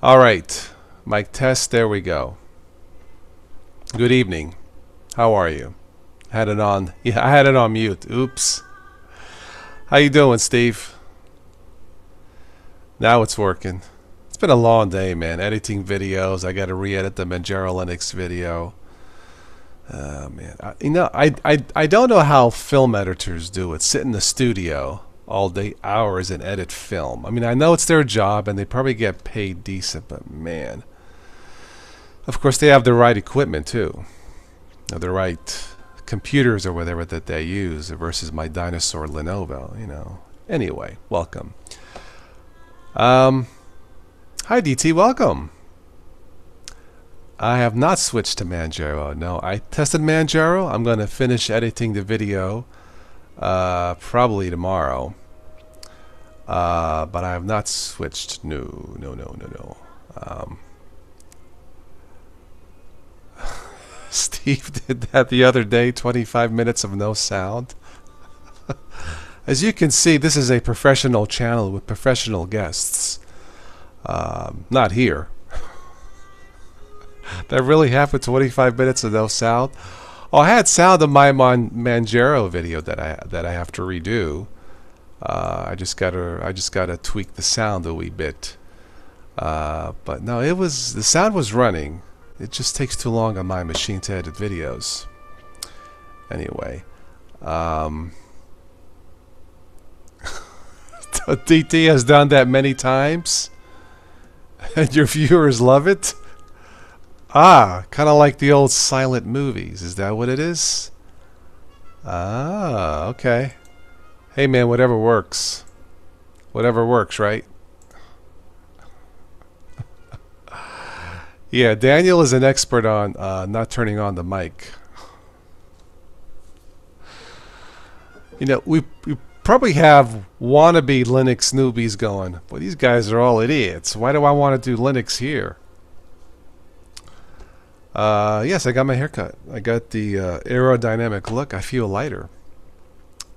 All right, mic test. There we go. Good evening. How are you? Had it on. Yeah, I had it on mute. Oops. How you doing, Steve? Now it's working. It's been a long day, man. Editing videos. I got to re-edit the Manjaro Linux video. Oh man. I don't know how film editors do it. Sit in the studio all day, hours, and edit film. I mean, I know it's their job, and they probably get paid decent, but man. Of course, they have the right equipment too. The right computers or whatever that they use versus my dinosaur Lenovo, you know. Anyway, welcome. Hi DT, welcome. I have not switched to Manjaro. No, I tested Manjaro. I'm going to finish editing the video probably tomorrow. But I have not switched. No. Steve did that the other day, 25 minutes of no sound. As you can see, this is a professional channel with professional guests. Not here. That really happened, 25 minutes of no sound. Oh, I had sound in my Manjaro video that I have to redo. I just gotta tweak the sound a wee bit. But no, the sound was running. It just takes too long on my machine to edit videos. Anyway, DT has done that many times, and your viewers love it. Ah, kind of like the old silent movies. Is that what it is? Ah, okay. Hey man, whatever works. Whatever works, right? Yeah, Daniel is an expert on not turning on the mic. You know, we probably have wannabe Linux newbies going, well, these guys are all idiots. Why do I want to do Linux here? Yes, I got my haircut. I got the aerodynamic look. I feel lighter.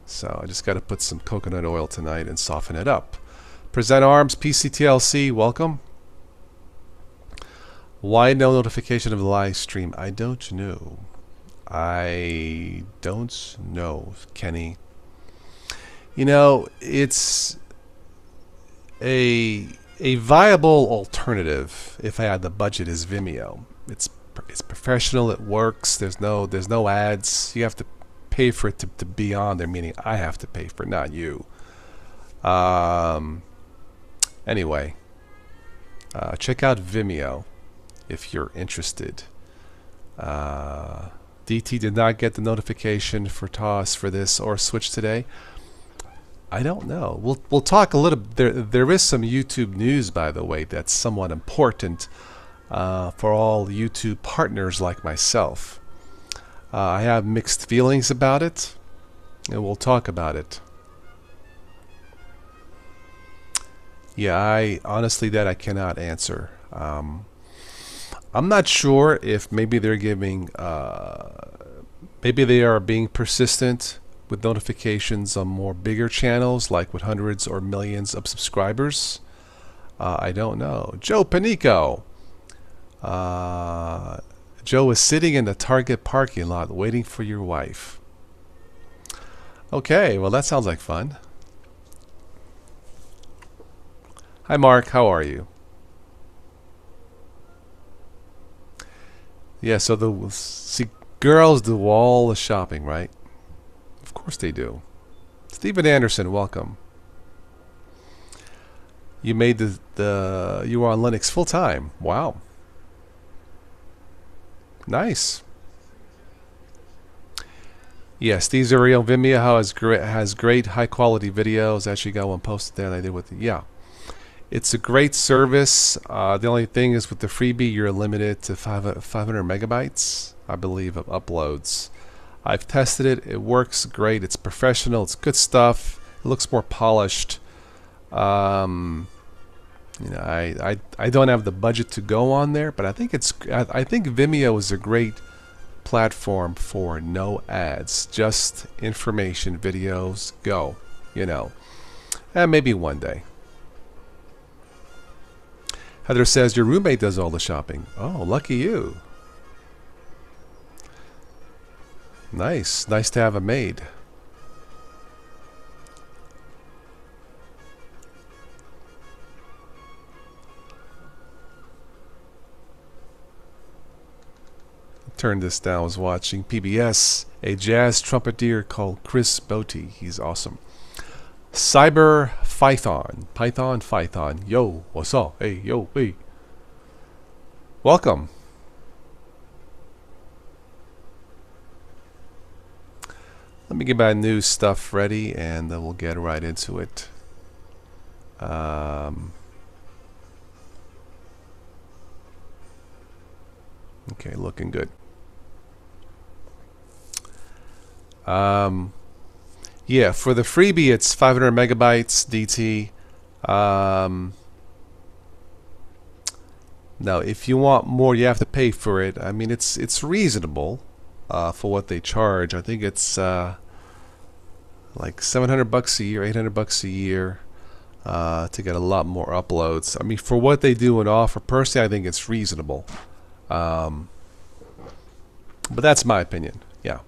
So I just got to put some coconut oil tonight and soften it up. Present Arms, PCTLC, welcome. Why no notification of the live stream? I don't know. I don't know, Kenny. You know, it's a viable alternative if I had the budget is Vimeo. It's professional, it works, there's no ads. You have to pay for it to be on there, meaning I have to pay for it, not you. Anyway, check out Vimeo if you're interested. DT did not get the notification for TOS for this or Switch today. I don't know. We'll talk a little. There is some YouTube news, by the way, that's somewhat important for all YouTube partners like myself. I have mixed feelings about it, and we'll talk about it. Yeah, I honestly that I cannot answer. I'm not sure if maybe they're giving, maybe they are being persistent with notifications on more bigger channels, like with hundreds or millions of subscribers. I don't know. Joe Panico. Joe is sitting in the Target parking lot waiting for your wife. Okay, well that sounds like fun. Hi Mark, how are you? Yeah, so girls do all the shopping, right? Of course they do. Stephen Anderson, welcome. You made you were on Linux full time. Wow. Nice. Yeah, Steve Zuriel Vimeo has great high quality videos. Actually got one posted there that I did with yeah. It's a great service. The only thing is with the freebie you're limited to 500 megabytes, I believe, of uploads. I've tested it. It works great. It's professional. It's good stuff. It looks more polished. You know, I don't have the budget to go on there, but I think Vimeo is a great platform for no ads, just information, videos, go. You know, and maybe one day. Heather says your roommate does all the shopping. Oh, lucky you. Nice. Nice to have a maid. Turn this down. I was watching PBS, a jazz trumpeter called Chris Botti. He's awesome. Cyber Python. Yo, what's up? Hey, yo, hey. Welcome. Let me get my new stuff ready and then we'll get right into it. Okay, looking good. Yeah, for the freebie it's 500 megabytes DT. Now if you want more you have to pay for it. I mean it's reasonable for what they charge. I think it's like $700 a year, $800 a year to get a lot more uploads. I mean for what they do and offer, personally I think it's reasonable. But that's my opinion. Yeah.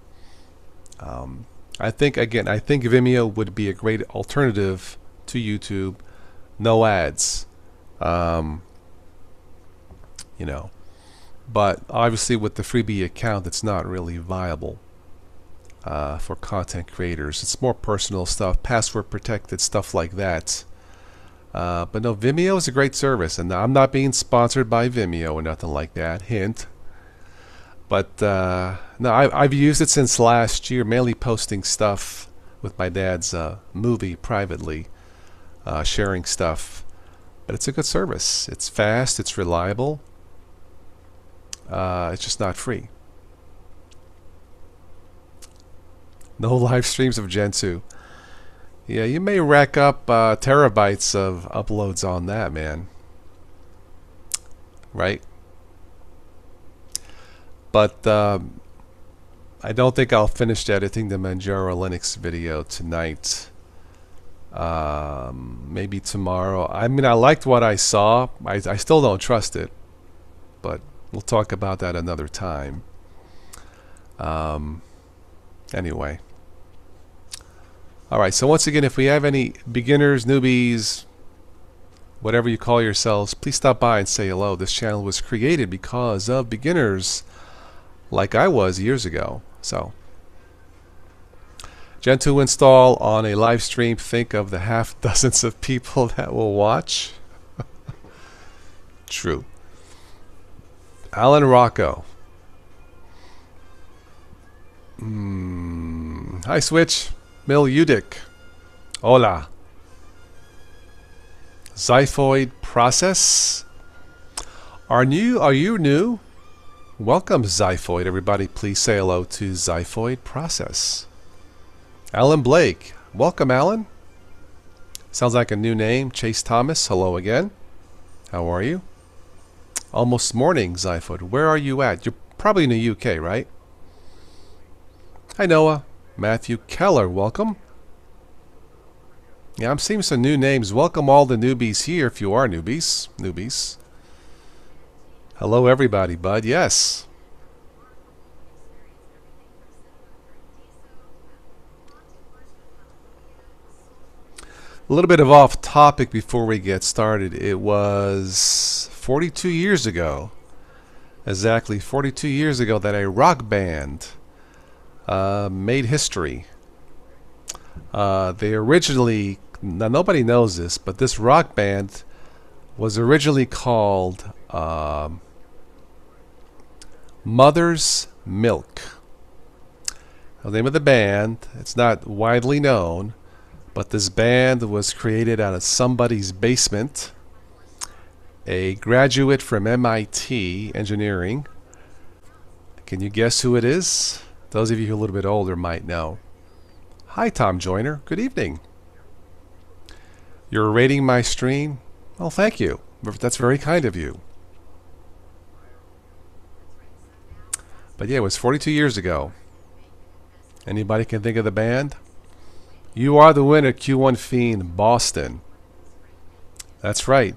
I think Vimeo would be a great alternative to YouTube. No ads. You know. But obviously with the freebie account it's not really viable for content creators. It's more personal stuff, password protected stuff like that. But no, Vimeo is a great service, and I'm not being sponsored by Vimeo or nothing like that. Hint. But no, I've used it since last year, mainly posting stuff with my dad's movie privately, sharing stuff. But it's a good service. It's fast. It's reliable. It's just not free. No live streams of Gen 2. Yeah, you may rack up terabytes of uploads on that, man. Right? But I don't think I'll finish editing the Manjaro Linux video tonight. Maybe tomorrow. I mean, I liked what I saw. I still don't trust it. But we'll talk about that another time. Anyway. Alright, so once again, if we have any beginners, newbies, whatever you call yourselves, please stop by and say hello. This channel was created because of beginners like I was years ago. So, Gen 2 install on a live stream. Think of the half dozens of people that will watch. True. Alan Rocco. Hi, Switch. Mil Udic. Hola. Xiphoid process. Are you new? Welcome, Xiphoid. Everybody, please say hello to Xiphoid process. Alan Blake. Welcome, Alan. Sounds like a new name. Chase Thomas. Hello again. How are you? Almost morning, Xiphoid. Where are you at? You're probably in the UK, right? Hi, Noah. Matthew Keller. Welcome. Yeah, I'm seeing some new names. Welcome all the newbies here, if you are newbies. Newbies. Hello, everybody, bud. Yes. A little bit of off topic before we get started. It was 42 years ago, exactly 42 years ago, that a rock band made history. They originally, now nobody knows this, but this rock band was originally called Mother's Milk. The name of the band, it's not widely known, but this band was created out of somebody's basement. A graduate from MIT engineering. Can you guess who it is? Those of you who are a little bit older might know. Hi, Tom Joyner. Good evening. You're rating my stream? Well, thank you. That's very kind of you. But yeah, it was 42 years ago. Anybody can think of the band? You are the winner, Q1 Fiend, Boston. That's right.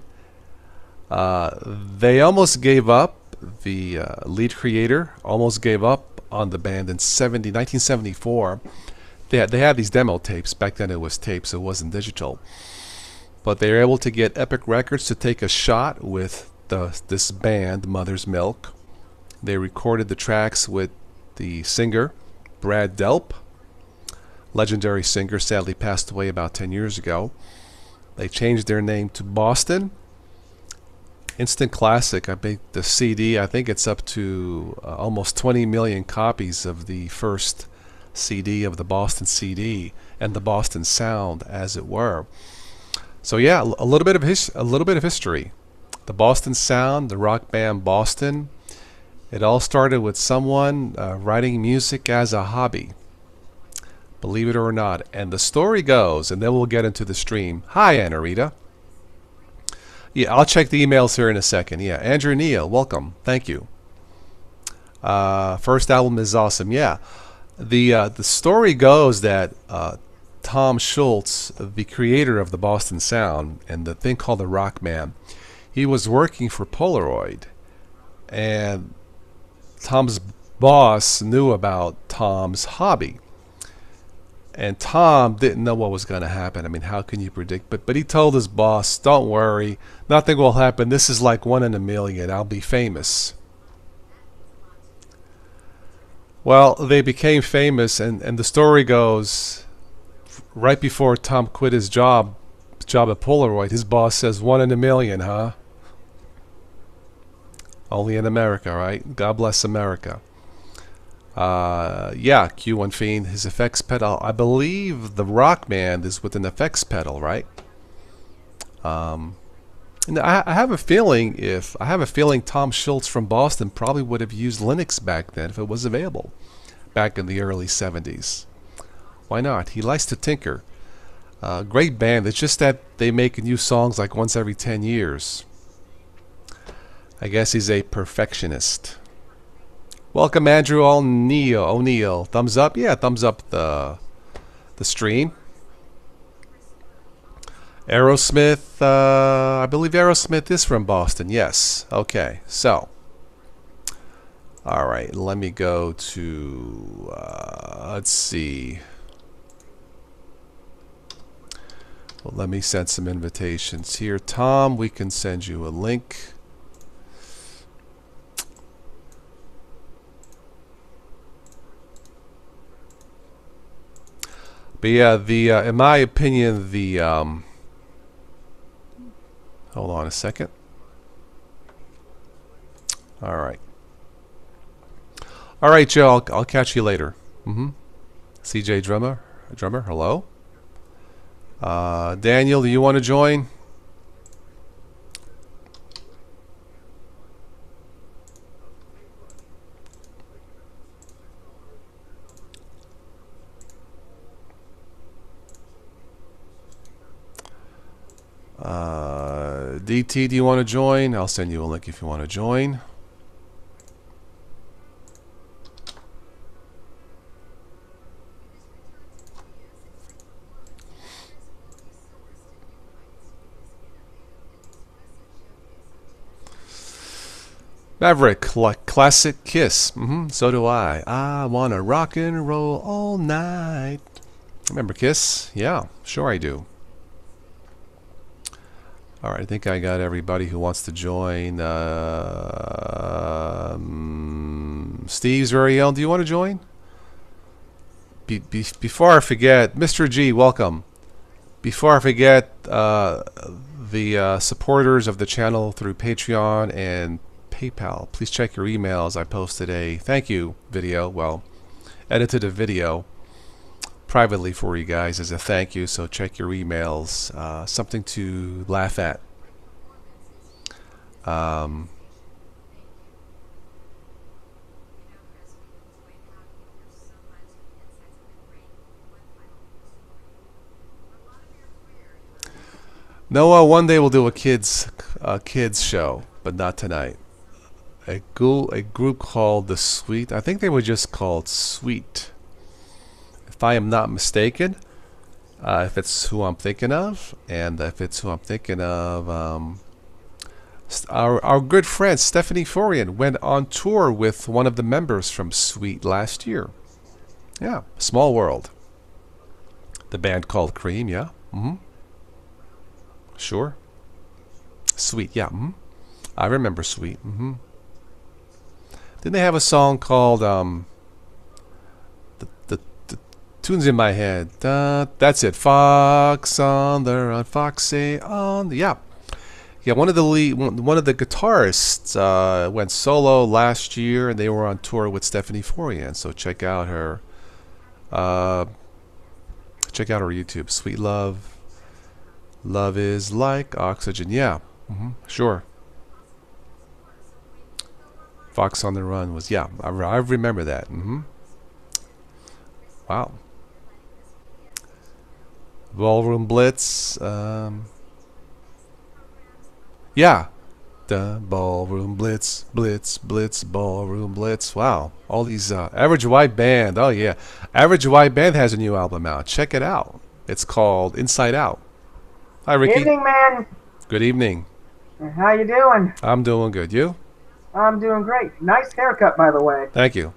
They almost gave up. The lead creator almost gave up on the band in 1974. They had these demo tapes. Back then it was tapes, it wasn't digital. But they were able to get Epic Records to take a shot with this band, Mother's Milk. They recorded the tracks with the singer, Brad Delp. Legendary singer, sadly passed away about 10 years ago. They changed their name to Boston. Instant classic. I think the CD, I think it's up to almost 20 million copies of the first CD of the Boston CD and the Boston sound, as it were. So yeah, a little bit of history. The Boston sound, the rock band Boston. It all started with someone writing music as a hobby. Believe it or not. And the story goes, and then we'll get into the stream. Hi, Anarita. Yeah, I'll check the emails here in a second. Yeah, Andrew Neal, welcome. Thank you. First album is awesome. Yeah, the story goes that Tom Schultz, the creator of the Boston Sound and the thing called the Rockman, he was working for Polaroid, and Tom's boss knew about Tom's hobby. And Tom didn't know what was going to happen. I mean, how can you predict? But he told his boss, don't worry, nothing will happen. This is like 1 in a million. I'll be famous. Well, they became famous, and the story goes, right before Tom quit his job at Polaroid, his boss says, 1 in a million, huh? Only in America, right? God bless America. Yeah, Q1 Fiend, his effects pedal. I believe the Rockman is with an effects pedal, right? And I have a feeling Tom Schultz from Boston probably would have used Linux back then if it was available, back in the early 70s. Why not? He likes to tinker. Great band. It's just that they make new songs like once every 10 years. I guess he's a perfectionist. Welcome, Andrew O'Neill. Thumbs up? Yeah, thumbs up the stream. Aerosmith, I believe Aerosmith is from Boston. Yes. Okay. So, all right. Let me go to. Let's see. Well, let me send some invitations here. Tom, we can send you a link. But yeah, in my opinion, hold on a second. All right, Joe. I'll catch you later. CJ Drummer, hello. Daniel, do you want to join? DT, do you want to join? I'll send you a link if you want to join. Maverick, like classic Kiss. So do I. I wanna rock and roll all night. Remember Kiss? Yeah, sure I do. All right, I think I got everybody who wants to join. Steve's very own. Do you want to join? Before I forget, Mr. G, welcome. Before I forget, the supporters of the channel through Patreon and PayPal, please check your emails. I posted a thank you video, well, edited a video privately for you guys as a thank you, so check your emails. Something to laugh at. Noah, one day we'll do a kids show, but not tonight. A group called The Sweet. I think they were just called Sweet, if I am not mistaken. If it's who I'm thinking of, and if it's who I'm thinking of, Our good friend Stephanie Forian went on tour with one of the members from Sweet last year. Yeah, Small World. The band called Cream, yeah. Sure. Sweet, yeah. I remember Sweet. Didn't they have a song called the tune's in my head. That's it. Fox on the run, Foxy on the yeah. One of the guitarists went solo last year, and they were on tour with Stephanie Forian. So check out her YouTube. Sweet Love. Love is like oxygen. Yeah. Sure. Fox on the Run was, yeah, I remember that. Wow. Ballroom Blitz. Yeah. The Ballroom Blitz, Ballroom Blitz. Wow. All these Average White Band. Oh, yeah. Average White Band has a new album out. Check it out. It's called Inside Out. Hi, Ricky. Evening, man. Good evening. How you doing? I'm doing good. You? I'm doing great. Nice haircut, by the way. Thank you.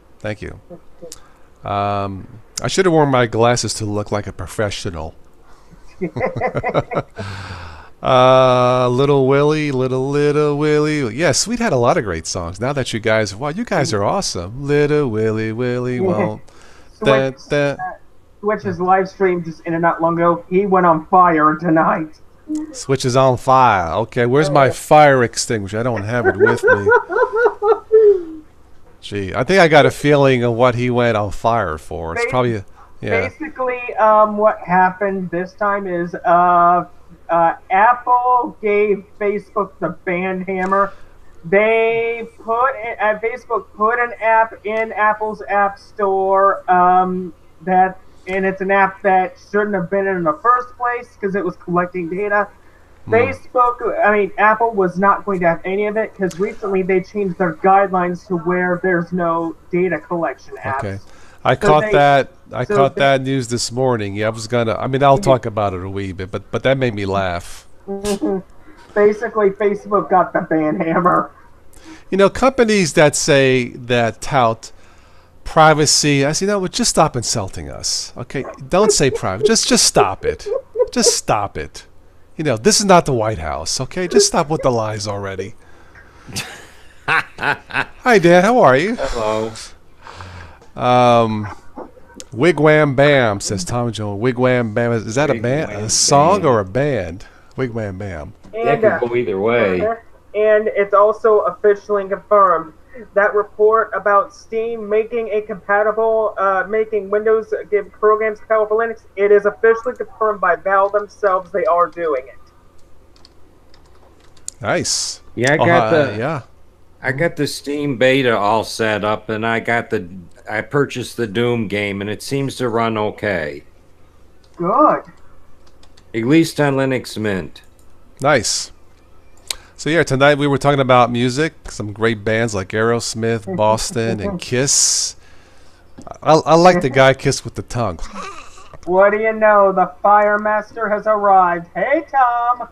I should have worn my glasses to look like a professional. Little Willie. Yeah, Sweet had a lot of great songs. Now that you guys are awesome. Little Willie won't. Switch's live stream just in and not long ago. He went on fire tonight. Switch is on fire. Okay, where's my fire extinguisher? I don't have it with me. Gee, I think I got a feeling of what he went on fire for. It's probably, yeah. Basically, what happened this time is Apple gave Facebook the ban hammer. Facebook put an app in Apple's App Store and it's an app that shouldn't have been in the first place because it was collecting data. Apple was not going to have any of it because recently they changed their guidelines to where there's no data collection apps. Okay. I caught that news this morning. Yeah, I'll talk about it a wee bit, but that made me laugh. Basically, Facebook got the ban hammer. You know, companies that tout privacy, I say, no, just stop insulting us. Okay, don't say private. Just stop it. Just stop it. You know, this is not the White House. Okay, just stop with the lies already. Hi, Dan. How are you? Hello. Wigwam Bam, says Tom Jones. Wigwam Bam. Is that a band, a song, or a band? Wigwam Bam. That could go either way. And it's also officially confirmed. That report about Steam making Windows give programs compatible for Linux, it is officially confirmed by Valve themselves. They are doing it. Nice. Yeah, I got the Steam beta all set up, and I purchased the Doom game, and it seems to run okay. Good. At least on Linux Mint. Nice. So yeah, tonight we were talking about music, some great bands like Aerosmith, Boston, and Kiss. I like the guy Kiss with the tongue. What do you know? The Fire Master has arrived. Hey, Tom.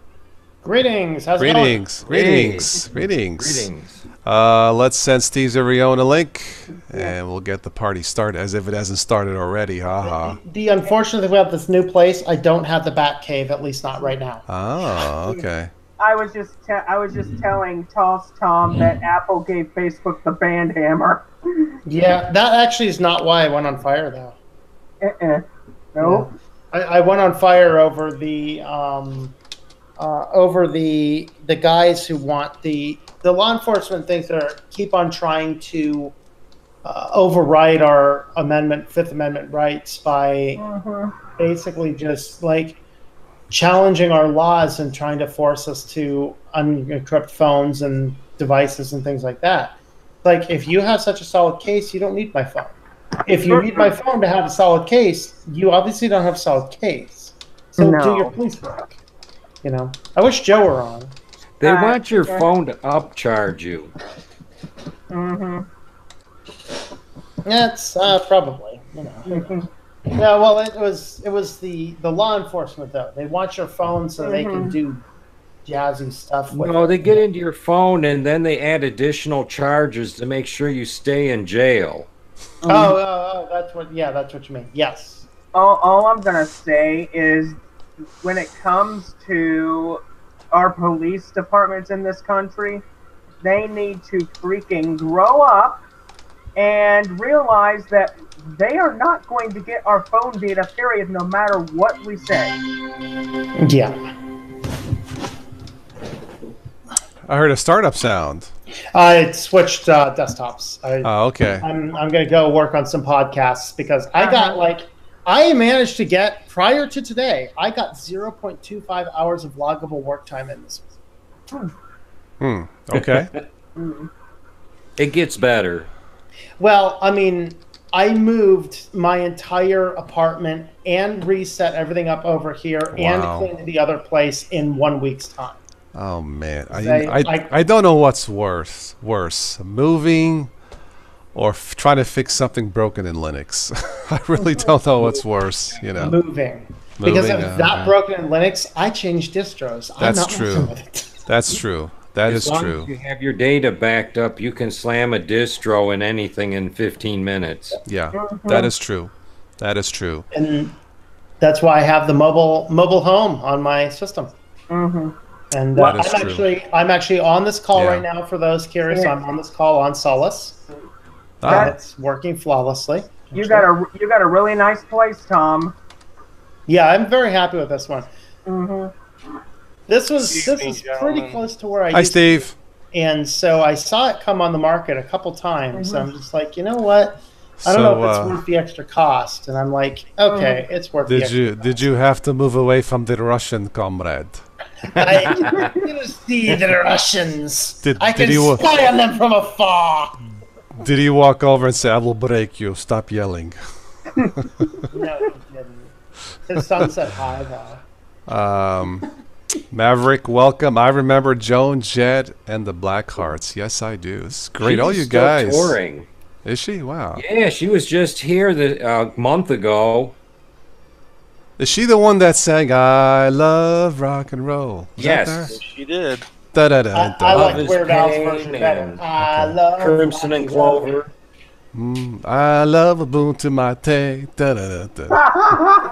Greetings. How's it going? Greetings. Let's send Steve Zerion a link, and we'll get the party started as if it hasn't started already. Haha. The unfortunate thing about this new place, I don't have the Bat Cave, at least not right now. Oh, okay. I was just telling TOS Tom that Apple gave Facebook the ban hammer. Yeah, that actually is not why I went on fire, though. No. I went on fire over the guys who want the law enforcement thinks keep on trying to override our Fifth Amendment rights by basically just like challenging our laws and trying to force us to unencrypt phones and devices and things like that. Like, if you have such a solid case, you don't need my phone. If you need my phone to have a solid case, you obviously don't have a solid case. So do your police work. You know, I wish Joe were on. They want your phone to upcharge you. That's probably, you know. Yeah, well, it was the law enforcement though. They want your phone so they can do jazzy stuff. With No, they get into your phone and then they add additional charges to make sure you stay in jail. Oh, that's what. Yeah, that's what you mean. Yes. All I'm gonna say is, when it comes to our police departments in this country, they need to freaking grow up and realize that they are not going to get our phone data, period, no matter what we say. Yeah. I heard a startup sound. I switched desktops. Oh, okay. I'm going to go work on some podcasts because I got I managed to get, prior to today, I got 0.25 hours of loggable work time in this. Okay. It gets better. Well, I mean, I moved my entire apartment and reset everything up over here and cleaned the other place in 1 week's time. Oh man, I don't know what's worse, moving or trying to fix something broken in Linux. I really don't know what's worse. You know, moving because if that broken in Linux, I changed distros. That's true. That's true. That is true. As long as you have your data backed up, you can slam a distro in anything in 15 minutes. Yeah, that is true. That is true. And that's why I have the mobile home on my system. And I'm actually on this call right now. For those curious, I'm on this call on Solus. It's working flawlessly. You got a really nice place, Tom. Yeah, I'm very happy with this one. This is pretty close to where I. Hi, Steve. And so I saw it come on the market a couple times. I'm just like, you know what? I don't know if it's worth the extra cost. And I'm like, okay, it's worth the extra cost. Did you have to move away from the Russian comrade? I can see the Russians. I can spy on them from afar. Did he walk over and say, "I will break you. Stop yelling"? No, he didn't. His son said hi, though. Maverick, welcome. I remember Joan Jett and the Blackhearts. Yes, I do. It's great. All you guys. Touring. Is she? Wow. Yeah, she was just here a month ago. Is she the one that sang "I Love Rock and Roll"? Yes, she did. Da, da, da, da. I like Weird Al's version better. I love Crimson and Clover. I love Ubuntu Mate. Da, da, da, da.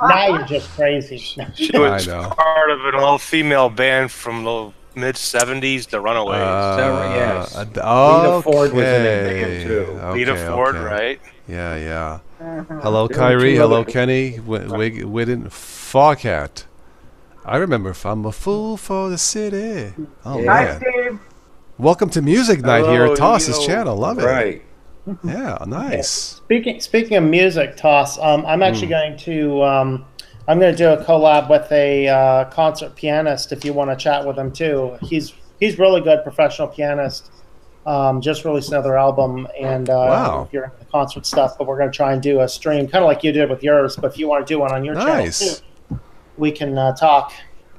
Now you're just crazy. She was part of an all-female band from the mid-'70s, the Runaways. Yes. Lita Ford was in it too. Lita Ford, right? Yeah, yeah. Hello, Kyrie. Hello, Kenny. Whitten. Foghat. I remember I'm a fool for the city. Oh, Hi, man. Steve. Welcome to Music Night here at TOS's channel. Love it. Right. Yeah, nice. Speaking of music, Toss, I'm actually going to I'm going to do a collab with a concert pianist. If you want to chat with him too, he's really good, professional pianist. Just released another album, and if you're into the concert stuff, but we're going to try and do a stream, kind of like you did with yours. But if you want to do one on your channel too, we can talk.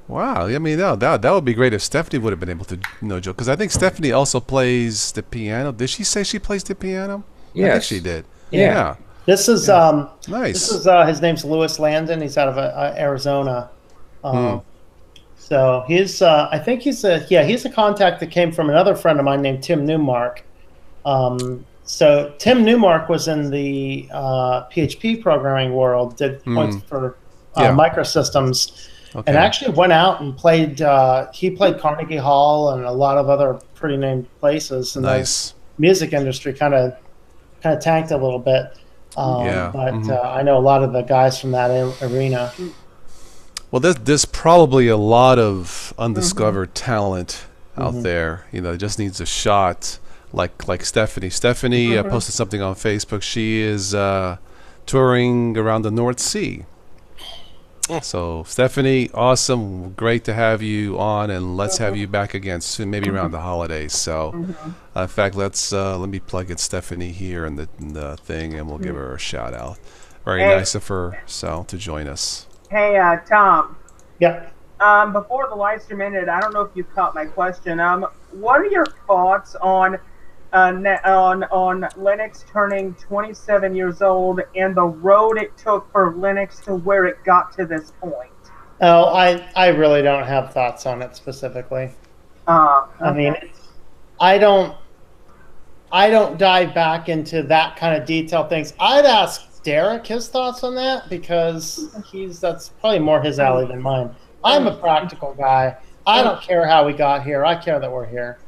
Wow, I mean that would be great if Stephanie would have been able to Joe, because I think Stephanie also plays the piano. Did she say she plays the piano? Yes, I think she did. Yeah. This is nice. This is his name's Lewis Landon. He's out of Arizona. So he's I think he's a contact that came from another friend of mine named Tim Newmark. So Tim Newmark was in the PHP programming world, did points for microsystems. Okay. And actually went out and played. He played Carnegie Hall and a lot of other pretty named places. And the music industry kind of tanked a little bit. But I know a lot of the guys from that arena. Well, there's probably a lot of undiscovered talent out there. It just needs a shot. Like Stephanie. Stephanie posted something on Facebook. She is touring around the North Sea. So, Stephanie, awesome. Great to have you on, and let's have you back again soon, maybe around the holidays. So, in fact, let me plug in Stephanie here in the thing, and we'll give her a shout out. Very nice of her to join us. Hey, Tom. Yeah. Before the live stream ended, I don't know if you caught my question. What are your thoughts on Linux turning 27 years old and the road it took for Linux to where it got to this point? Oh, I really don't have thoughts on it specifically. I mean, I don't dive back into that kind of detail things. I'd ask Derek his thoughts on that because that's probably more his alley than mine. I'm a practical guy. I don't care how we got here. I care that we're here.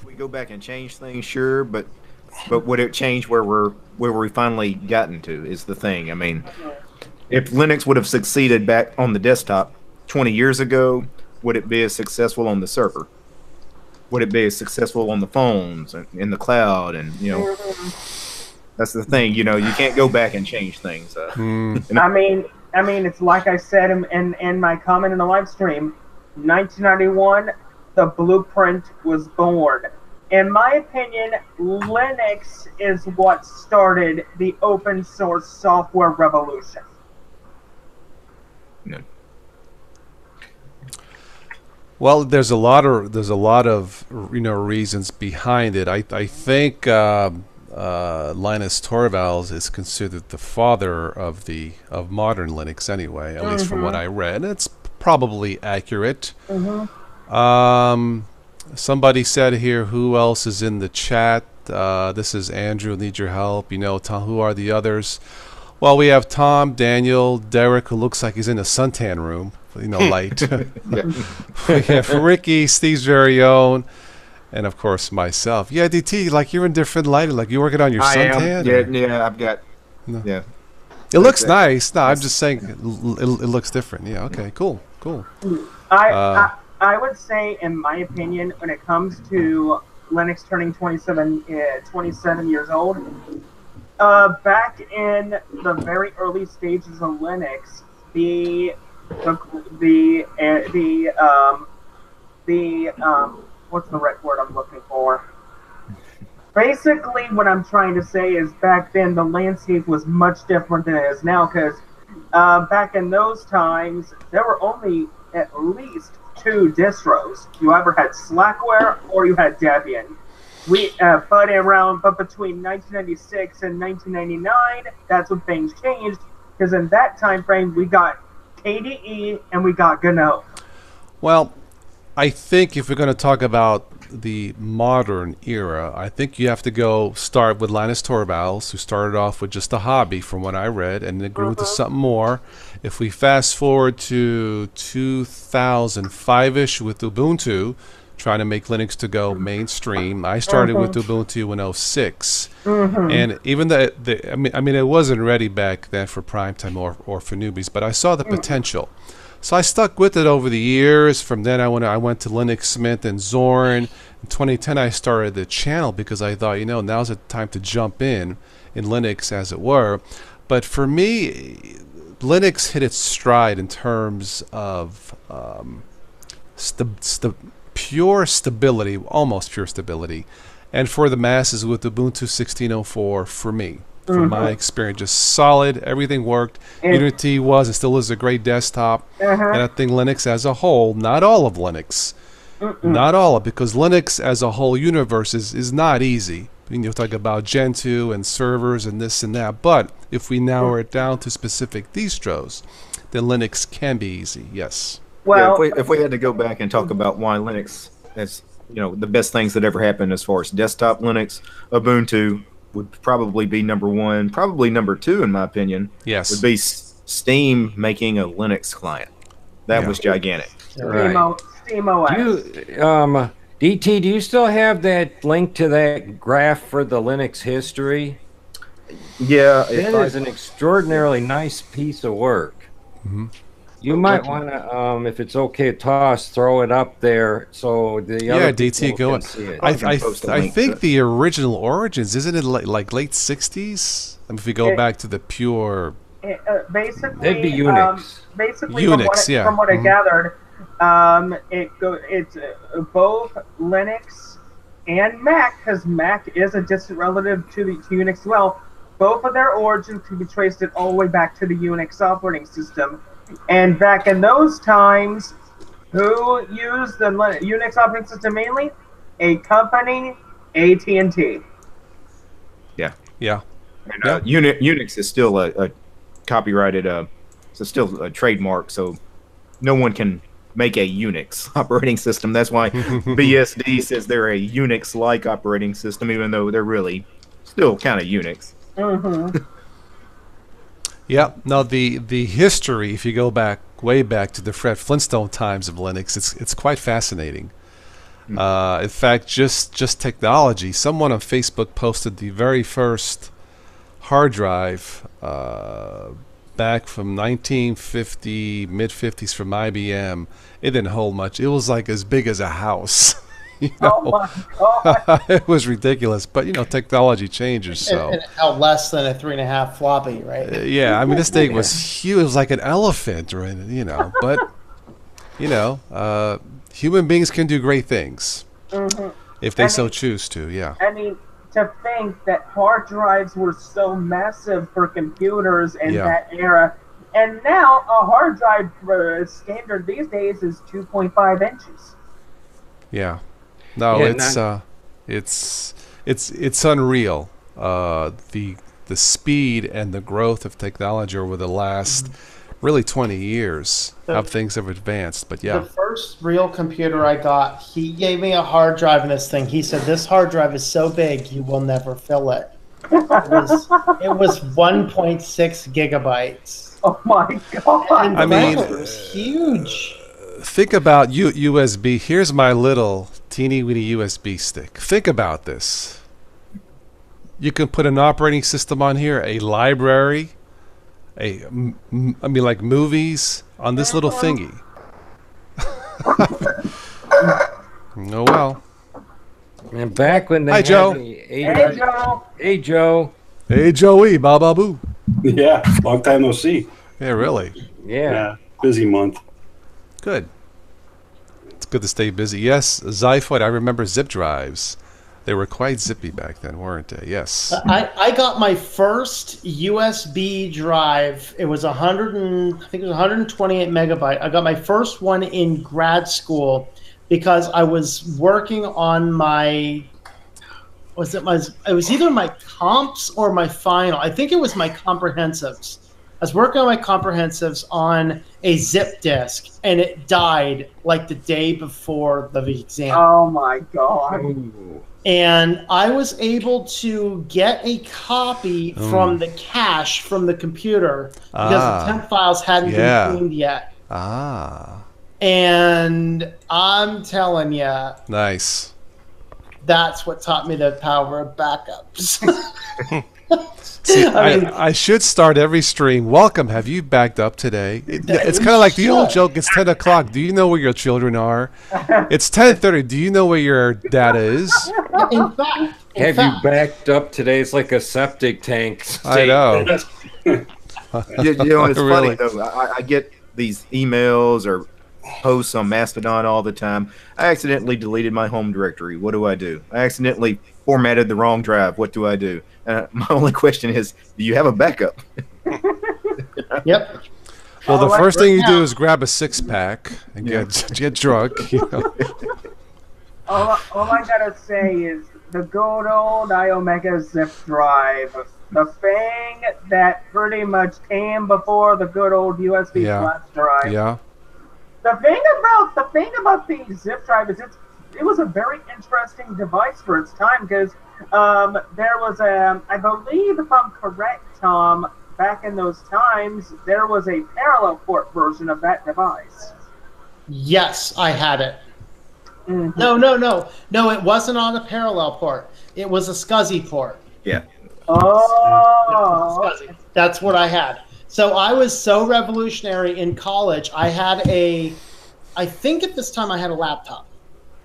We go back and change things, sure, but would it change where we finally gotten to is the thing. I mean, if Linux would have succeeded back on the desktop 20 years ago, would it be as successful on the server? Would it be as successful on the phones and in the cloud? And that's the thing. You can't go back and change things. I mean, it's like I said in my comment in the live stream. 1991, the blueprint was born. In my opinion, Linux is what started the open source software revolution. No. Well, there's a lot of reasons behind it. I think Linus Torvalds is considered the father of modern Linux anyway, at least from what I read. It's probably accurate. Somebody said here, who else is in the chat? This is Andrew, need your help. Tom, who are the others? Well, we have Tom, Daniel, Derek, who looks like he's in a suntan room, light. We have Ricky, Steve's very own, and of course myself. Yeah, DT, like you're in different lighting, like you working on your suntan? Yeah, I've got. No. Yeah. It looks nice. No, I'm just saying it looks different. Yeah. Okay. Cool. I would say, in my opinion, when it comes to Linux turning 27 years old, back in the very early stages of Linux, what's the right word I'm looking for? Basically, what I'm trying to say is back then the landscape was much different than it is now, because back in those times there were only at least 2 distros. You either had Slackware or you had Debian. But between 1996 and 1999, that's when things changed, because in that time frame we got KDE and we got GNOME. Well, I think if we're going to talk about the modern era, I think you have to start with Linus Torvalds, who started off with just a hobby, from what I read, and then grew into something more. If we fast forward to 2005-ish with Ubuntu, trying to make Linux to go mainstream, I started with Ubuntu in 2006, and even I mean, it wasn't ready back then for prime time or for newbies, but I saw the potential. So I stuck with it over the years. From then I went to Linux Mint and Zorn. In 2010 I started the channel because I thought, now's the time to jump in Linux, as it were. But for me, Linux hit its stride in terms of pure stability, almost pure stability. And for the masses with Ubuntu 16.04, for me, from my experience, just solid. Everything worked. Unity was and still is a great desktop. And I think Linux as a whole, not all of Linux, not all, because Linux as a whole universe is not easy. You'll talk about Gentoo and servers and this and that. But if we narrow it down to specific distros, then Linux can be easy. Yes. Well, if we had to go back and talk about why Linux is, the best things that ever happened as far as desktop Linux, Ubuntu would probably be number 1. Probably number 2, in my opinion. Yes. Would be Steam making a Linux client. That was gigantic. Right. Steam OS. DT, do you still have that link to that graph for the Linux history? Yeah. It is an extraordinarily nice piece of work. You might want to, if it's okay, TOS, throw it up there so the other DT, go on. see it. I think the original origins, isn't it like late 60s? I mean, if we go back to the pure... basically, it'd be Unix. Unix, from what I gathered, it's both Linux and Mac, because Mac is a distant relative to Unix as well. Both of their origins can be traced all the way back to the Unix operating system. And back in those times, who used the Unix operating system mainly? A company, AT&T. Yeah. Yeah. And, Unix is still a copyrighted. So still a trademark. So no one can make a Unix operating system. That's why BSD says they're a Unix-like operating system, even though they're really still kind of Unix. Yeah. No, the history, if you go back way back to the Fred Flintstone times of Linux, it's quite fascinating. In fact, just technology. Someone on Facebook posted the very first hard drive back from 1950, mid-50s from IBM. It didn't hold much. It was like as big as a house. You know? Oh my god! It was ridiculous. But, technology changes. So And it held less than a 3.5 floppy, right? yeah, I mean, this thing was huge. It was like an elephant, or but, human beings can do great things if they so choose to, yeah. I mean, to think that hard drives were so massive for computers in that era, and now a hard drive standard these days is 2.5 inches. Yeah. No, it's unreal. The speed and the growth of technology over the last really 20 years, how things have advanced. But yeah. The first real computer I got, he gave me a hard drive in this thing. He said, "This hard drive is so big, you will never fill it." It was 1.6 gigabytes. Oh my god! And I mean, it was huge. Think about USB. Here's my little teeny weeny USB stick. Think about this. You can put an operating system on here, a library, like movies on this little thingy. Oh well. And back when they Hi, had Joe. Hey Joe! Hey, Joe. Hey Joey, ba boo. Yeah, long time no see. Yeah, really. Yeah. Busy month. Good. It's good to stay busy. Yes, Zyphoid, I remember zip drives. They were quite zippy back then, weren't they? Yes. I got my first USB drive. It was 128 megabyte. I got my first one in grad school because I was working on it was either my comps or my final. I think it was my comprehensives. I was working on my comprehensives on a zip disk, and it died like the day before the exam. Oh my god! Ooh. And I was able to get a copy from the cache from the computer because the temp files hadn't been cleaned yet. And I'm telling you, Nice. that's what taught me the power of backups. See, I mean- I should start every stream. Welcome. Have you backed up today? It's kind of like the old joke. It's 10 o'clock. Do you know where your children are? It's 10:30. Do you know where your data is? In fact, Have you backed up today? It's like a septic tank. I know. It's Really? funny though. I get these emails or posts on Mastodon all the time. I accidentally deleted my home directory. What do? I accidentally formatted the wrong drive. What do? My only question is, do you have a backup? Yep. Well, the like first right thing you now- do is grab a 6-pack and get drunk. All I gotta say is the good old iOmega zip drive, the thing that pretty much came before the good old USB flash drive. Yeah. The thing about the zip drive is it was a very interesting device for its time because there was I believe, if I'm correct, Tom, back in those times there was a parallel port version of that device. Yes, I had it. Mm-hmm. No, it wasn't on a parallel port. It was a SCSI port. Yeah. Oh, That's what I had. So I was so revolutionary in college. I think at this time I had a laptop.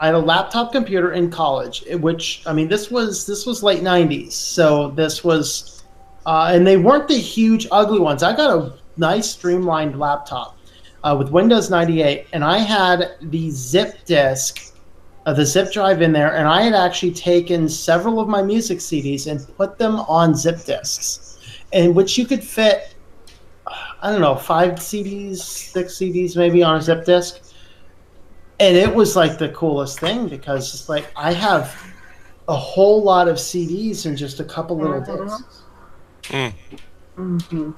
I had a laptop computer in college, which, I mean, this was late 90s. So this was, and they weren't the huge, ugly ones. I got a nice streamlined laptop with Windows 98, and I had the zip disk, the zip drive in there, and I had actually taken several of my music CDs and put them on zip disks, in which you could fit, I don't know, 5 CDs, 6 CDs maybe on a zip disk. And it was like the coolest thing because it's like I have a whole lot of CDs and just a couple little discs. Mm-hmm.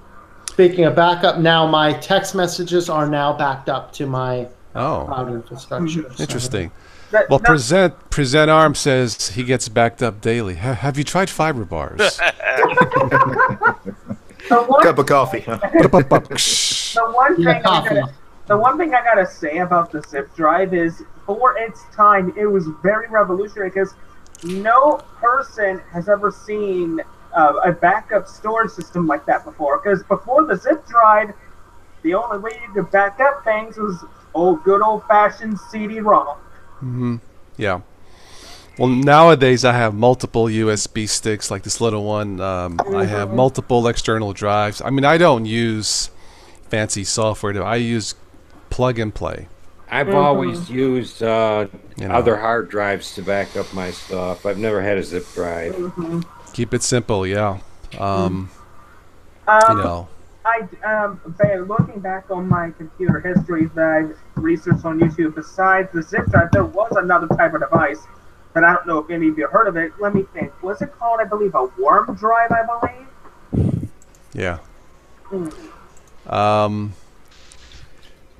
speaking of backup, now my text messages are now backed up to my cloud infrastructure. Interesting. Well, Present Arm says he gets backed up daily. Have you tried fiber bars? Cup of coffee. Huh? The one thing I gotta say about the zip drive is, for its time, it was very revolutionary because no person has ever seen a backup storage system like that before. Because before the zip drive, the only way you could back up things was good old-fashioned CD-ROM. Mm-hmm. Yeah. Well, nowadays I have multiple USB sticks, like this little one. I have multiple external drives. I mean, I don't use fancy software. I use plug and play. I've always used other hard drives to back up my stuff. I've never had a zip drive. Keep it simple, yeah. You know. Looking back on my computer history that I've researched on YouTube, besides the zip drive, there was another type of device, but I don't know if any of you heard of it. Let me think. Was it called, I believe, a worm drive, I believe? Yeah.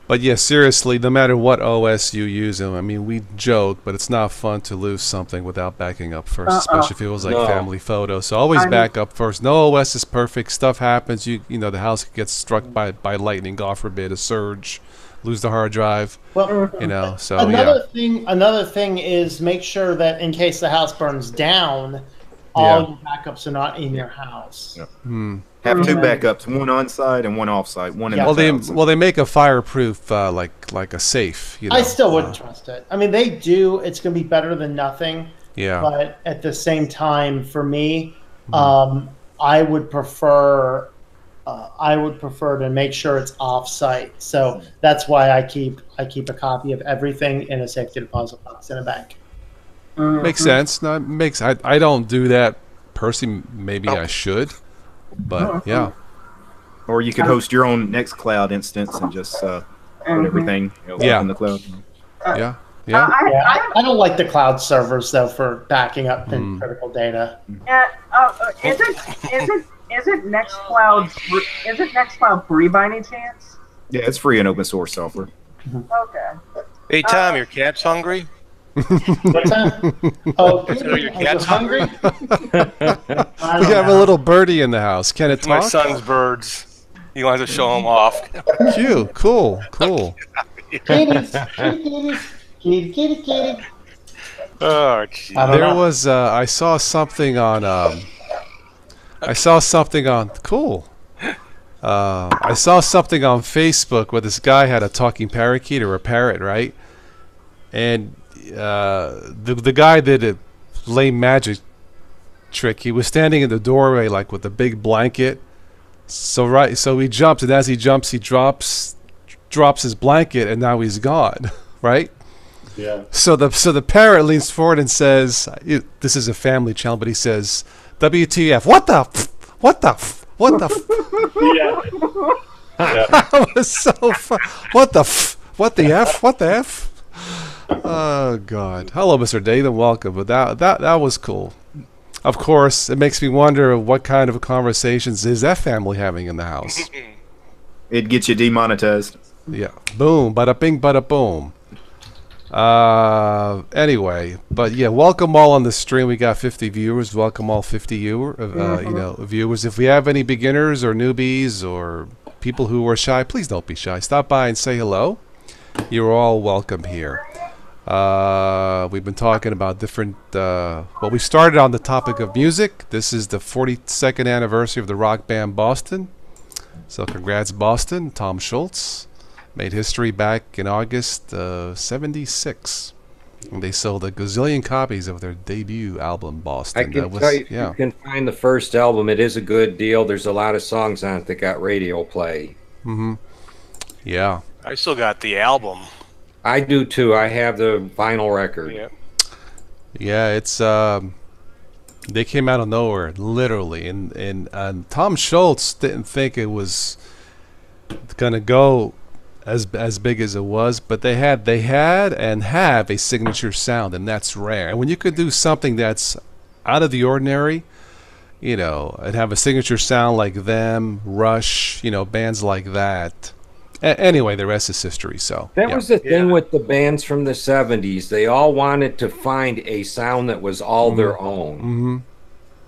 But yeah, seriously, no matter what OS you use, I mean, we joke, but it's not fun to lose something without backing up first, especially if it was like family photos. So always back up first. No OS is perfect. Stuff happens. You know, the house gets struck by lightning, God forbid, a surge, lose the hard drive. Well, you know, so another thing is make sure that in case the house burns down, all your backups are not in your house. Yep. Have two backups, one on site and one off site. One in the house. Well, they make a fireproof like a safe. You know? I still wouldn't trust it. I mean, they do. It's going to be better than nothing. Yeah. But at the same time, for me, I would prefer to make sure it's off site. So that's why I keep a copy of everything in a safety deposit box in a bank. Makes sense. No, I don't do that personally. Maybe I should. But yeah, or you could host your own Nextcloud instance and just put everything in the cloud. Yeah. I don't like the cloud servers though for backing up critical data. Isn't Nextcloud free by any chance? Yeah, it's free and open source software. Okay. Hey Tom, your cat's hungry? What's that? Oh, your cat's hungry? We have a little birdie in the house. Can it talk? My son's birds. You want to show them off? Cute. Cool. Kitties. Kitty. Oh, geez. There was I saw something on cool. I saw something on Facebook where this guy had a talking parakeet or a parrot, right? And the guy did a lame magic trick. He was standing in the doorway like with a big blanket. So he jumps, and as he jumps, he drops his blanket, and now he's gone, right? Yeah. So the parrot leans forward and says, "This is a family channel," but he says, "WTF? What the? Yeah. That was so fun. What the f? Oh God! Hello, Mr. Dathan. Welcome. But that was cool. Of course, it makes me wonder what kind of conversations is that family having in the house. It gets you demonetized. Yeah. Boom. Bada bing. Bada boom. Anyway, but yeah, welcome all on the stream. We got 50 viewers. Welcome all 50 viewers. If we have any beginners or newbies or people who are shy, please don't be shy. Stop by and say hello. You're all welcome here. We've been talking about different. Well, we started on the topic of music. This is the 42nd anniversary of the rock band Boston. So congrats, Boston. Tom Schultz made history back in August '76. And they sold a gazillion copies of their debut album, Boston. I can tell you, you can find the first album. It is a good deal. There's a lot of songs on it that got radio play. Yeah. I still got the album. I do too. I have the vinyl record. Yeah, it's they came out of nowhere, literally, and Tom Schultz didn't think it was gonna go as big as it was, but they had and have a signature sound, and that's rare. And when you could do something that's out of the ordinary, you know, and have a signature sound like them, Rush, you know, bands like that. Anyway, the rest is history. So That yeah. was the thing with the bands from the 70s. They all wanted to find a sound that was all their own. Mm-hmm.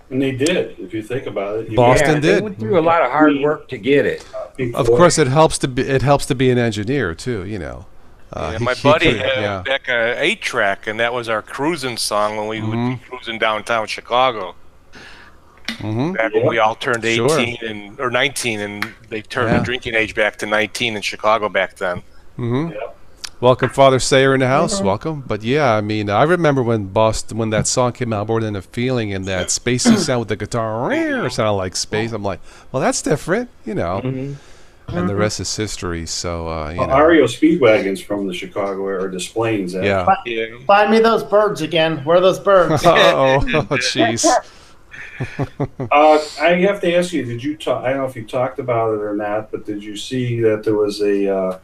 And they did, if you think about it. Boston They did. went through a lot of hard work to get it. Of course, it helps to be an engineer too. You know. Yeah, He- my he buddy could- had yeah. back a 8-track, and that was our cruising song when we would be cruising downtown Chicago. Back when we all turned 18 Sure. or 19, and they turned the drinking age back to 19 in Chicago back then. Welcome, Father Sayer in the house. Welcome. But yeah, I mean, I remember when that song came out, More Than a Feeling, and that spacey sound with the guitar sounded like space. I'm like, well, that's different, you know. And the rest is history. So, you know. Ario Speedwagon's from the Chicago area, or Des Plaines. Yeah. Find me those birds again. Where are those birds? Oh, jeez. I have to ask you, did you talk? I don't know if you talked about it or not, but did you see that there was a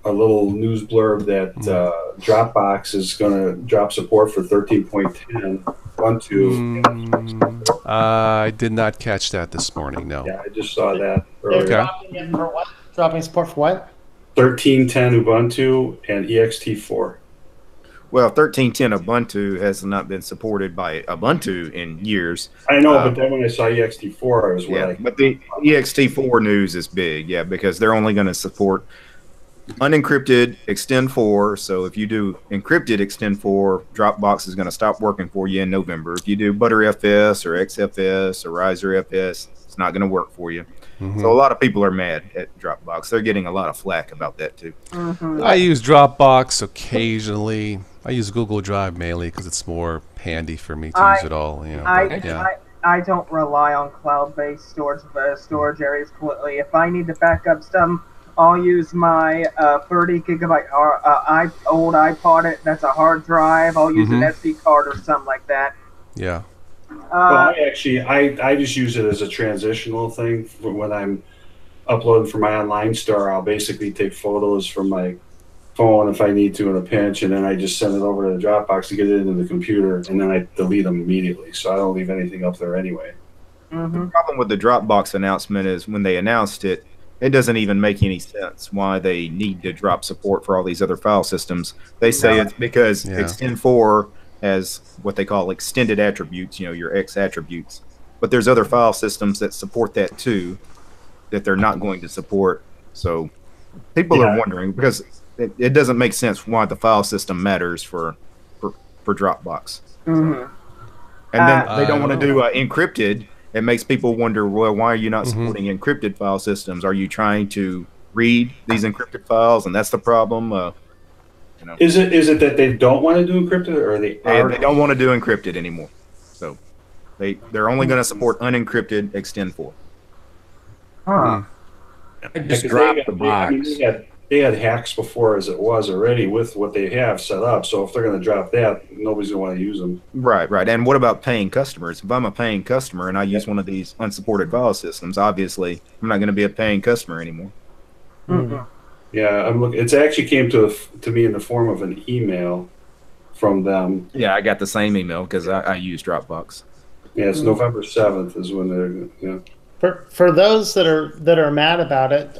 little news blurb that Dropbox is going to drop support for 13.10 Ubuntu? I did not catch that this morning. No. Yeah, I just saw that They're earlier. dropping it for what? Dropping support for what? 13.10 Ubuntu and ext4. Well, 13.10 Ubuntu has not been supported by Ubuntu in years. I know, but then when I saw ext4, I was like, but the ext4 news is big, because they're only going to support unencrypted extend 4. So if you do encrypted extend 4, Dropbox is going to stop working for you in November. If you do ButterFS or XFS or RiserFS, it's not going to work for you. So a lot of people are mad at Dropbox. They're getting a lot of flack about that too. I use Dropbox occasionally. I use Google Drive mainly because it's more handy for me to use it all. You know, I don't rely on cloud-based storage areas completely. If I need to back up some, I'll use my 30 gigabyte old iPod. That's a hard drive. I'll use an SD card or something like that. Yeah. well, I just use it as a transitional thing for when I'm uploading for my online store. I'll basically take photos from my phone if I need to in a pinch, and then I just send it over to the Dropbox to get it into the computer, and then I delete them immediately. So I don't leave anything up there anyway. The problem with the Dropbox announcement is when they announced it, it doesn't even make any sense why they need to drop support for all these other file systems. They say it's because Extend 4 has what they call extended attributes, your X attributes. But there's other file systems that support that too, that they're not going to support. So people are wondering, because it doesn't make sense why the file system matters for Dropbox. And then they don't want to do encrypted. It makes people wonder, well, why are you not supporting encrypted file systems? Are you trying to read these encrypted files, and that's the problem? Is it that they don't want to do encrypted, or they don't want to do encrypted anymore? So they're only going to support unencrypted Extend 4. I just dropped the box. They had hacks before as it was already with what they have set up. So if they're going to drop that, nobody's going to want to use them. Right. And what about paying customers? If I'm a paying customer and I use one of these unsupported file systems, obviously I'm not going to be a paying customer anymore. Yeah, I'm looking. It actually came to me in the form of an email from them. Yeah, I got the same email because I use Dropbox. Yeah, it's November 7th is when they're. For those that are mad about it,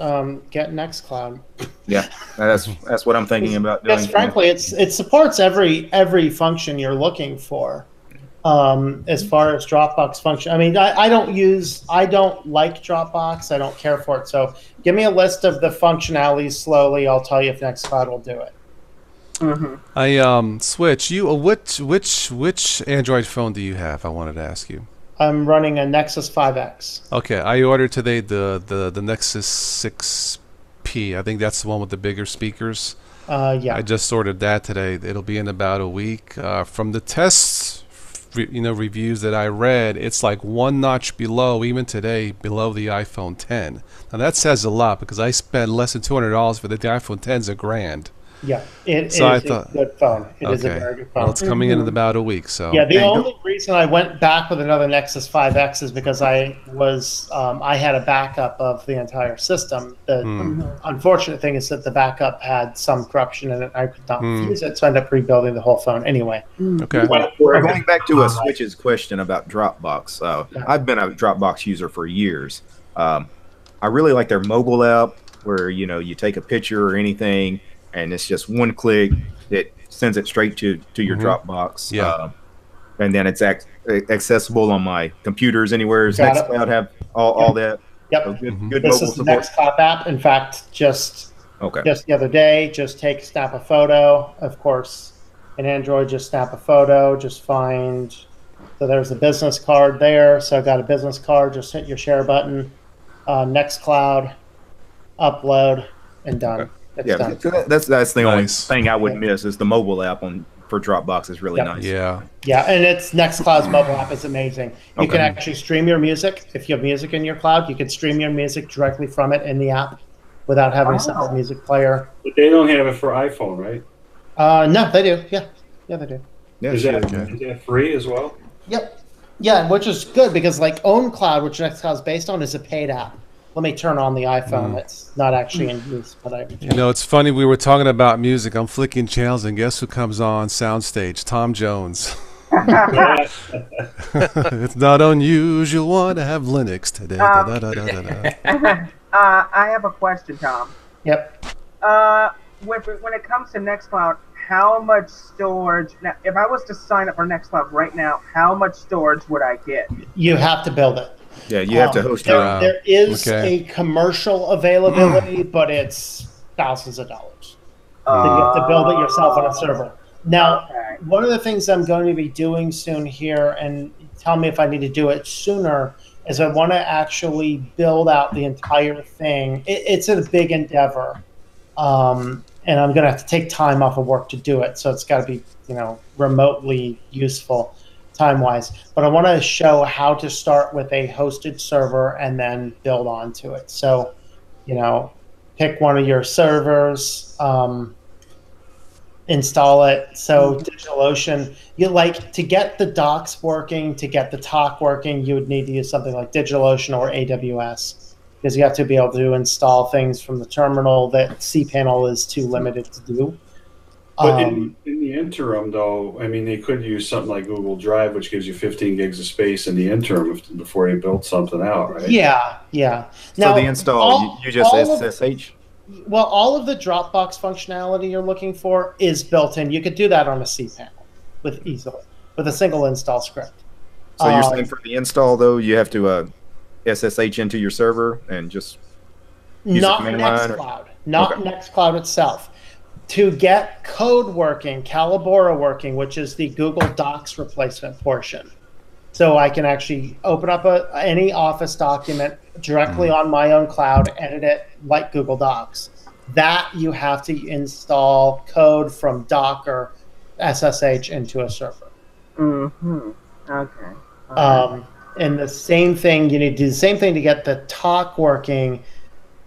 get Nextcloud. Yeah, that's what I'm thinking about doing. Because frankly, it supports every function you're looking for, as far as Dropbox function. I mean, I don't like Dropbox. I don't care for it. So give me a list of the functionalities slowly. I'll tell you if Nextcloud will do it. I Switch. Which Android phone do you have? I wanted to ask you. I'm running a Nexus 5X. Okay, I ordered today the Nexus 6P. I think that's the one with the bigger speakers. Yeah. I just ordered that today. It'll be in about a week. From the tests, reviews that I read, it's like one notch below, even today, below the iPhone 10. Now that says a lot because I spent less than $200 for the iPhone 10's $1,000. Yeah, it So I is thought- a good phone. It is a Okay. very good phone. Well, it's coming in about a week, so Yeah, the And only reason I went back with another Nexus 5X is because I had a backup of the entire system. The unfortunate thing is that the backup had some corruption in it. I could not use it, so I ended up rebuilding the whole phone anyway. okay. Going back to a Switch's question about Dropbox, I've been a Dropbox user for years. I really like their mobile app where you take a picture or anything, and it's just one click that sends it straight to your Dropbox. Yeah. And then it's accessible on my computers anywhere. Does Got it. Nextcloud have all that? Yep. So good This mobile is the support. Nextcloud app. In fact, just Okay. the other day, just snap a photo. Of course, in Android, just snap a photo. Just find. So there's a business card there. So I got a business card. Just hit your share button. Nextcloud, upload, and done. Okay. It's Yeah, done. that's the only Nice. thing I would miss is the mobile app for Dropbox is really Yep. nice. Yeah. Yeah, and Nextcloud's mobile app is amazing. You Okay. can actually stream your music. If you have music in your cloud, you can stream your music directly from it in the app without having a separate music player. But they don't have it for iPhone, right? No, they do. Yeah, they do. Yeah, Is sure. that free as well? Yep. Yeah, which is good because like OwnCloud, which Nextcloud is based on, is a paid app. Let me turn on the iPhone. It's not actually in use, but It's funny. We were talking about music. I'm flicking channels, and guess who comes on Soundstage? Tom Jones. It's not unusual to have Linux today. I have a question, Tom. Yep. When it comes to Nextcloud, how much storage? Now, if I was to sign up for Nextcloud right now, how much storage would I get? You have to build it. Yeah, you have to host There, your own. there is Okay. a commercial availability, but it's thousands of dollars. So you have to build it yourself on a server. Now, Okay. one of the things I'm going to be doing soon here, and tell me if I need to do it sooner, is I want to actually build out the entire thing. It's a big endeavor, and I'm going to have to take time off of work to do it. So it's got to be, remotely useful time-wise. But I want to show how to start with a hosted server and then build onto it. So, pick one of your servers, install it. So DigitalOcean, to get the docs working, to get the talk working, you would need to use something like DigitalOcean or AWS, because you have to be able to install things from the terminal that cPanel is too limited to do. But in the interim, though, I mean, they could use something like Google Drive, which gives you 15 gigs of space in the interim before you build something out, right? Yeah. So the install, you just SSH? Well, all of the Dropbox functionality you're looking for is built in. You could do that on a cPanel with a single install script. So you're saying for the install, though, you have to SSH into your server and just use not a command line? Nextcloud, not Okay. Nextcloud itself. To get code working, Calibora working, which is the Google Docs replacement portion. So I can actually open up any Office document directly on my own cloud, edit it like Google Docs. That you have to install code from Docker SSH into a server. Mm-hmm. Okay. And the same thing, you need to do the same thing to get the talk working.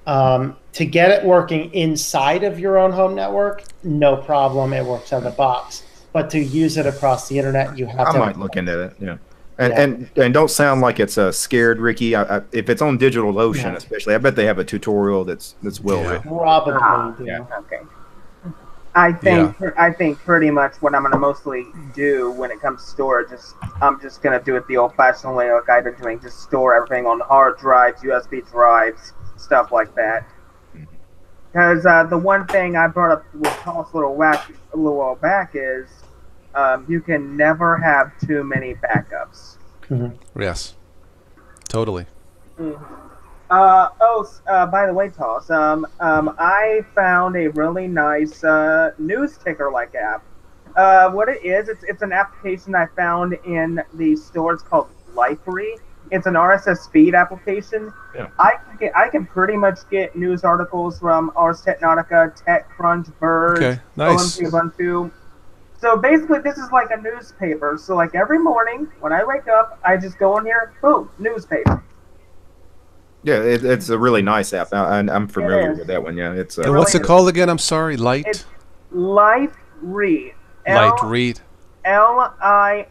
To get it working inside of your own home network, no problem. It works out of the box. But to use it across the internet, you have I to. might look into that, yeah. And don't sound like it's scared, Ricky. If it's on DigitalOcean, especially, I bet they have a tutorial that's well written. Probably. Yeah. Okay. I think pretty much what I'm going to mostly do when it comes to storage is I'm just going to do it the old-fashioned way like I've been doing, just store everything on hard drives, USB drives, stuff like that. Because the one thing I brought up with Thomas a little while back is you can never have too many backups. Yes. Totally. By the way, Toss, I found a really nice news ticker-like app. What it is, it's an application I found in the store. It's called Lifery. It's an RSS feed application. Yeah. I can pretty much get news articles from Ars Technica, TechCrunch, Bird, Okay, nice. Ubuntu. So basically, this is like a newspaper. So like every morning when I wake up, I just go in here, boom, newspaper. Yeah, it's a really nice app. I'm familiar with that one. Yeah, it's And what's it called again? I'm sorry. Light. Life Read. Light read. Liferea.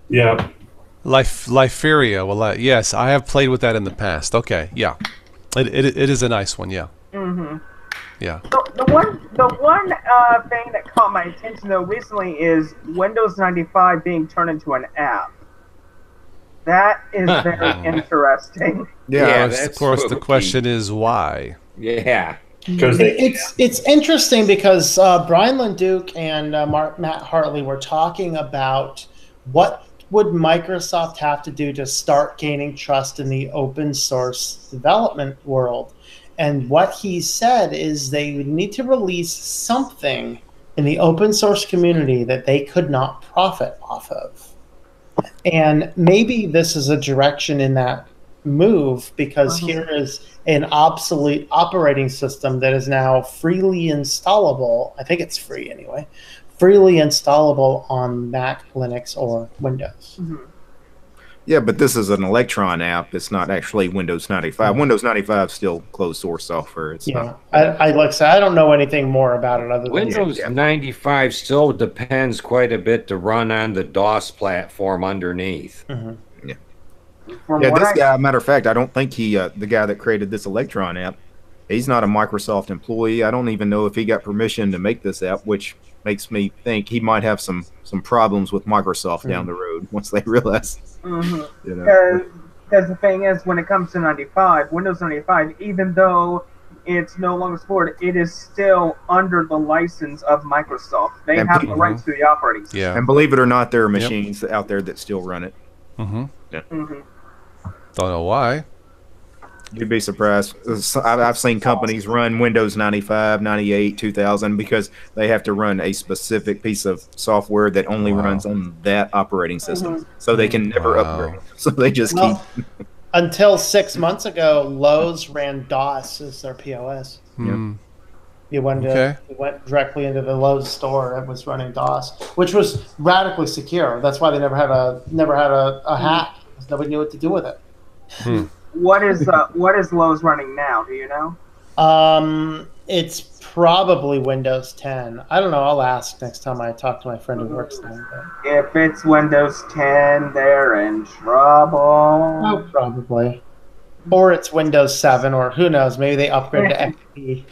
Yeah. Liferia. Well, yes, I have played with that in the past. Okay, yeah, it is a nice one. Yeah. Mm-hmm. Yeah. The one thing that caught my attention though recently is Windows 95 being turned into an app. That is very interesting. Yeah, Of that's course, the spooky. question is why. Yeah. Because It's interesting because Brian Linduke and Matt Hartley were talking about what would Microsoft have to do to start gaining trust in the open source development world. And what he said is they would need to release something in the open source community that they could not profit off of. And maybe this is a direction in that move, because here is an obsolete operating system that is now freely installable. I think it's free anyway. Freely installable on Mac, Linux, or Windows. Mm-hmm. Yeah, but this is an Electron app. It's not actually Windows 95. Windows 95 is still closed source software. It's not. I like I said, I don't know anything more about it other than Windows 95 still depends quite a bit to run on the DOS platform underneath. From Yeah, what this I- guy, matter of fact, I don't think he, the guy that created this Electron app, he's not a Microsoft employee. I don't even know if he got permission to make this app, which makes me think he might have some problems with Microsoft down the road once they realize. Mhm. You know. Because the thing is, when it comes to 95, Windows 95, even though it's no longer supported, it is still under the license of Microsoft. They And have people- the rights to the operating system. Yeah. And believe it or not, there are machines out there that still run it. Mm-hmm. Mhm. Don't know why. You'd be surprised. I've seen companies run Windows 95, 98, 2000 because they have to run a specific piece of software that only runs on that operating system. So they can never upgrade. So they just Well, until 6 months ago, Lowe's ran DOS as their POS. Hmm. You went directly into the Lowe's store that was running DOS, which was radically secure. That's why they never had a hack. Because nobody knew what to do with it. What is Lowe's running now? Do you know? It's probably Windows 10. I don't know. I'll ask next time I talk to my friend who works there. If it's Windows 10, they're in trouble. Oh, probably. Or it's Windows 7, or who knows? Maybe they upgrade to XP.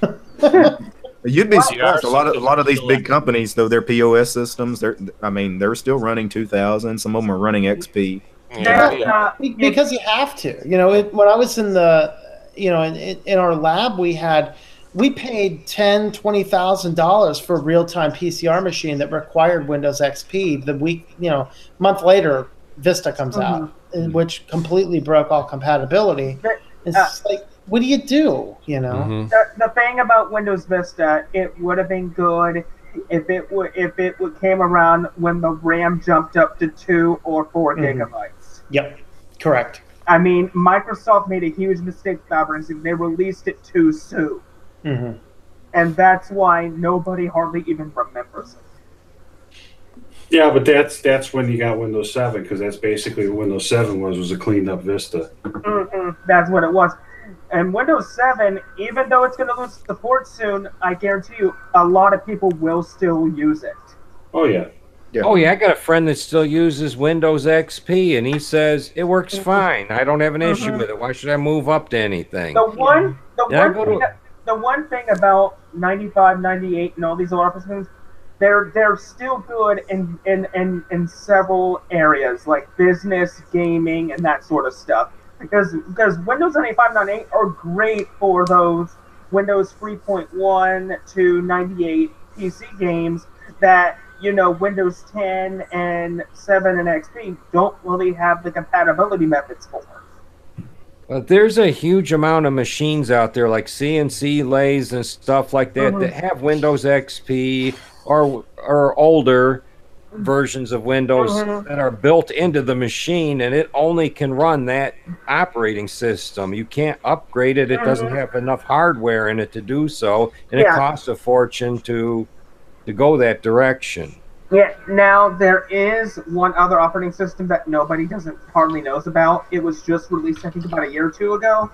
You'd be surprised. A Yeah, lot of these big companies, though, their POS systems, they're still running 2000. Some of them are running XP. Yeah. Because you have to. You know, when I was in the, in our lab, we paid $10,000-$20,000 for a real-time PCR machine that required Windows XP. The month later, Vista comes out, which completely broke all compatibility. It's like, what do you do? You know. Mm-hmm. The thing about Windows Vista, it would have been good if it came around when the RAM jumped up to 2 or 4 gigabytes. Yep, correct. I mean, Microsoft made a huge mistake with operating system. They released it too soon. Mm-hmm. And that's why nobody hardly even remembers it. Yeah, but that's when you got Windows 7, because that's basically what Windows 7 was a cleaned up Vista. That's what it was. And Windows 7, even though it's going to lose support soon, I guarantee you a lot of people will still use it. Oh yeah. Oh yeah, I got a friend that still uses Windows XP, and he says it works fine. I don't have an issue with it. Why should I move up to anything? The one thing about 95, 98, and all these other systems, they're still good in several areas like business, gaming, and that sort of stuff. Because Windows 95, 98 are great for those Windows 3.1 to 98 PC games that Windows 10 and 7 and XP don't really have the compatibility methods for. There's a huge amount of machines out there like CNC lathes and stuff like that that have Windows XP or older versions of Windows that are built into the machine, and it only can run that operating system. You can't upgrade it. It doesn't have enough hardware in it to do so, and it costs a fortune to go that direction. Yeah, now there is one other operating system that nobody hardly knows about. It was just released, I think, about a year or two ago.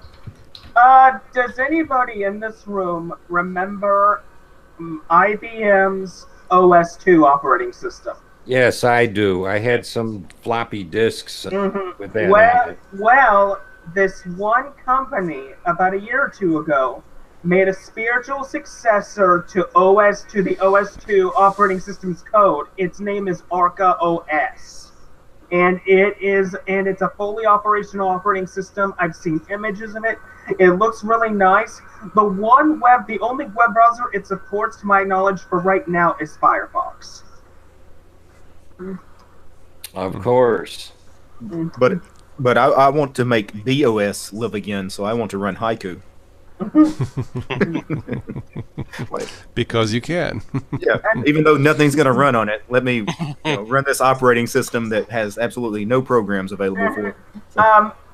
Does anybody in this room remember IBM's OS/2 operating system? Yes, I do. I had some floppy disks with that on it. Well, this one company about a year or two ago made a spiritual successor to the OS/2 operating system's code. Its name is Arca OS. And it's a fully operational operating system. I've seen images of it. It looks really nice. The only web browser it supports, to my knowledge, for right now is Firefox. Of course. But I want to make BOS live again, so I want to run Haiku. Because you can. Yeah, even though nothing's going to run on it, let me run this operating system that has absolutely no programs available for it.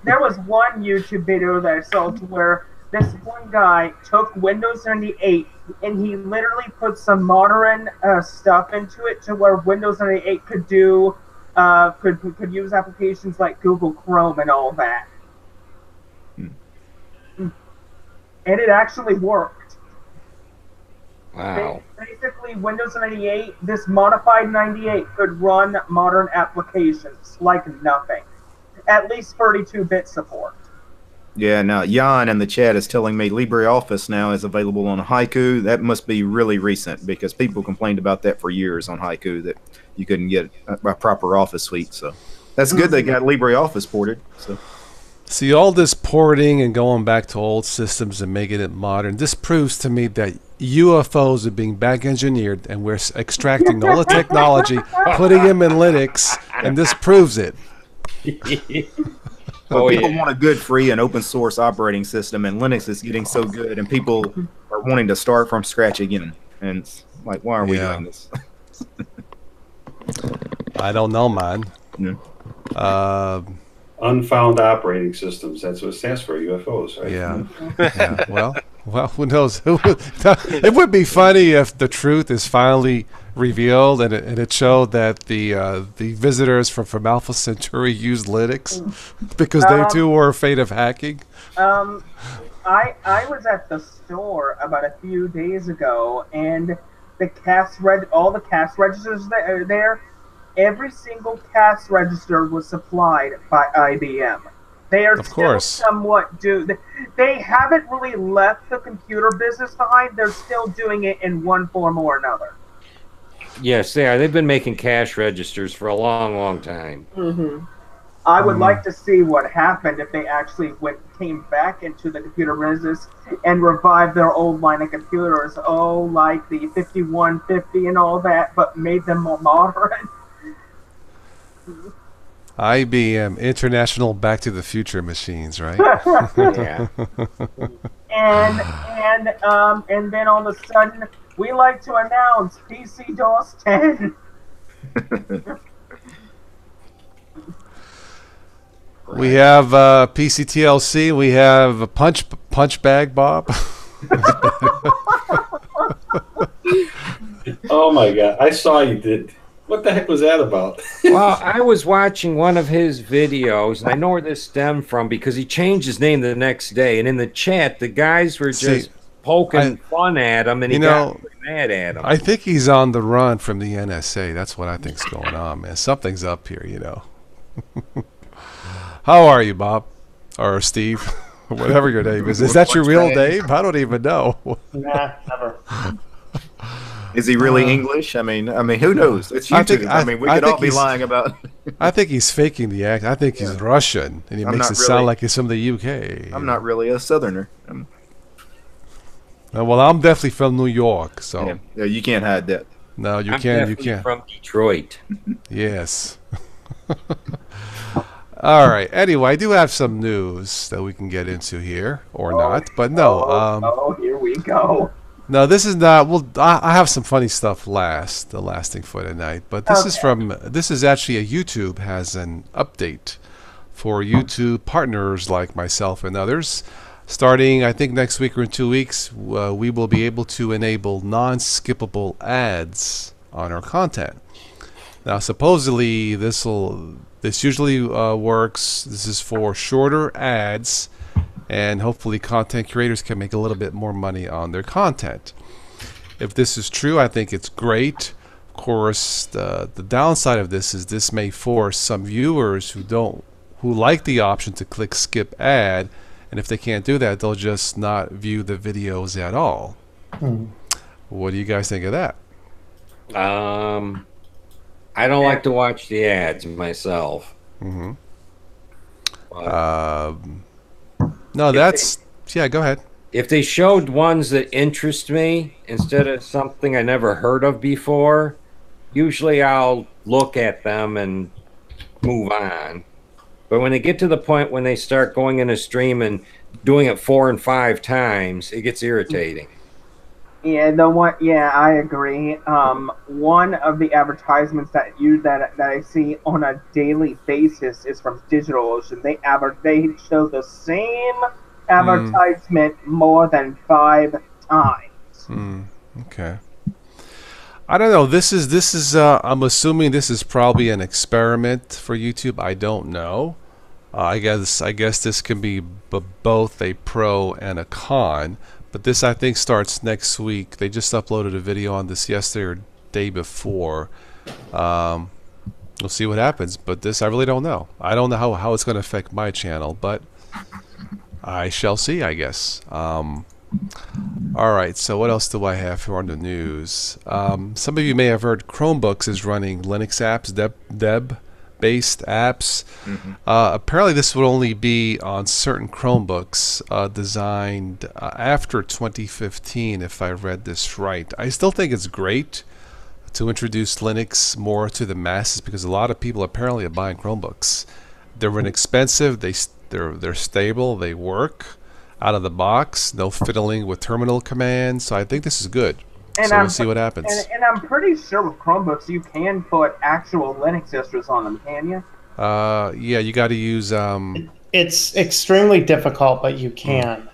There was one YouTube video that I saw to where this one guy took Windows 98 and he literally put some modern stuff into it to where Windows 98 could do could use applications like Google Chrome and all that. And it actually worked. Wow. Basically, Windows 98, this modified 98 could run modern applications like nothing. At least 32-bit support. Yeah, now Jan in the chat is telling me LibreOffice now is available on Haiku. That must be really recent because people complained about that for years on Haiku, that you couldn't get a proper Office suite. So that's good they got LibreOffice ported. So. See, all this porting and going back to old systems and making it modern, this proves to me that UFOs are being back engineered and we're extracting all the technology, putting them in Linux, and this proves it. But people want a good, free, and open source operating system, and Linux is getting so good, and people are wanting to start from scratch again. And it's like, why are we doing this? I don't know, man. Yeah. Unfound operating systems. That's what it stands for, UFOs, right? Yeah. Well, who knows? It would be funny if the truth is finally revealed and it showed that the visitors from Alpha Centauri used Linux because they too were afraid of hacking. I was at the store about a few days ago, and all the cash registers that are there. Every single cash register was supplied by IBM. They are still somewhat they haven't really left the computer business behind. They're still doing it in one form or another. Yes, they are. They've been making cash registers for a long, long time. I would like to see what happened if they actually came back into the computer business and revived their old line of computers, like the 5150 and all that, but made them more modern. IBM, International Back to the Future Machines, right? Yeah. And then all of a sudden, we like to announce PC DOS 10. We have PCTLC. We have a punch bag, Bob. Oh my God! I saw you did. What the heck was that about? Well, I was watching one of his videos, and I know where this stemmed from because he changed his name the next day. And in the chat, the guys were just poking fun at him, and he got mad at him. I think he's on the run from the NSA. That's what I think's going on, man. Something's up here, How are you, Bob? Or Steve? Whatever your name is. Is that your real name? I don't even know. Nah, never. Is he really English? I mean, who knows? It's YouTube. We could all be lying about. I think he's faking the act. I think he's Russian, and he makes it sound like he's from the UK. I'm not really a Southerner. Well, I'm definitely from New York, so yeah, you can't hide that. No, you I'm can't. You definitely can't. from Detroit. Yes. All right. Anyway, I do have some news that we can get into here, or not. But no. Here we go. No, this is not. Well, I have some funny stuff the last thing for tonight. But this is this is actually YouTube has an update for YouTube partners like myself and others. Starting, I think, next week or in 2 weeks, we will be able to enable non-skippable ads on our content. Now, supposedly, this usually works. This is for shorter ads and hopefully content creators can make a little bit more money on their content. If this is true, I think it's great. Of course, the downside of this is this may force some viewers who like the option to click skip ad, and if they can't do that, they'll just not view the videos at all. What do you guys think of that? I don't like to watch the ads myself. No, that's yeah. Go ahead. If they showed ones that interest me instead of something I never heard of before, usually I'll look at them and move on. But when they get to the point when they start going in a stream and doing it 4 and 5 times, it gets irritating. Yeah, I agree. One of the advertisements that I see on a daily basis is from DigitalOcean. They show the same advertisement more than 5 times. Okay. I don't know. This is. I'm assuming this is probably an experiment for YouTube. I don't know. I guess this can be both a pro and a con. But this, I think, starts next week. They just uploaded a video on this yesterday or day before. We'll see what happens. But this, I really don't know. I don't know how it's going to affect my channel, but I shall see, I guess. All right, so what else do I have here on the news? Some of you may have heard Chromebooks is running Linux apps, Deb-based apps. Apparently this would only be on certain Chromebooks designed after 2015, if I read this right. I still think it's great to introduce Linux more to the masses because a lot of people apparently are buying Chromebooks. They're inexpensive, they're stable, they work out of the box, no fiddling with terminal commands, so I think this is good. And so we'll see what happens. And I'm pretty sure with Chromebooks you can put actual Linux distros on them, can you? Yeah, you got to use. It's extremely difficult, but you can.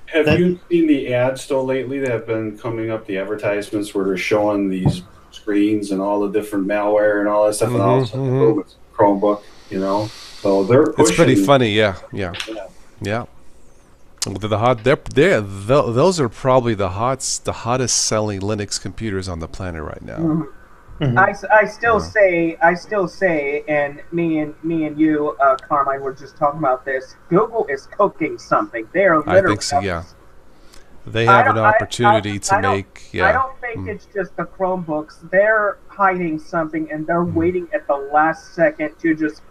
Have you seen the ads though lately that have been coming up? The advertisements where they're showing these screens and all the different malware and all that stuff, and also with Chromebook, you know. So they're pushing. It's pretty funny, yeah. Those are probably the hottest selling Linux computers on the planet right now. I still say, and me and you, Carmine, were just talking about this. Google is cooking something. They are literally. I think so. Yeah. They have an opportunity to make. Yeah. I don't think it's just the Chromebooks. They're hiding something, and they're waiting at the last second to just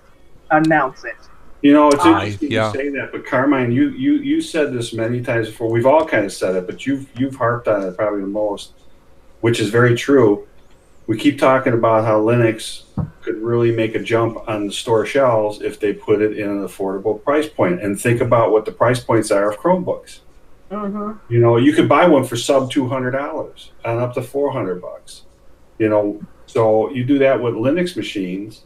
announce it. You know, it's interesting you say that, but Carmine, you said this many times before. We've all kind of said it, but you've harped on it probably the most, which is very true. We keep talking about how Linux could really make a jump on the store shelves if they put it in an affordable price point. And think about what the price points are of Chromebooks. You know, you could buy one for sub $200 and up to $400. You know, so you do that with Linux machines.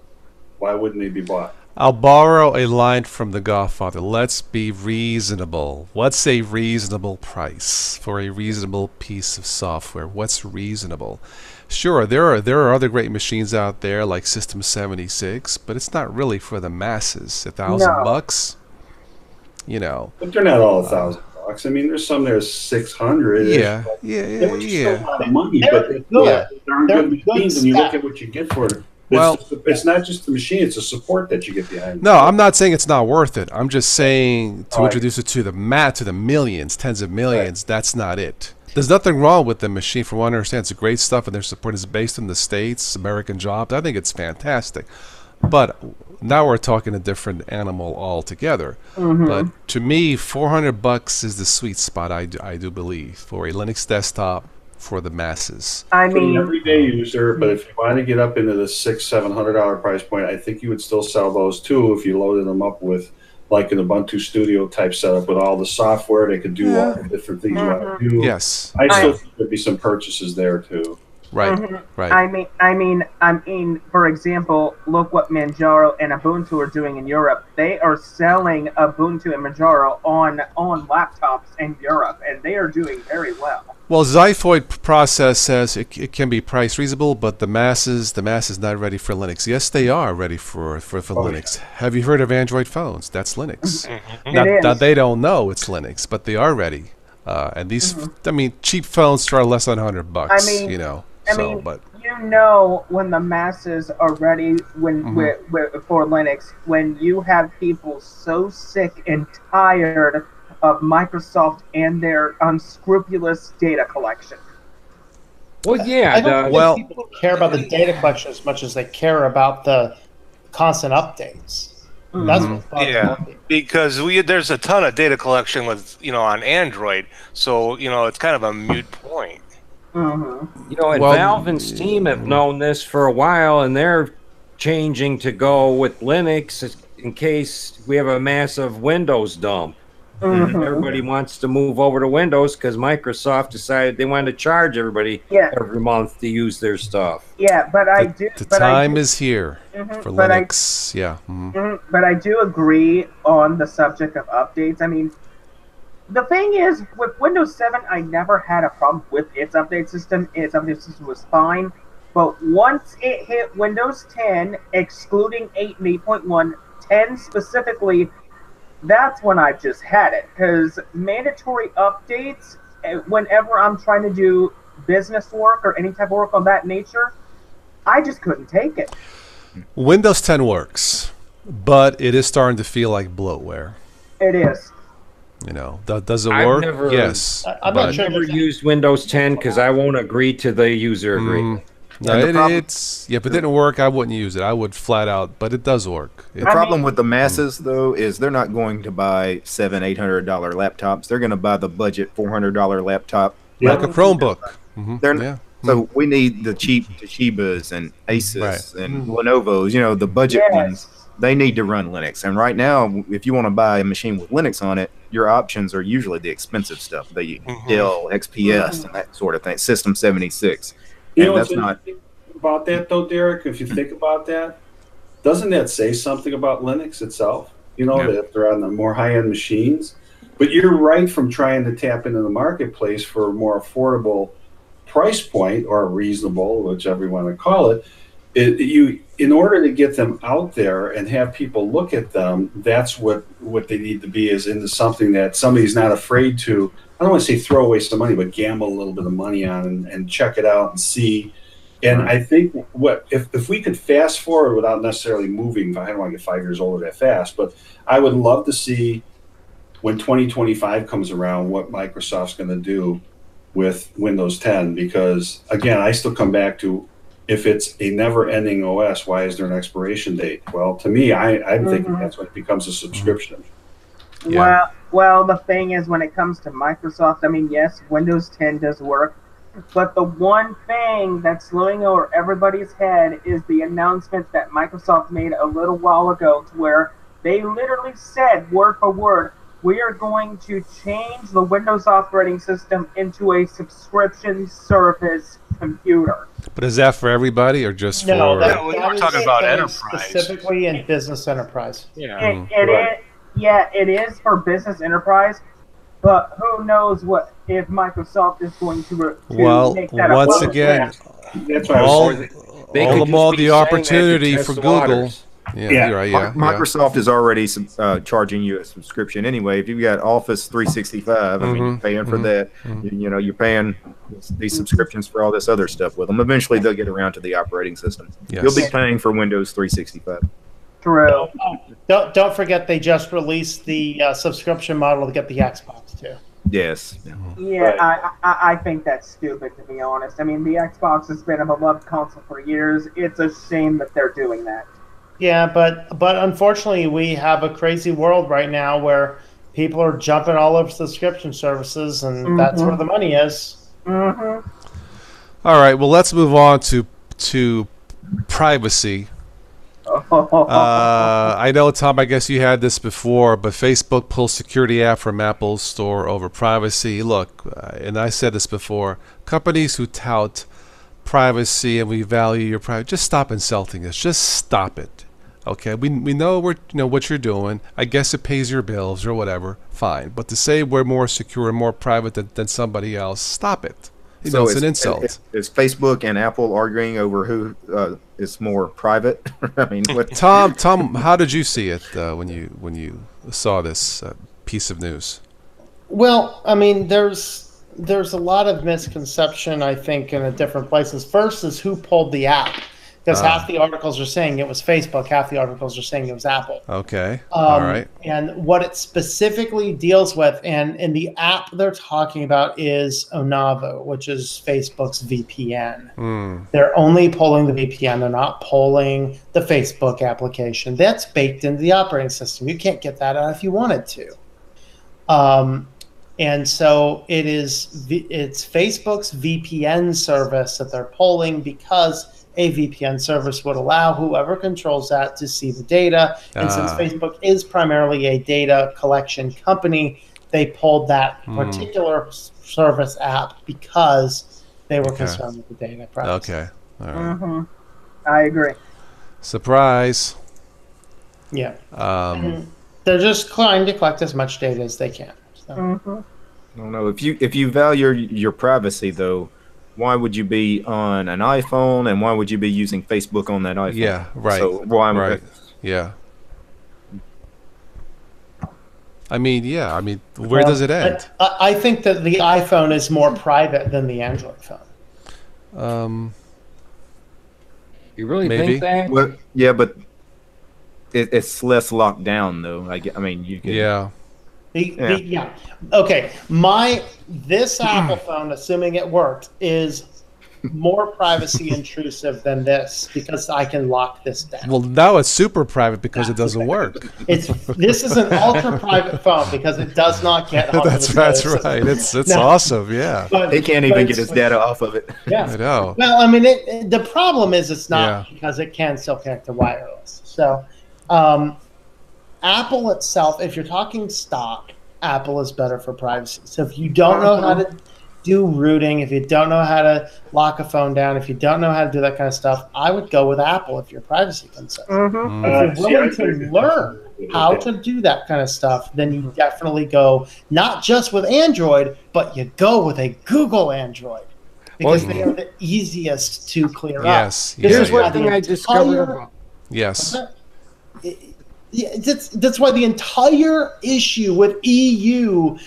Why wouldn't they be bought? I'll borrow a line from The Godfather. Let's be reasonable. What's a reasonable price for a reasonable piece of software? What's reasonable? Sure, there are other great machines out there like System 76, but it's not really for the masses. $1,000, you know. But they're not all $1,000. I mean, there's some there's 600. Yeah. A lot of money, but they're good machines, and you look at what you get for it. Well, it's not just the machine; it's the support that you get behind. No, I'm not saying it's not worth it. I'm just saying to introduce it to the millions, tens of millions. Right. That's not it. There's nothing wrong with the machine. From what I understand, it's great stuff, and their support is based in the States, American jobs. I think it's fantastic. But now we're talking a different animal altogether. But to me, $400 is the sweet spot. I do believe for a Linux desktop. For the masses. I mean, everyday user, but if you want to get up into the $600-700 price point, I think you would still sell those too if you loaded them up with like an Ubuntu Studio type setup with all the software. They could do all the different things you want to do. Yes, I still think there'd be some purchases there too. Right, right. I mean, for example, look what Manjaro and Ubuntu are doing in Europe. They are selling Ubuntu and Manjaro on laptops in Europe, and they are doing very well. Well, Xiphoid process says it can be price reasonable, but the masses not ready for Linux. Yes, they are ready for Linux. Have you heard of Android phones? That's Linux. Now they don't know it's Linux, but they are ready. And these, I mean, cheap phones start less than $100. I mean, you know. But you know when the masses are ready for Linux, when you have people so sick and tired of Microsoft and their unscrupulous data collection. Well, yeah. I don't think people care about the data collection as much as they care about the constant updates. That's what's because there's a ton of data collection with on Android, so it's kind of a moot point. And Valve and Steam have known this for a while, and they're changing to go with Linux in case we have a massive Windows dump. Everybody wants to move over to Windows because Microsoft decided they wanted to charge everybody every month to use their stuff. Yeah, but the time is here for Linux. But I do agree on the subject of updates. I mean, the thing is, with Windows 7, I never had a problem with its update system. Its update system was fine. But once it hit Windows 10, excluding 8 and 8.1, 10 specifically, that's when I just had it. Because mandatory updates, whenever I'm trying to do business work or any type of work on that nature, I just couldn't take it. Windows 10 works, but it is starting to feel like bloatware. It is. Does it work? Yes. I've never used Windows 10 because I won't agree to the user agreement. No, if it didn't work, I wouldn't use it. I would flat out, but it does work. The problem with the masses, though, is they're not going to buy $700-800 laptops. They're going to buy the budget $400 laptop, like a Chromebook. So we need the cheap Toshibas and Asus and Lenovo's. The budget ones. They need to run Linux. And right now, if you want to buy a machine with Linux on it, your options are usually the expensive stuff. The Dell, XPS, and that sort of thing. System 76. That's not about that though, Derek. If you think about that, doesn't that say something about Linux itself? That they're on the more high-end machines. But you're right from trying to tap into the marketplace for a more affordable price point or reasonable, whichever you want to call it. In order to get them out there and have people look at them, that's what they need to be, is into something that somebody's not afraid to, I don't want to say throw away some money, but gamble a little bit of money on and check it out and see. And I think if we could fast forward without necessarily moving, I don't want to get 5 years older that fast, but I would love to see when 2025 comes around what Microsoft's going to do with Windows 10, because again, I still come back to, if it's a never-ending OS, why is there an expiration date? Well, to me, I'm thinking that's when it becomes a subscription. Yeah. Well, the thing is, when it comes to Microsoft, I mean, yes, Windows 10 does work, but the one thing that's slowing over everybody's head is the announcement that Microsoft made a little while ago, to where they literally said, word for word, we are going to change the Windows operating system into a subscription service computer. But is that for everybody or just for... we're talking about enterprise. Specifically in business enterprise. It is for business enterprise, but who knows what if Microsoft is going to make that once again, that's why all the opportunity for Google. Microsoft is already charging you a subscription anyway. If you've got Office 365, I mean, you're paying for that. You're paying these subscriptions for all this other stuff with them. Eventually, they'll get around to the operating system. Yes. You'll be paying for Windows 365. True. Don't forget they just released the subscription model to get the Xbox too. Yes. Yeah, I think that's stupid, to be honest. I mean, the Xbox has been a beloved console for years. It's a shame that they're doing that. Yeah, but unfortunately, we have a crazy world right now where people are jumping all over subscription services, and that's where the money is. All right, well, let's move on to privacy. I know, Tom, I guess you had this before, but Facebook pulls security app from Apple's store over privacy. Look, and I said this before, companies who tout privacy and we value your privacy, just stop insulting us. Just stop it. Okay, we know what you're doing. I guess it pays your bills or whatever. Fine, but to say we're more secure and more private than somebody else, stop it. You know, it's an insult. Is Facebook and Apple arguing over who is more private? I mean, what? Tom, how did you see it when you saw this piece of news? Well, I mean, there's a lot of misconception, I think, in different places. First is who pulled the app, because half the articles are saying it was Facebook, half the articles are saying it was Apple. Okay, all right. And what it specifically deals with, and in the app they're talking about is Onavo, which is Facebook's VPN. They're only pulling the VPN. They're not pulling the Facebook application. That's baked into the operating system. You can't get that out if you wanted to. And so it's Facebook's VPN service that they're pulling, because a VPN service would allow whoever controls that to see the data. And since Facebook is primarily a data collection company, they pulled that particular service app because they were concerned with the data privacy. Okay, all right. I agree. Surprise. Yeah. They're just trying to collect as much data as they can. So. I don't know, if you value your privacy, though, why would you be on an iPhone, and why would you be using Facebook on that iPhone? Yeah, right. So why? Right. Yeah. I mean, where does it end? I think that the iPhone is more private than the Android phone. You really Maybe. think that? Well, yeah, but it's less locked down, though. I mean, you could. Yeah. Yeah. Okay. This Apple phone, assuming it worked, is more privacy intrusive than this, because I can lock this down. Well, now it's super private because it doesn't work. This is an ultra private phone because it does not get. That's right. It's awesome. Yeah. But, He can't even get his data off of it. Yeah. I know. Well, I mean, the problem is it's not because it can still connect to wireless. So, Apple itself, if you're talking stock, Apple is better for privacy. So if you don't know how to do rooting, if you don't know how to lock a phone down, if you don't know how to do that kind of stuff, I would go with Apple if you're privacy concerned. If you're willing to learn how to do that kind of stuff, then you definitely go not just with Android, but you go with a Google Android, because they are the easiest to clear up. Here's one thing I discovered about. Yes. That's why the entire issue with EU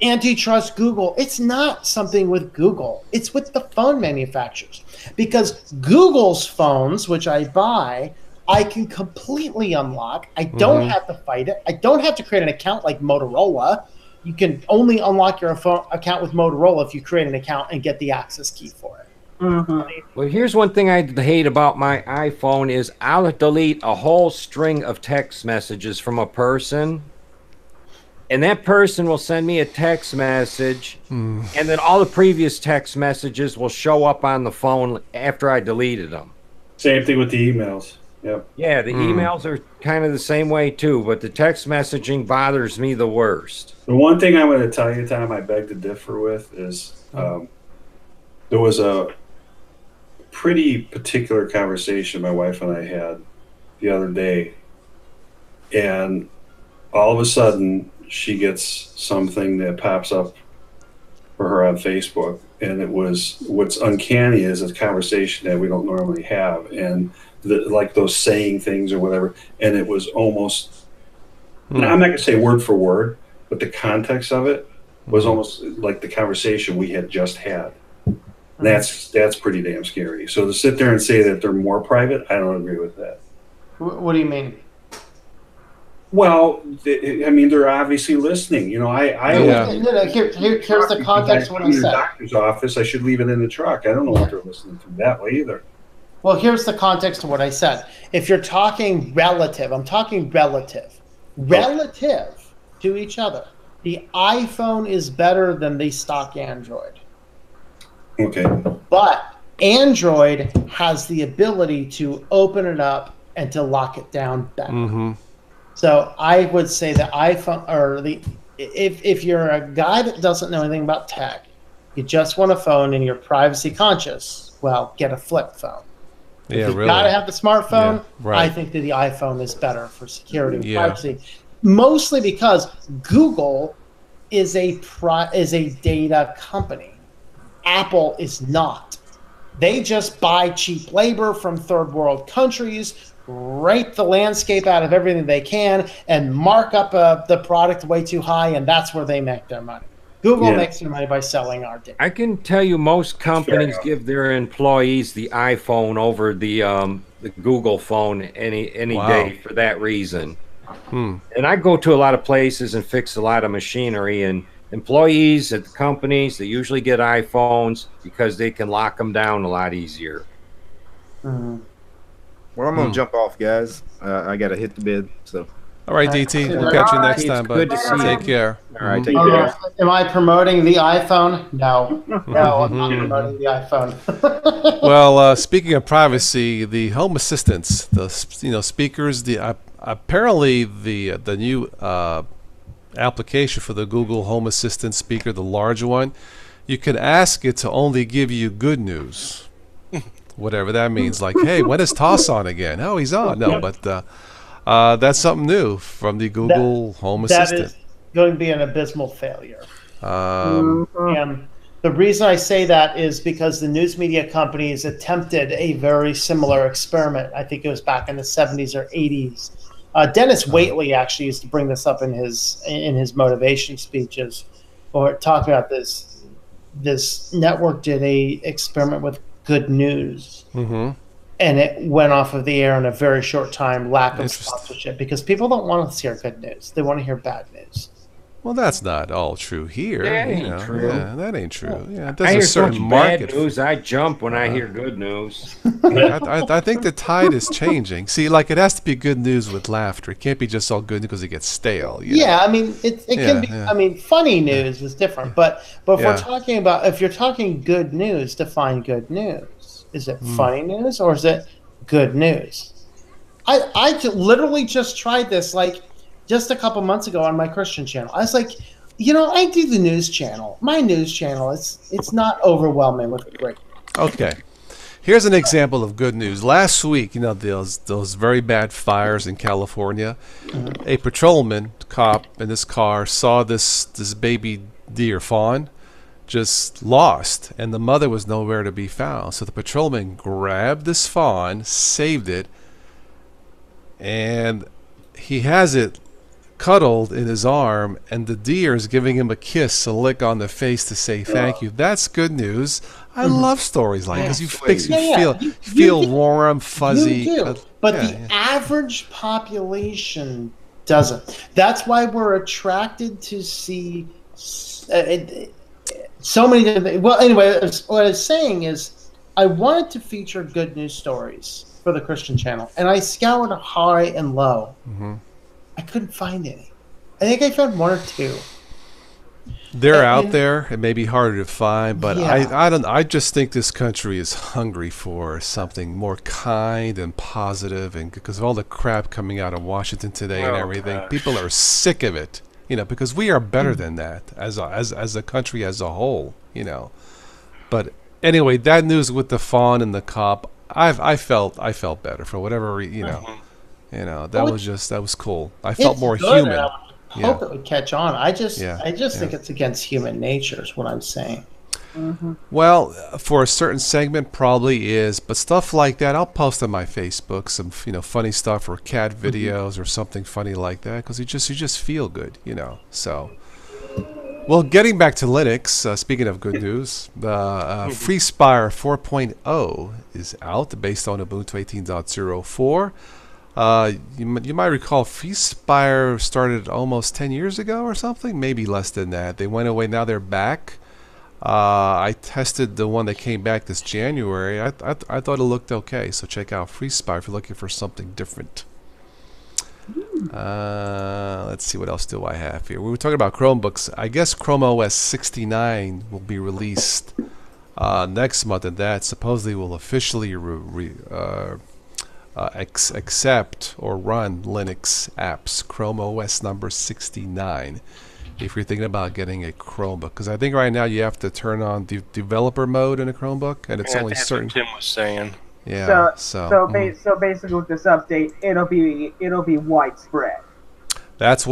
antitrust Google, it's not something with Google. It's with the phone manufacturers. Because Google's phones, which I buy, I can completely unlock. I don't have to fight it. I don't have to create an account like Motorola. You can only unlock your phone account with Motorola if you create an account and get the access key for it. Well, here's one thing I hate about my iPhone is I'll delete a whole string of text messages from a person, and that person will send me a text message, and then all the previous text messages will show up on the phone after I deleted them. Same thing with the emails. Yep. Yeah, the emails are kind of the same way too, but the text messaging bothers me the worst. The one thing I'm going to tell you, Tom, I beg to differ with is there was a pretty particular conversation my wife and I had the other day, and all of a sudden she gets something that pops up for her on Facebook, and it was, what's uncanny is a conversation that we don't normally have, and like those saying things or whatever, and it was almost, I'm not going to say word for word, but the context of it was almost like the conversation we had just had. That's pretty damn scary. So to sit there and say that they're more private, I don't agree with that. What do you mean? Well, I mean, they're obviously listening. You know, here's the context of what I said. Doctor's office, I should leave it in the truck. I don't know what they're listening to that way either. Well, here's the context of what I said. If you're talking relative, I'm talking relative to each other. The iPhone is better than the stock Android. Okay. But Android has the ability to open it up and to lock it down better. So I would say the iPhone, or if you're a guy that doesn't know anything about tech, you just want a phone and you're privacy conscious, well, get a flip phone. Yeah, if you've really. got to have the smartphone, Yeah, right. I think that the iPhone is better for security and Yeah. privacy. Mostly because Google is a data company. Apple is not. They just buy cheap labor from third world countries, rape the landscape out of everything they can, and mark up the product way too high, and that's where they make their money. Google Yeah. makes their money by selling our data. I can tell you most companies enough. give their employees the iPhone over the Google phone any Wow. day for that reason. And I go to a lot of places and fix a lot of machinery, and employees at the companies, they usually get iPhones because they can lock them down a lot easier. Mhm. Well, I'm gonna jump off, guys. I gotta hit the bid. So, All right, DT. We'll catch you next It's time, good bud. to see Take you. care. all right, Mhm. take care. Am I promoting the iPhone? No, I'm not promoting the iPhone. Well, speaking of privacy, the Home Assistants, the speakers, apparently the new application for the Google Home Assistant speaker, the large one, you can ask it to only give you good news, whatever that means. Like, hey, when is TOS on again? Oh, he's on. No, but that's something new from the Google Home That Assistant. is going to be an abysmal failure. Um, And the reason I say that is because the news media companies attempted a very similar experiment. I think it was back in the 70s or 80s. Dennis Waitley actually used to bring this up in his motivation speeches, or talking about this. This network did a experiment with good news, mhm. and it went off of the air in a very short time. Lack of Interesting. sponsorship, because people don't want to hear good news; they want to hear bad news. Well, that's not all true here. That you ain't know. true. Yeah, that ain't true. Yeah, I there's hear a so certain much market. bad news. I jump when I hear good news. I think the tide is changing. See, like it has to be good news with laughter. It can't be just all good because it gets stale. You know? Yeah, I mean, it Yeah, can be. yeah. I mean, funny news is different, but if Yeah. we're talking about, if you're talking good news, define good news. Is it funny news or is it good news? I literally just tried this like just a couple months ago on my Christian channel. I was like, I do the news channel. My news channel, it's not overwhelming with great. Okay. Here's an example of good news. Last week, those very bad fires in California. A patrolman cop in his car saw this baby deer fawn just lost, and the mother was nowhere to be found. So the patrolman grabbed this fawn, saved it, and he has it cuddled in his arm, and the deer is giving him a kiss, a lick on the face to say thank you. That's good news. I love stories like this. Makes you feel warm, fuzzy. You do, but the average population doesn't. That's why we're attracted to see so many different things. Well, anyway, what I was saying is I wanted to feature good news stories for the Christian channel, and I scoured high and low. I couldn't find any. I think I found one or two. They're out there. It may be harder to find, but Yeah. I just think this country is hungry for something more kind and positive, and because of all the crap coming out of Washington today and everything, people are sick of it. Because we are better than that as a country as a whole. But anyway, that news with the fawn and the cop, I felt better for whatever that was cool. I felt It's more good, human. and I hope it would catch on. I just think it's against human nature is what I'm saying. Well, for a certain segment, probably is, but stuff like that, I'll post on my Facebook some funny stuff or cat videos or something funny like that because you just feel good, So, well, getting back to Linux, speaking of good news, the FreeSpire 4.0 is out based on Ubuntu 18.04. You might recall FreeSpire started almost 10 years ago or something, maybe less than that. They went away. Now they're back. I tested the one that came back this January. I thought it looked okay. So check out FreeSpire if you're looking for something different. Let's see, what else do I have here? We were talking about Chromebooks. I guess Chrome OS 69 will be released next month, and that supposedly will officially accept or run Linux apps. Chrome OS number 69. If you're thinking about getting a Chromebook, because I think right now you have to turn on developer mode in a Chromebook, and it's only that's certain. what Tim was saying. Yeah. So basically, with this update, it'll be widespread. That's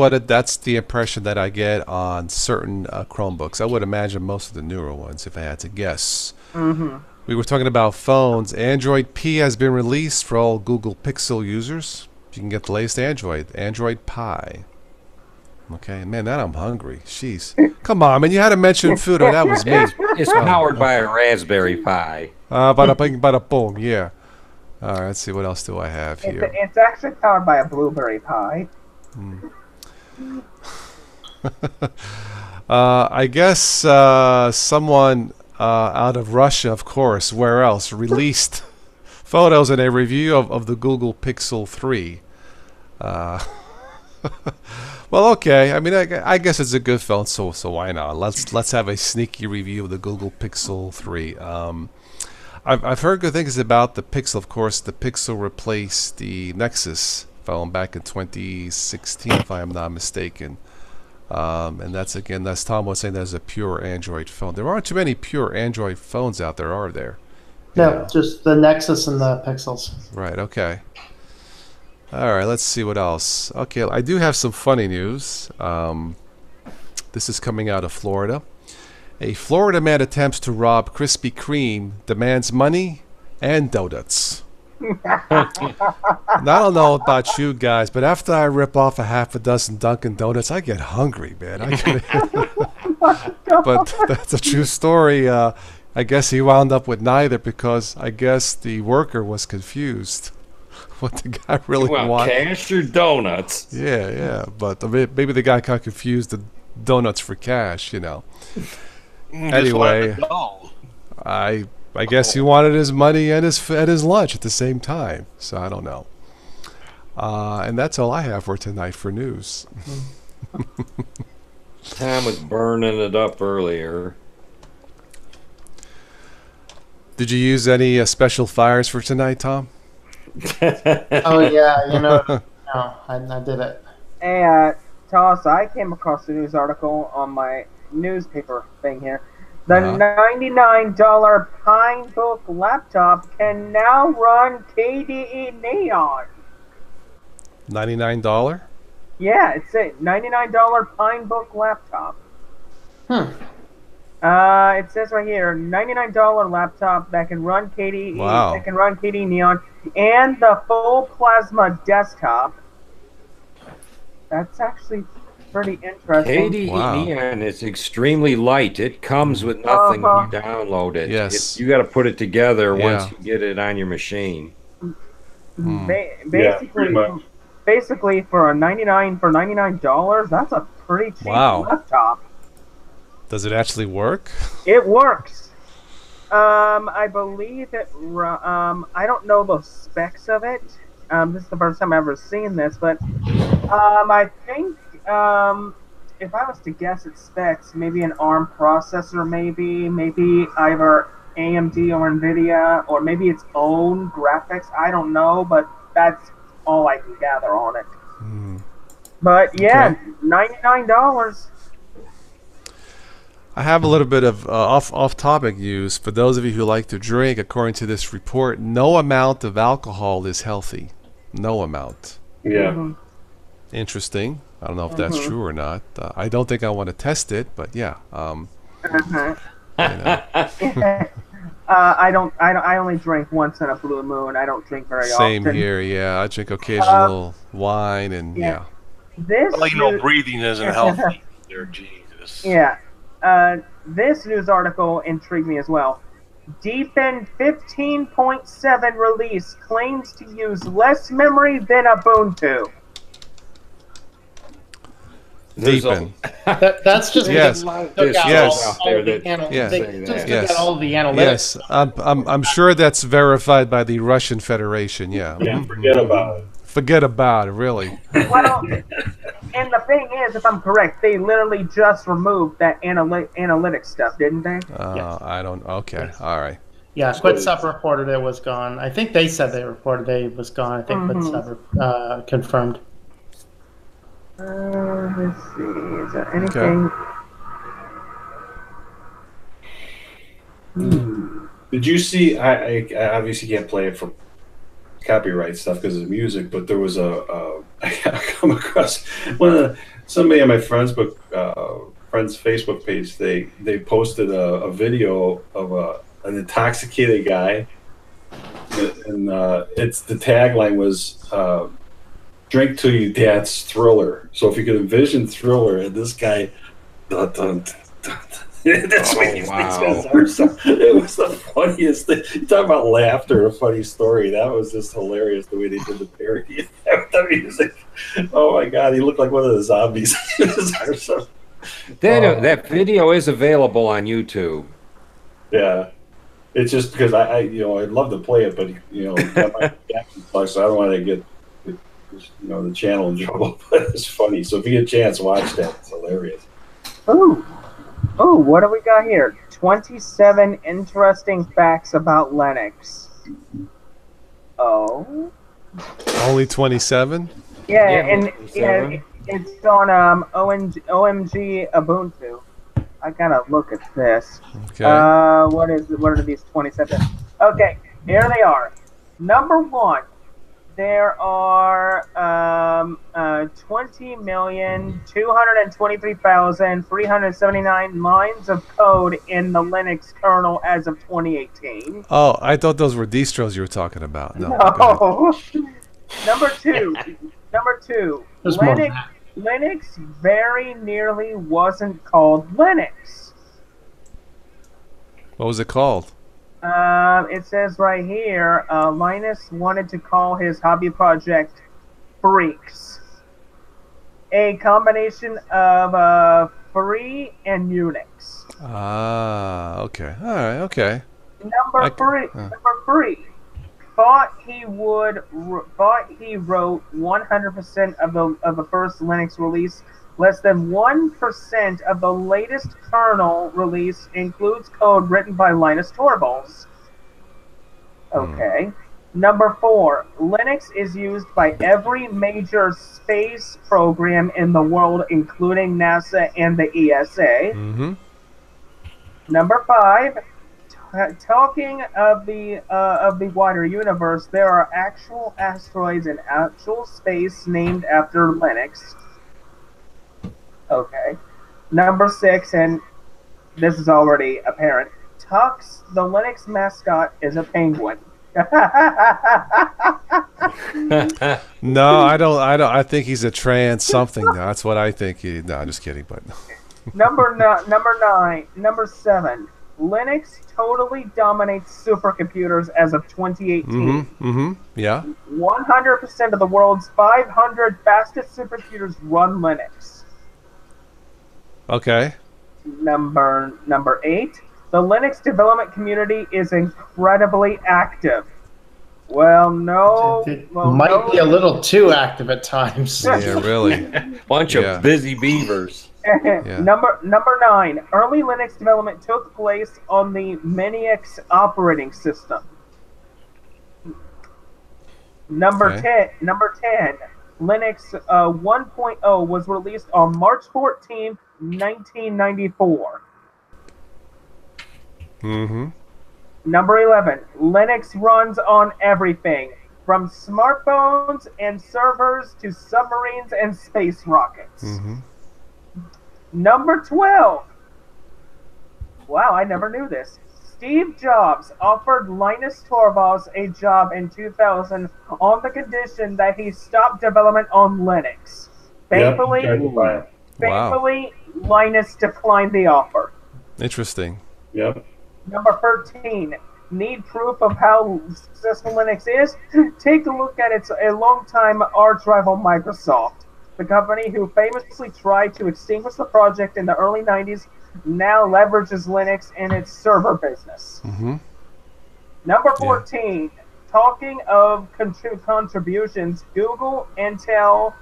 the impression that I get on certain Chromebooks. I would imagine most of the newer ones, if I had to guess. Mm-hmm. We were talking about phones. Android P has been released for all Google Pixel users. You can get the latest Android Pie. Okay, man, now I'm hungry. Jeez. Come on, man, you had to mention food, or that was me. It's powered by a Raspberry Pi. Bada bing, bada boom, yeah. All right, let's see, what else do I have here? It's actually powered by a blueberry pie. I guess someone out of Russia, of course, where else, released photos in a review of the Google Pixel 3. Well, okay. I mean, I guess it's a good phone, so why not? Let's have a sneaky review of the Google Pixel 3. I've heard good things about the Pixel. Of course, the Pixel replaced the Nexus phone back in 2016, if I am not mistaken. And that's Tom was saying, that's a pure Android phone. There aren't too many pure Android phones out there, are there? No, just the Nexus and the Pixels. Right, okay. All right, let's see what else. Okay, I do have some funny news. This is coming out of Florida. A Florida man attempts to rob Krispy Kreme, demands money and donuts. And I don't know about you guys, but after I rip off a half a dozen Dunkin' Donuts, I get hungry, man. But that's a true story. I guess he wound up with neither because I guess the worker was confused what the guy really wanted. Cash or donuts? Yeah. But maybe the guy got confused the donuts for cash, you know. Anyway, I guess he wanted his money and his lunch at the same time. So I don't know. And that's all I have for tonight for news. Tom was burning it up earlier. Did you use any special fires for tonight, Tom? Oh yeah, no, I did it. Hey, TOS, I came across a news article on my newspaper thing here. The $99 Pinebook laptop can now run KDE Neon. $99? Yeah, it's a $99 Pinebook laptop. It says right here, $99 laptop that can run KDE, that can run KDE Neon, and the full plasma desktop. That's actually pretty interesting. KDE Neon is extremely light. It comes with nothing when you download it. Yes. You got to put it together once you get it on your machine. Basically, for $99, that's a pretty cheap laptop. Does it actually work? It works. I believe it. I don't know the specs of it. This is the first time I've ever seen this, but I think if I was to guess its specs, maybe an ARM processor, maybe either AMD or NVIDIA, or maybe its own graphics. I don't know, but that's all I can gather on it. But yeah, $99. I have a little bit of off-topic news. For those of you who like to drink, according to this report, no amount of alcohol is healthy. No amount. Yeah. Interesting. I don't know if that's true or not. I don't think I want to test it, but yeah. I only drink once in a blue moon. I don't drink very often. Same here. Yeah, I drink occasional wine and This breathing isn't healthy. There, Jesus. Yeah. This news article intrigued me as well. Deepin 15.7 release claims to use less memory than Ubuntu. Deepin. That's just all the analytics. Yes, I'm sure that's verified by the Russian Federation. Yeah. Forget about it. Forget about it. Really. Well, and the thing is, if I'm correct, they literally just removed that analytics stuff, didn't they? I don't. Okay. All right. Yeah, QuitSub reported it was gone. I think they said they reported it was gone. I think QuitSub confirmed. Let's see. Is there anything? Did you see? I obviously can't play it for copyright stuff because of music, but there was I come across somebody on my friend's Facebook page. They posted a video of an intoxicated guy, and it's the tagline was "Drink till you dance, Thriller." So if you could envision Thriller and this guy, dun, dun, dun, dun, that's what you think. It was the funniest thing. You talk about laughter, a funny story. That was just hilarious the way they did the parody with the music. Oh my god, he looked like one of the zombies. That video is available on YouTube. Yeah, it's just because I'd love to play it, but got my Jackson Plus, so I don't want to get the channel in trouble. But it's funny. So if you get a chance, watch that. It's hilarious. Oh, what do we got here? 27 interesting facts about Linux. Oh. Only 27? Yeah, and it's on OMG Ubuntu. I gotta look at this. Okay. What are these 27? Okay, here they are. Number 1. There are 20,223,379 lines of code in the Linux kernel as of 2018. Oh, I thought those were distros you were talking about. No. Number two. Linux very nearly wasn't called Linux. What was it called? It says right here, Linus wanted to call his hobby project Freaks, a combination of free and Unix. Ah, okay. All right, okay. Number three. Thought he wrote 100% of the first Linux release. Less than 1% of the latest kernel release includes code written by Linus Torvalds. Okay. Number 4. Linux is used by every major space program in the world, including NASA and the ESA. Mm-hmm. Number 5. Talking of the wider universe, there are actual asteroids in actual space named after Linux. Okay. Number 6, and this is already apparent. Tux, the Linux mascot, is a penguin. No, I don't. I think he's a trans something. That's what I think. No, I'm just kidding. But Number 7. Linux totally dominates supercomputers as of 2018. Yeah. 100% of the world's 500 fastest supercomputers run Linux. Okay. Number 8. The Linux development community is incredibly active. Well, no. Might be a little too active at times. Yeah, really. Bunch of busy beavers. Yeah. Number 9. Early Linux development took place on the Minix operating system. Number 10. Linux 1.0 was released on March 14th, 1994. Mm-hmm. Number 11. Linux runs on everything, from smartphones and servers to submarines and space rockets. Mm-hmm. Number 12. Wow, I never knew this. Steve Jobs offered Linus Torvalds a job in 2000 on the condition that he stopped development on Linux. Thankfully, Linus declined the offer. Interesting. Yep. Number 13. Need proof of how successful Linux is? Take a look at a longtime arch rival, Microsoft. The company who famously tried to extinguish the project in the early 90s now leverages Linux in its server business. Mm-hmm. Number 14. Talking of contributions, Google, Intel,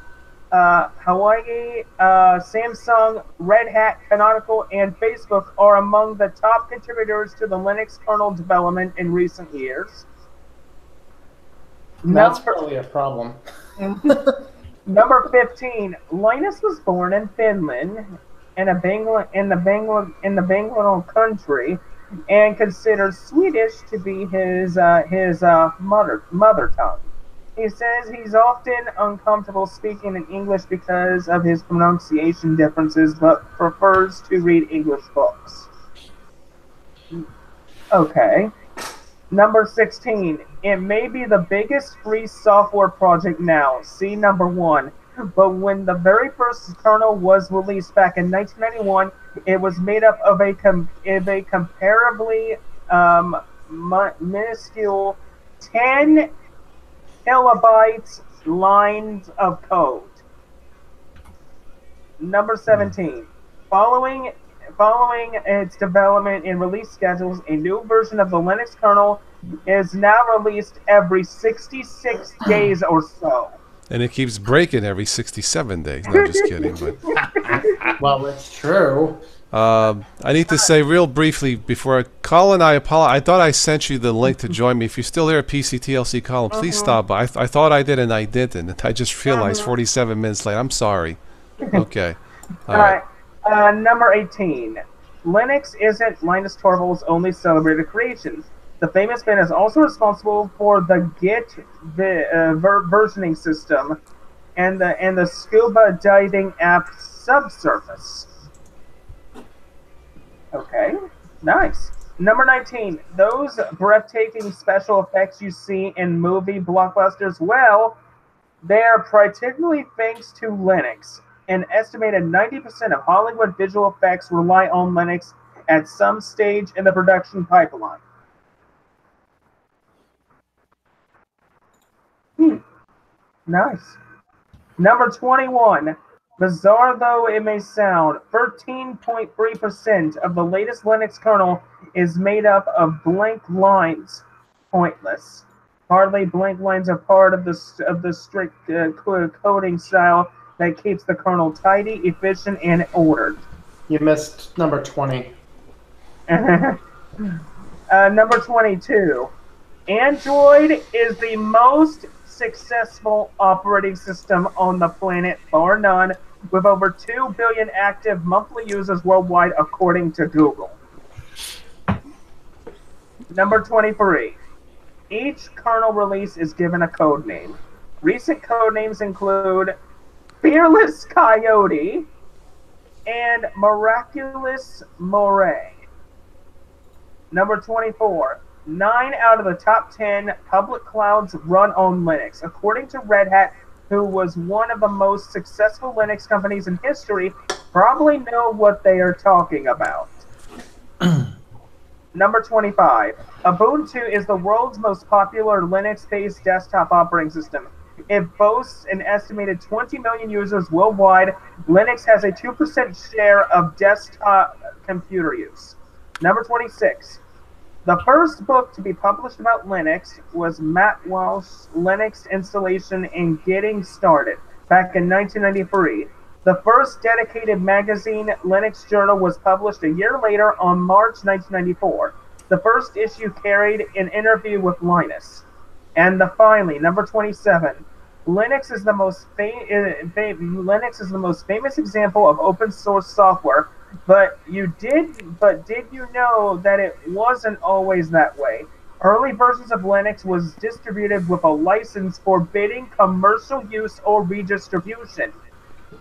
Hawaii, Samsung, Red Hat, Canonical, and Facebook are among the top contributors to the Linux kernel development in recent years. That's probably a problem. Number 15. Linus was born in Finland, in the Bengal country, and considers Swedish to be his mother tongue. He says he's often uncomfortable speaking in English because of his pronunciation differences, but prefers to read English books. Okay. Number 16. It may be the biggest free software project now. See number 1. But when the very first kernel was released back in 1991, it was made up of a comparably minuscule 10 kilobytes lines of code. Number 17. Following its development and release schedules, a new version of the Linux kernel is now released every 66 days or so. And it keeps breaking every 67 days. No, just kidding. But Well, it's true. I need to say real briefly before Colin, I apologize. I thought I sent you the link to join me. If you're still there at PCTLC, Colin, please stop by. I thought I did and I didn't. I just realized 47 minutes late. I'm sorry. Okay. All right. Number 18. Linux isn't Linus Torvalds' only celebrated creation. The famous man is also responsible for the Git versioning system and the scuba diving app Subsurface. Okay, nice. Number 19. Those breathtaking special effects you see in movie blockbusters, well, they are particularly thanks to Linux. An estimated 90% of Hollywood visual effects rely on Linux at some stage in the production pipeline. Nice. Number 21. Bizarre though it may sound, 13.3% of the latest Linux kernel is made up of blank lines. Pointless. Hardly blank lines are part of the strict coding style that keeps the kernel tidy, efficient, and ordered. You missed number 20. Number 22. Android is the most successful operating system on the planet, bar none, with over 2 billion active monthly users worldwide, according to Google. Number 23. Each kernel release is given a code name. Recent code names include Fearless Coyote and Miraculous Moray. Number 24. 9 out of the top 10 public clouds run on Linux. According to Red Hat, who was one of the most successful Linux companies in history, probably know what they are talking about. Number 25. Ubuntu is the world's most popular Linux-based desktop operating system. It boasts an estimated 20 million users worldwide. Linux has a 2% share of desktop computer use. Number 26. The first book to be published about Linux was Matt Walsh's Linux Installation and Getting Started, back in 1993. The first dedicated magazine, Linux Journal, was published a year later on March 1994. The first issue carried an interview with Linus. And finally, number 27. Linux is the most famous example of open source software. But did you know that it wasn't always that way? Early versions of Linux was distributed with a license forbidding commercial use or redistribution.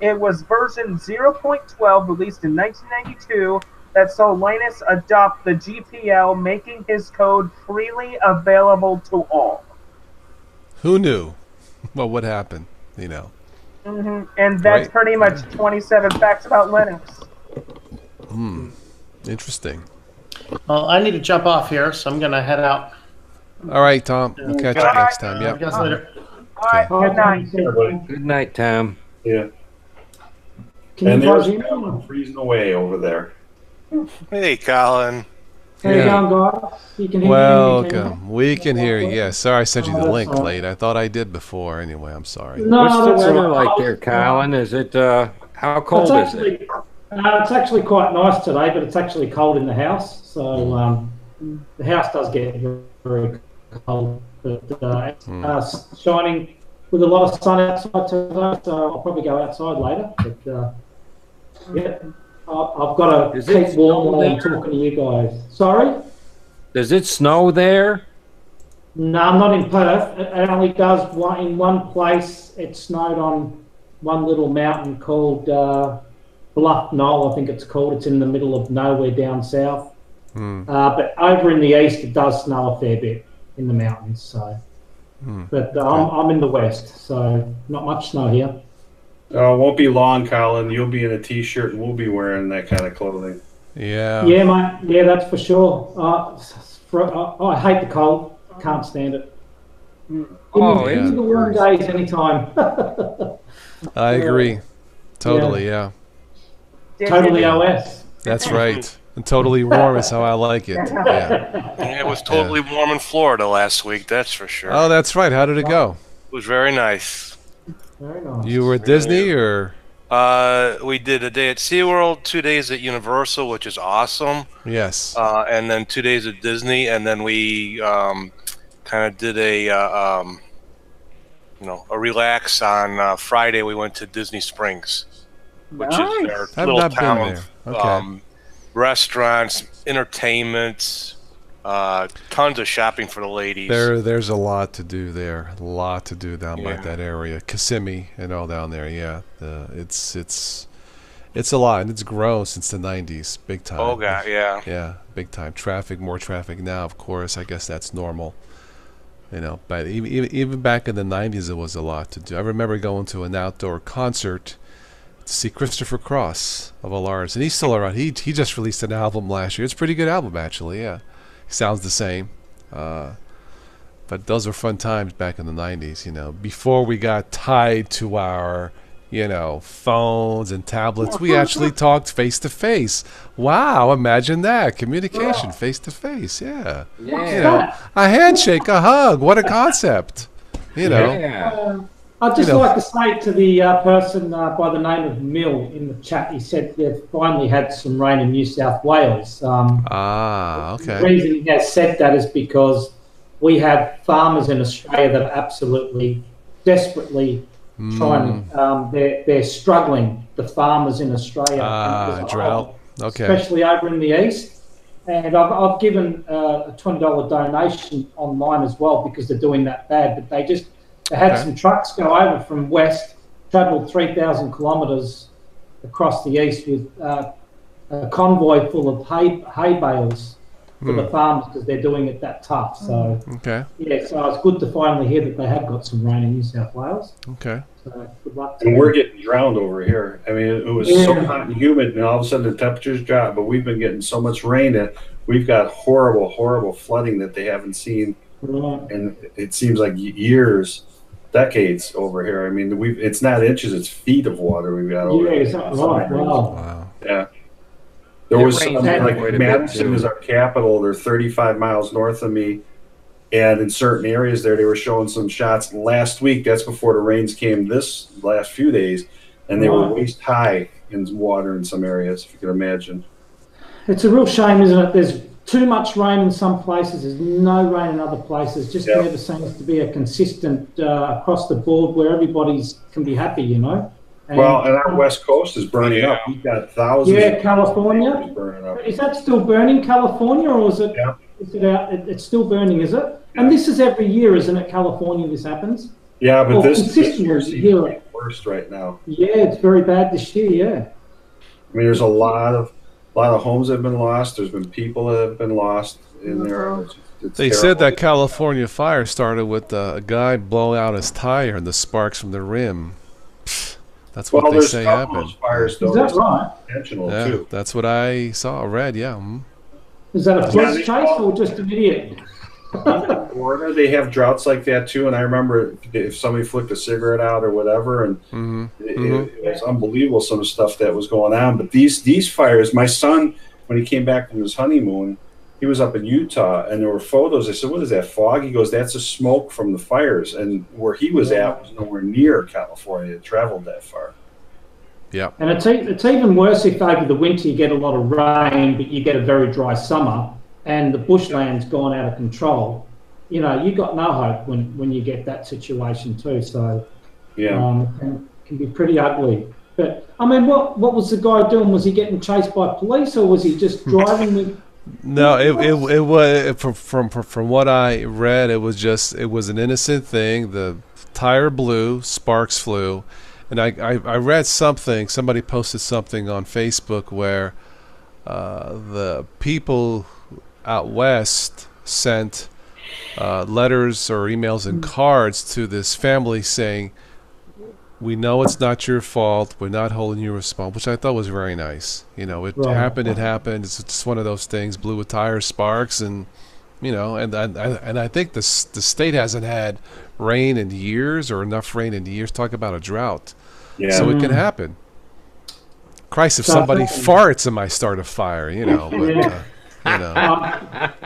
It was version 0.12 released in 1992 that saw Linus adopt the GPL, making his code freely available to all. who knew what would happen, you know? And that's pretty much 27 facts about Linux. Interesting. Well, I need to jump off here, so I'm going to head out. All right, Tom. We'll catch you next time. You guys Yep. later. All right, good night. Everybody. Good night, Tom. Yeah. Can And you there's guys hear me? Colin freezing away over there. Hey, Colin. How you Yeah. going, guys? You can hear me? Welcome. We can hear you. Yeah, sorry I sent you the that's link all right. late. I thought I did before. Anyway, I'm sorry. No, What's the that's weather all right. like there, Colin? Is it how cold It's is it? actually quite nice today, but it's actually cold in the house. So the house does get very cold. But it's shining with a lot of sun outside today, so I'll probably go outside later. But yeah, I've got to Is it keep warm snow while I'm there? talking to you guys. Sorry? Does it snow there? No, I'm not in Perth. It only does in one place. It snowed on one little mountain called Bluff Knoll, I think it's called. It's in the middle of nowhere down south. But over in the east, it does snow a fair bit in the mountains. So, but I'm in the west, so not much snow here. Oh, it won't be long, Colin. You'll be in a t-shirt and we'll be wearing that kind of clothing. Yeah. Yeah, mate. Yeah, that's for sure. I hate the cold. Can't stand it. Oh, Give me the warm days anytime. I agree. Totally, yeah. Totally OS. That's right. And totally warm is how I like it. Yeah. It was totally warm in Florida last week, that's for sure. Oh, that's right. How did it go? It was very nice. Very nice. You were at Disney or? We did a day at SeaWorld, 2 days at Universal, which is awesome. Yes. And then 2 days at Disney, and then we kind of did a relax on Friday. We went to Disney Springs, which is their I've little not been town there. of Okay. restaurants, entertainment, tons of shopping for the ladies. There's a lot to do there. A lot to do down by that area. Kissimmee and all down there. Yeah. It's a lot, and it's grown since the 90s, big time. Oh god, yeah. Yeah, big time. More traffic now, of course. I guess that's normal. But even back in the 90s, it was a lot to do. I remember going to an outdoor concert to see Christopher Cross of All Arts, and he's still around. He just released an album last year. It's a pretty good album, actually. Yeah, he sounds the same. But those were fun times back in the 90s. Before we got tied to our phones and tablets, we actually talked face to face. Wow, imagine that. Communication face to face. Yeah. A handshake, a hug. What a concept. Yeah. I'd just like to say to the person by the name of Mill in the chat, he said they've finally had some rain in New South Wales. Okay. The reason he has said that is because we have farmers in Australia that are absolutely desperately trying. They're struggling. The farmers in Australia. Drought. Okay. Especially over in the east. And I've given a $20 donation online as well because they're doing that bad. But they had some trucks go over from west, travelled 3,000 kilometres across the east with a convoy full of hay bales for the farmers because they're doing it that tough. So so it's good to finally hear that they have got some rain in New South Wales. Okay. So good luck to And them. we're getting drowned over here. I mean, it was so hot and humid, and all of a sudden the temperatures drop. But we've been getting so much rain that we've got horrible, horrible flooding that they haven't seen, and it seems like years, decades over here. I mean, it's not inches; it's feet of water we've got over here. Wow. Yeah. There was rain's something had like quite a bit, Madison too. is our capital. They're 35 miles north of me. And in certain areas there, they were showing some shots last week. That's before the rains came this last few days. And they were waist high in water in some areas, if you can imagine. It's a real shame, isn't it? There's too much rain in some places. There's no rain in other places. Just never seems to be a consistent across the board where everybody's can be happy, And our west coast is burning up. We've got thousands. Yeah, California. Burning up. Is that still burning, California, or is it? Yeah. Is it out? It's still burning, is it? And this is every year, isn't it? California, this happens. Yeah, but this year seems worst right now. Yeah, it's very bad this year. Yeah. I mean, there's a lot of homes that have been lost. There's been people that have been lost in there. It's They terrible. said that California fire started with a guy blowing out his tire and the sparks from the rim. That's what they say happened. Fires, Is that right? Intentional Yeah, too. that's what I read. Yeah. Is that a police chase or just an idiot? In Florida, they have droughts like that too. And I remember if somebody flicked a cigarette out or whatever, and it was unbelievable some of the stuff that was going on. But these fires, my son, when he came back from his honeymoon, he was up in Utah, and there were photos. I said, "What is that fog?" He goes, "That's the smoke from the fires." And where he was at was nowhere near California. It traveled that far. Yeah. And it's even worse if over the winter you get a lot of rain, but you get a very dry summer, and the bushland's gone out of control. You got no hope when you get that situation too. So yeah, can be pretty ugly. But I mean, what was the guy doing? Was he getting chased by police, or was he just driving with? No, it was from what I read, it was an innocent thing. The tire blew, sparks flew, and I read something. Somebody posted something on Facebook where the people out west sent letters or emails and cards to this family saying, "We know it's not your fault. We're not holding you responsible," which I thought was very nice. You know, it happened. It happened. It's just one of those things. Blew a tire, sparks, and you know, and I think the state hasn't had rain in years, or enough rain in years. Talk about a drought. Yeah. So it can happen. Christ, if somebody farts, it might start a fire. You know, but. You know.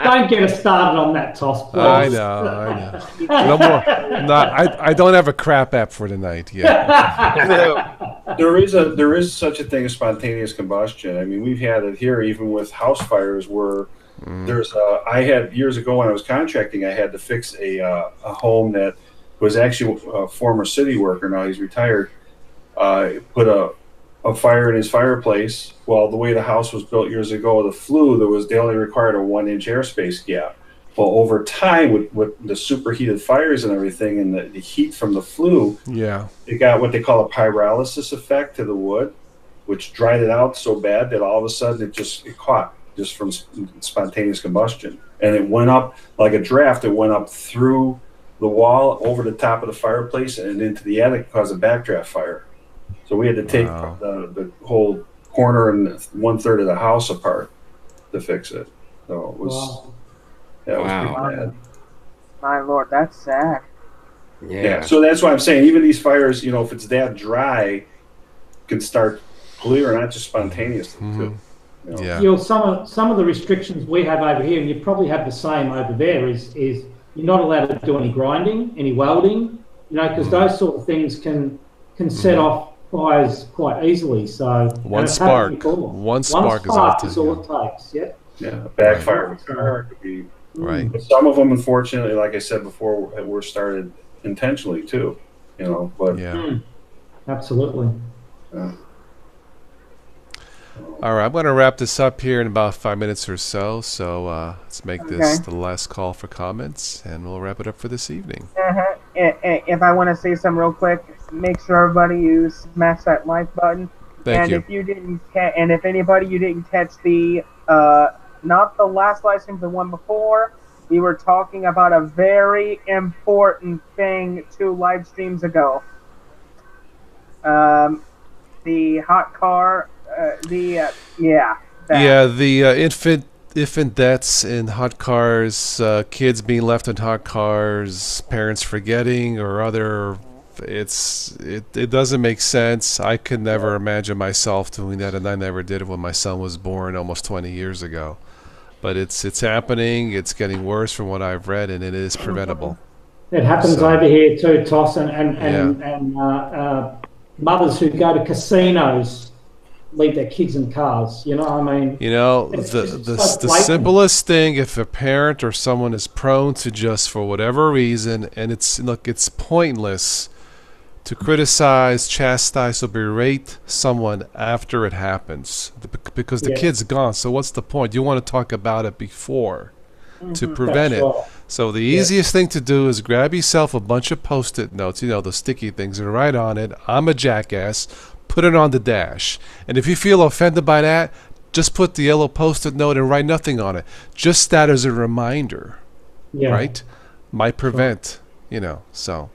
Don't get us started on that, TOS, please. I know. No more. I don't have a crap app for tonight yet. There is such a thing as spontaneous combustion. I mean, we've had it here even with house fires where I had years ago when I was contracting, I had to fix a home that was actually a former city worker. Now he's retired. Put a fire in his fireplace. Well, the way the house was built years ago, they only required a 1-inch airspace gap. Well, over time, with the superheated fires and everything, and the heat from the flue, it got what they call a pyrolysis effect to the wood, which dried it out so bad that all of a sudden it caught just from spontaneous combustion, and it went up like a draft. It went up through the wall, over the top of the fireplace, and into the attic, caused a backdraft fire. So we had to take the whole corner and 1/3 of the house apart to fix it. So it was, it was pretty bad. My Lord, that's sad. Yeah. So that's why I'm saying, even these fires, you know, if it's that dry, can start clear, not just spontaneously too. You know? You know, some of the restrictions we have over here, and you probably have the same over there, is you're not allowed to do any grinding, any welding, you know, because those sort of things can set off fires quite easily. So one spark is all it takes. Yeah, a backfire of a car could be right. But some of them, unfortunately, like I said before, were started intentionally too. You know, but absolutely. All right, I'm going to wrap this up here in about 5 minutes or so. So let's make this the last call for comments, and we'll wrap it up for this evening. If I want to say something real quick, make sure everybody you smash that like button. Thank you. If you didn't, and if anybody you didn't catch the not the last live stream, the one before, we were talking about a very important thing 2 live streams ago. The hot car. The infant deaths in hot cars, kids being left in hot cars, parents forgetting or other. It doesn't make sense. I could never imagine myself doing that, and I never did it when my son was born almost 20 years ago. But it's happening. It's getting worse from what I've read, and it is preventable. It happens over here too, TOS, and mothers who go to casinos leave their kids in cars. You know what I mean? You know, the simplest thing, if a parent or someone is prone to just for whatever reason, and it's pointless to criticize, chastise, or berate someone after it happens, because the kid's gone. So what's the point? You want to talk about it before to prevent it. So the easiest thing to do is grab yourself a bunch of Post-it notes, you know, the sticky things, and write on it, "I'm a jackass." Put it on the dash. And if you feel offended by that, just put the yellow Post-it note and write nothing on it. Just that as a reminder, right? Might prevent, you know. So.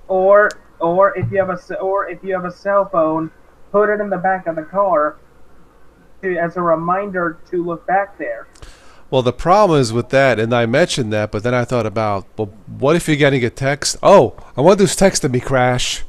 Or if you have a cell phone, put it in the back of the car as a reminder to look back there. Well, the problem is with that, and I mentioned that, but then I thought about, well, what if you're getting a text? Oh, I want this text to me crash.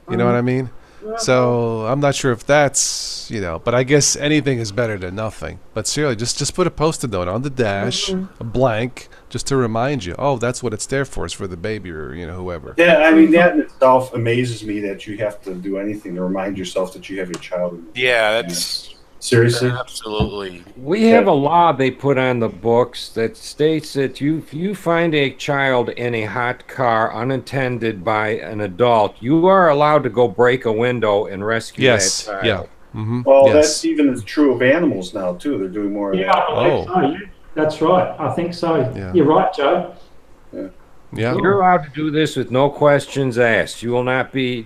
You know what I mean? So I'm not sure if that's, you know, but I guess anything is better than nothing. But seriously, just put a Post-it note on the dash, a blank, just to remind you. Oh, that's what it's there for. It's for the baby or, you know, whoever. Yeah, I mean, that in itself amazes me that you have to do anything to remind yourself that you have your child. Yeah, that's Seriously? Absolutely. We have a law they put on the books that states that if you find a child in a hot car unattended by an adult, you are allowed to go break a window and rescue Yes. that Yeah. child. Mm-hmm. Well, yes. that's even as true of animals now too. They're doing more of Yeah, that. I believe so. That's right. I think so. Yeah. You're right, Joe. Yeah. You're allowed to do this with no questions asked. You will not be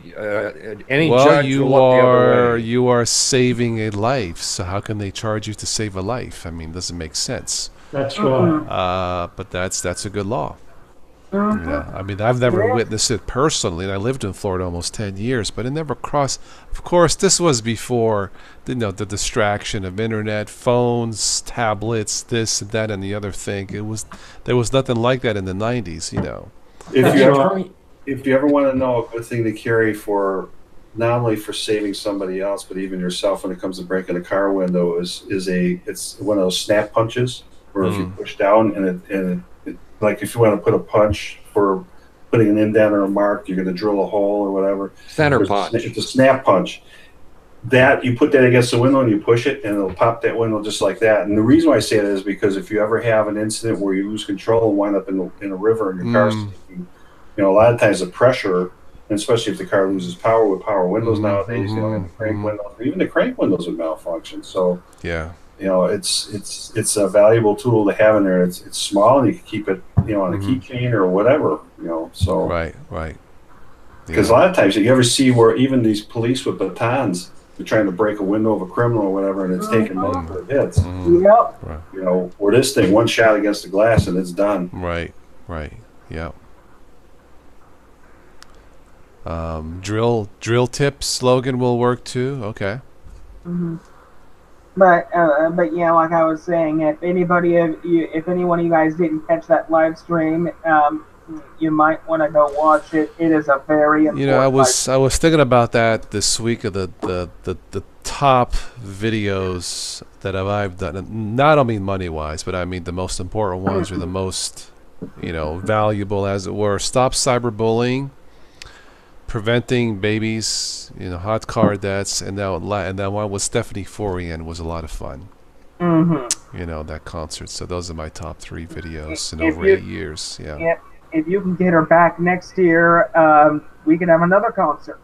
any Well, judge will look the other way. you are saving a life. So how can they charge you to save a life? I mean, doesn't make sense. That's right. But that's a good law. Yeah, I mean, I've never witnessed it personally, and I lived in Florida almost 10 years, but it never crossed. Of course, this was before, the distraction of internet, phones, tablets, this and that and the other thing. There was nothing like that in the 90s, If you ever want to know a good thing to carry for not only for saving somebody else, but even yourself when it comes to breaking a car window, it's one of those snap punches where if you push down and like if you want to put a punch for putting an indent or a mark, you're going to drill a hole or whatever. Center punch. It's a snap punch. That you put that against the window and you push it, and it'll pop that window just like that. And the reason why I say that is because if you ever have an incident where you lose control and wind up in a river and your car's sinking, a lot of times the pressure, and especially if the car loses power with power windows nowadays, and the crank windows, even the crank windows would malfunction. So yeah. It's a valuable tool to have in there. It's small and you can keep it, on a keychain or whatever, So right. Because a lot of times you ever see where even these police with batons, they're trying to break a window of a criminal or whatever, and it's taking multiple hits. Yep. Or this thing, one shot against the glass and it's done. Right. Yeah. Drill tip slogan will work too. Okay. But yeah, like I was saying, if any one of you guys didn't catch that live stream, you might want to go watch it. It is a very important. I was thinking about that this week of the top videos that I've done. And I don't mean money wise, but I mean the most important ones or the most valuable, as it were. Stop cyberbullying. Preventing babies, hot car deaths, and that one with Stephanie Forian was a lot of fun. That concert. So those are my top 3 videos in over 8 years. Yeah. If you can get her back next year, we can have another concert.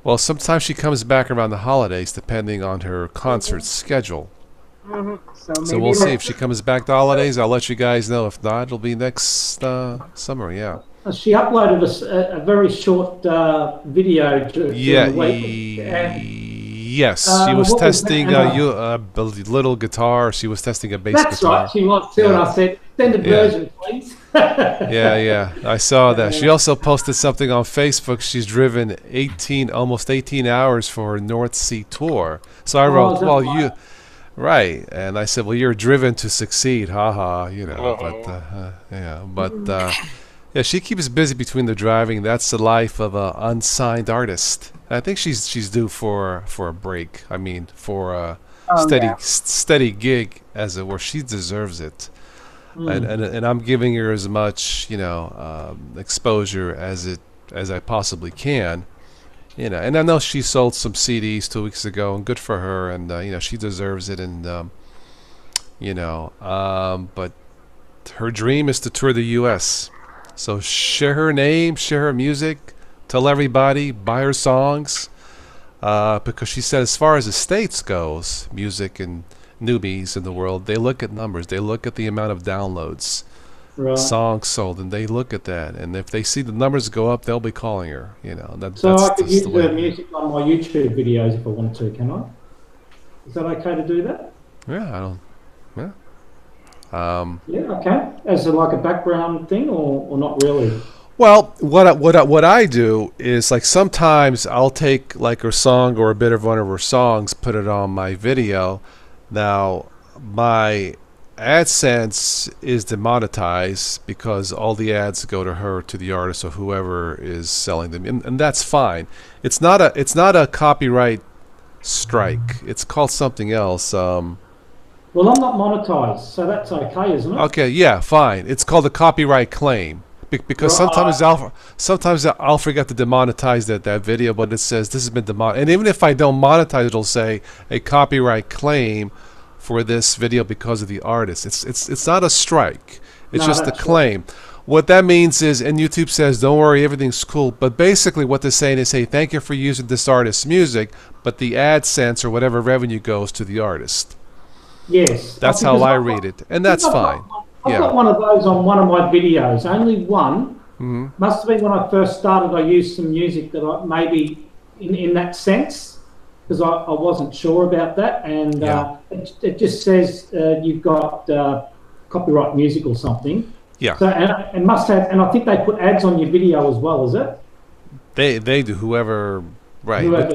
Well, sometimes she comes back around the holidays, depending on her concert schedule. So we'll see if she comes back the holidays. I'll let you guys know. If not, it'll be next summer. Yeah. She uploaded a very short video to yes, she was testing a little guitar. She was testing a bass guitar. That's right, she was too, and I said, extended version, please. Yeah, I saw that. She also posted something on Facebook. She's driven almost 18 hours for her North Sea tour. So I wrote, right, and I said, well, you're driven to succeed, haha, yeah, she keeps busy between the driving. That's the life of an unsigned artist. I think she's due for a break. I mean, for a steady gig, as it were. She deserves it, and I'm giving her as much exposure as I possibly can. And I know she sold some CDs 2 weeks ago, and good for her. And she deserves it. And but her dream is to tour the U.S. So share her name, share her music, tell everybody, buy her songs, because she said as far as the States goes, music and newbies in the world, they look at numbers, they look at the amount of downloads, songs sold, and they look at that. And if they see the numbers go up, they'll be calling her. So I could use the music on my YouTube videos if I wanted to, can I? Is that okay to do that? Yeah, okay. As like a background thing, or not really? Well, what I do is, like, sometimes I'll take like her song or a bit of one of her songs, put it on my video. Now, my AdSense is demonetized because all the ads go to her, to the artist, or whoever is selling them, and that's fine. It's not a copyright strike. It's called something else. Well, I'm not monetized, so that's okay, isn't it? Okay, yeah, fine. It's called a copyright claim. Because sometimes I'll forget to demonetize that video, but it says this has been demonetized. And even if I don't monetize, it'll say a copyright claim for this video because of the artist. It's not a strike. It's just a claim. What that means is, and YouTube says, don't worry, everything's cool. But basically what they're saying is, hey, thank you for using this artist's music, but the AdSense or whatever revenue goes to the artist. Yes. That's how I read it. And that's fine. I've got one of those on one of my videos. Only one. Must have been when I first started. I used some music that I maybe in that sense, because I wasn't sure about that. And it just says you've got copyright music or something. Yeah. So and must have, and I think they put ads on your video as well, is it? They do, whoever, right? I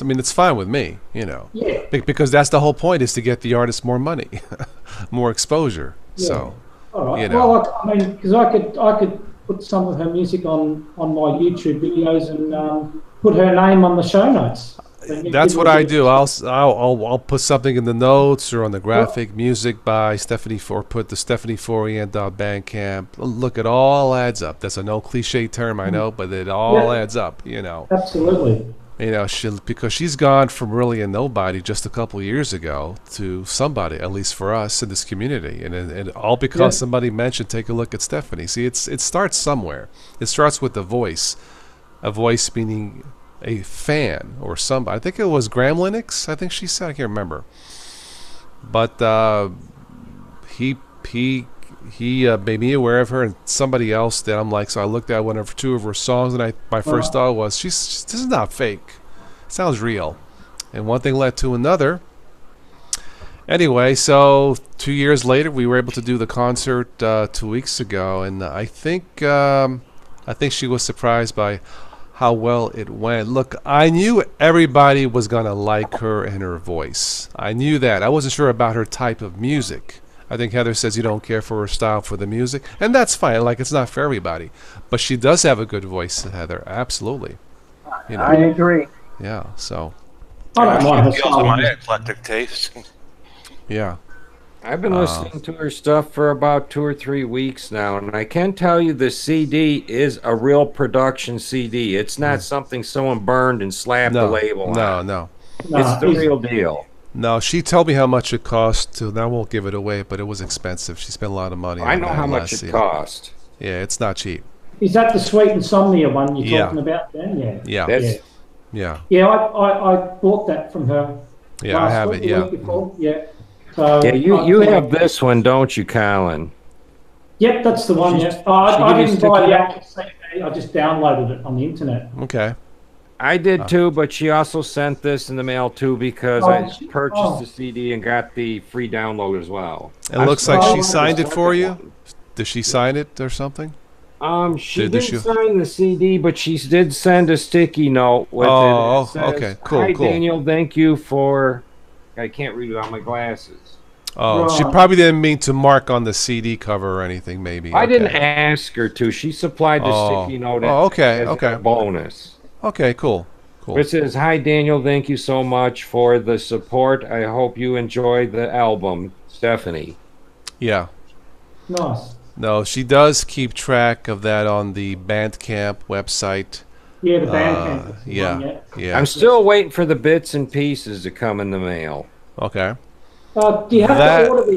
mean, it's fine with me, you know. Yeah. Because that's the whole point, is to get the artist more money, more exposure. Yeah. So, all right. you know. Well, I mean, because I could put some of her music on my YouTube videos and put her name on the show notes. That's what I do. I'll put something in the notes or on the graphic, music by Stephanie put the StephanieForian.bandcamp. Look, it all adds up. That's a no cliche term, I know, but it all adds up, you know. Absolutely. You know, because she's gone from really a nobody just a couple of years ago to somebody, at least for us in this community, and all because somebody mentioned, take a look at Stephanie. See, it starts somewhere. It starts with a voice meaning a fan or somebody. I think it was Graham Linux. I think she said, I can't remember. But he made me aware of her, and somebody else that I'm like, so I looked at two of her songs, and my first thought was, this is not fake. It sounds real. And one thing led to another. Anyway, so 2 years later, we were able to do the concert 2 weeks ago, and I think she was surprised by how well it went. Look, I knew everybody was gonna like her and her voice. I knew that. I wasn't sure about her type of music. I think Heather says you don't care for her style for the music, and that's fine. Like, it's not for everybody, but she does have a good voice, Heather. Absolutely. You know? I agree. Yeah. So. I don't mind her Feels style. my eclectic taste. Yeah. I've been listening to her stuff for about 2 or 3 weeks now, and I can tell you the CD is a real production CD. It's not something someone burned and slapped the label on. No. It's the real deal. No, she told me how much it cost, and I won't give it away, but it was expensive. She spent a lot of money on I know that how much it cost. Yeah, it's not cheap. Is that the Sweet Insomnia one you're talking about then? Yeah. Yeah, I bought that from her. Yeah, I have it, the week before. Yeah. So Yeah, you have this one, don't you, Colin? Yep, that's the one. Yeah. I didn't buy the actual CD. I just downloaded it on the internet. Okay. I did too, but she also sent this in the mail too because I purchased the CD and got the free download as well. It looks like she signed it for you. Did she sign it or something? She didn't sign the CD, but she did send a sticky note with it. It says, okay, cool, Hi, cool. Daniel, thank you for... I can't read without my glasses. Oh, she probably didn't mean to mark on the CD cover or anything, maybe. I didn't ask her to. She supplied the sticky note as a bonus. Okay, cool. It says, hi, Daniel, thank you so much for the support. I hope you enjoy the album, Stephanie. Yeah. Nice. No, she does keep track of that on the Bandcamp website. Yeah, the Bandcamp. Yeah. I'm still waiting for the bits and pieces to come in the mail. Okay. Do you have to order